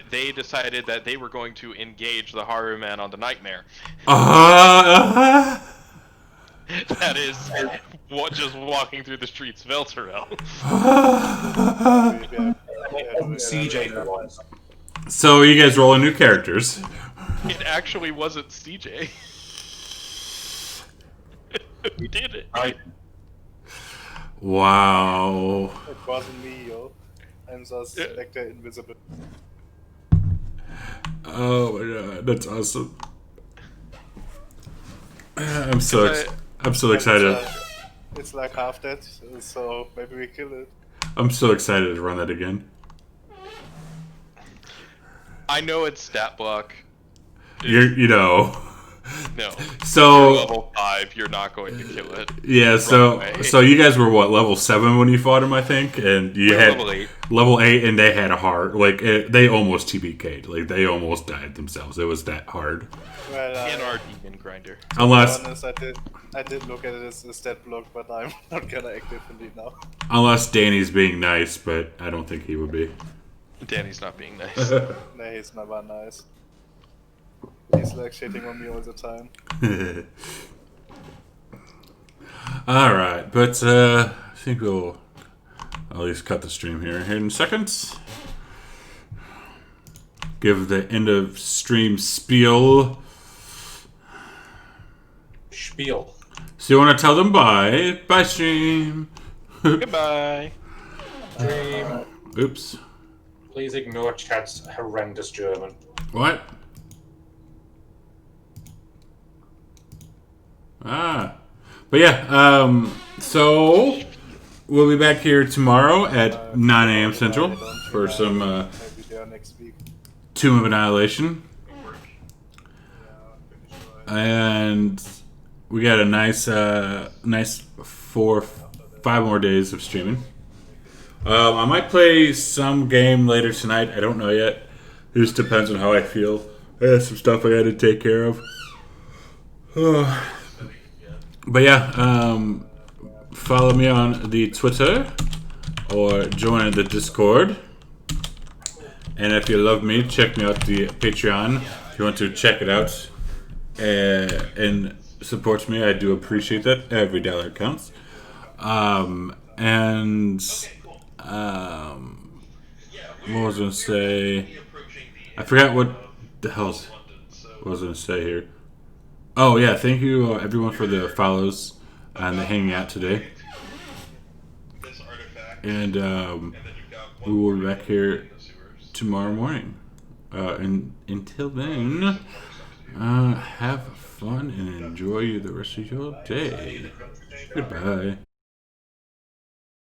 they decided that they were going to engage the Haru Man on the Nightmare. That is just walking through the streets of Elturel. CJ for once. So you guys rolling new characters? It actually wasn't CJ. We did it. I Wow. It wasn't me, yo. I'm just Spectre invisible. Oh my god, that's awesome. I'm so I- excited. It's like half dead, so maybe we kill it. I'm so excited to run that again. I know it's stat block. You know. No. So You're level 5, you're not going to kill it. yeah, so away. so you guys were what, level 7 when you fought him, I think, and you We're had level 8. level 8, and they had a hard they almost TBK'd, like they almost died themselves. It was that hard. Well, And our demon grinder. to be Unless honest, I did look at it as a stat block, but I'm not gonna actively now. Danny's being nice, but I don't think he would be. Danny's not being nice. Nah, he's never nice. He's like shitting on me all the time. All right, but I think we'll at least cut the stream here in seconds. Give the end of stream spiel. spiel. So you want to tell them bye? Bye, stream. Goodbye. Dream. Oops. Please ignore Chad's horrendous German. What? But yeah, so we'll be back here tomorrow at 9 a.m. Central for some Maybe they are next week. Tomb of Annihilation. And we got a nice 5 more days of streaming. I might play some game later tonight. I don't know yet. It just depends on how I feel. I got some stuff I got to take care of. But yeah, follow me on the Twitter or join the Discord. And if you love me, check me out the Patreon. If you want to check it out and support me, I do appreciate that. Every dollar counts. What was I gonna say? I forgot what the hell was I gonna say here. Oh yeah, thank you everyone for the follows and the hanging out today. And we will be back here tomorrow morning. And until then, have fun and enjoy the rest of your day. Goodbye.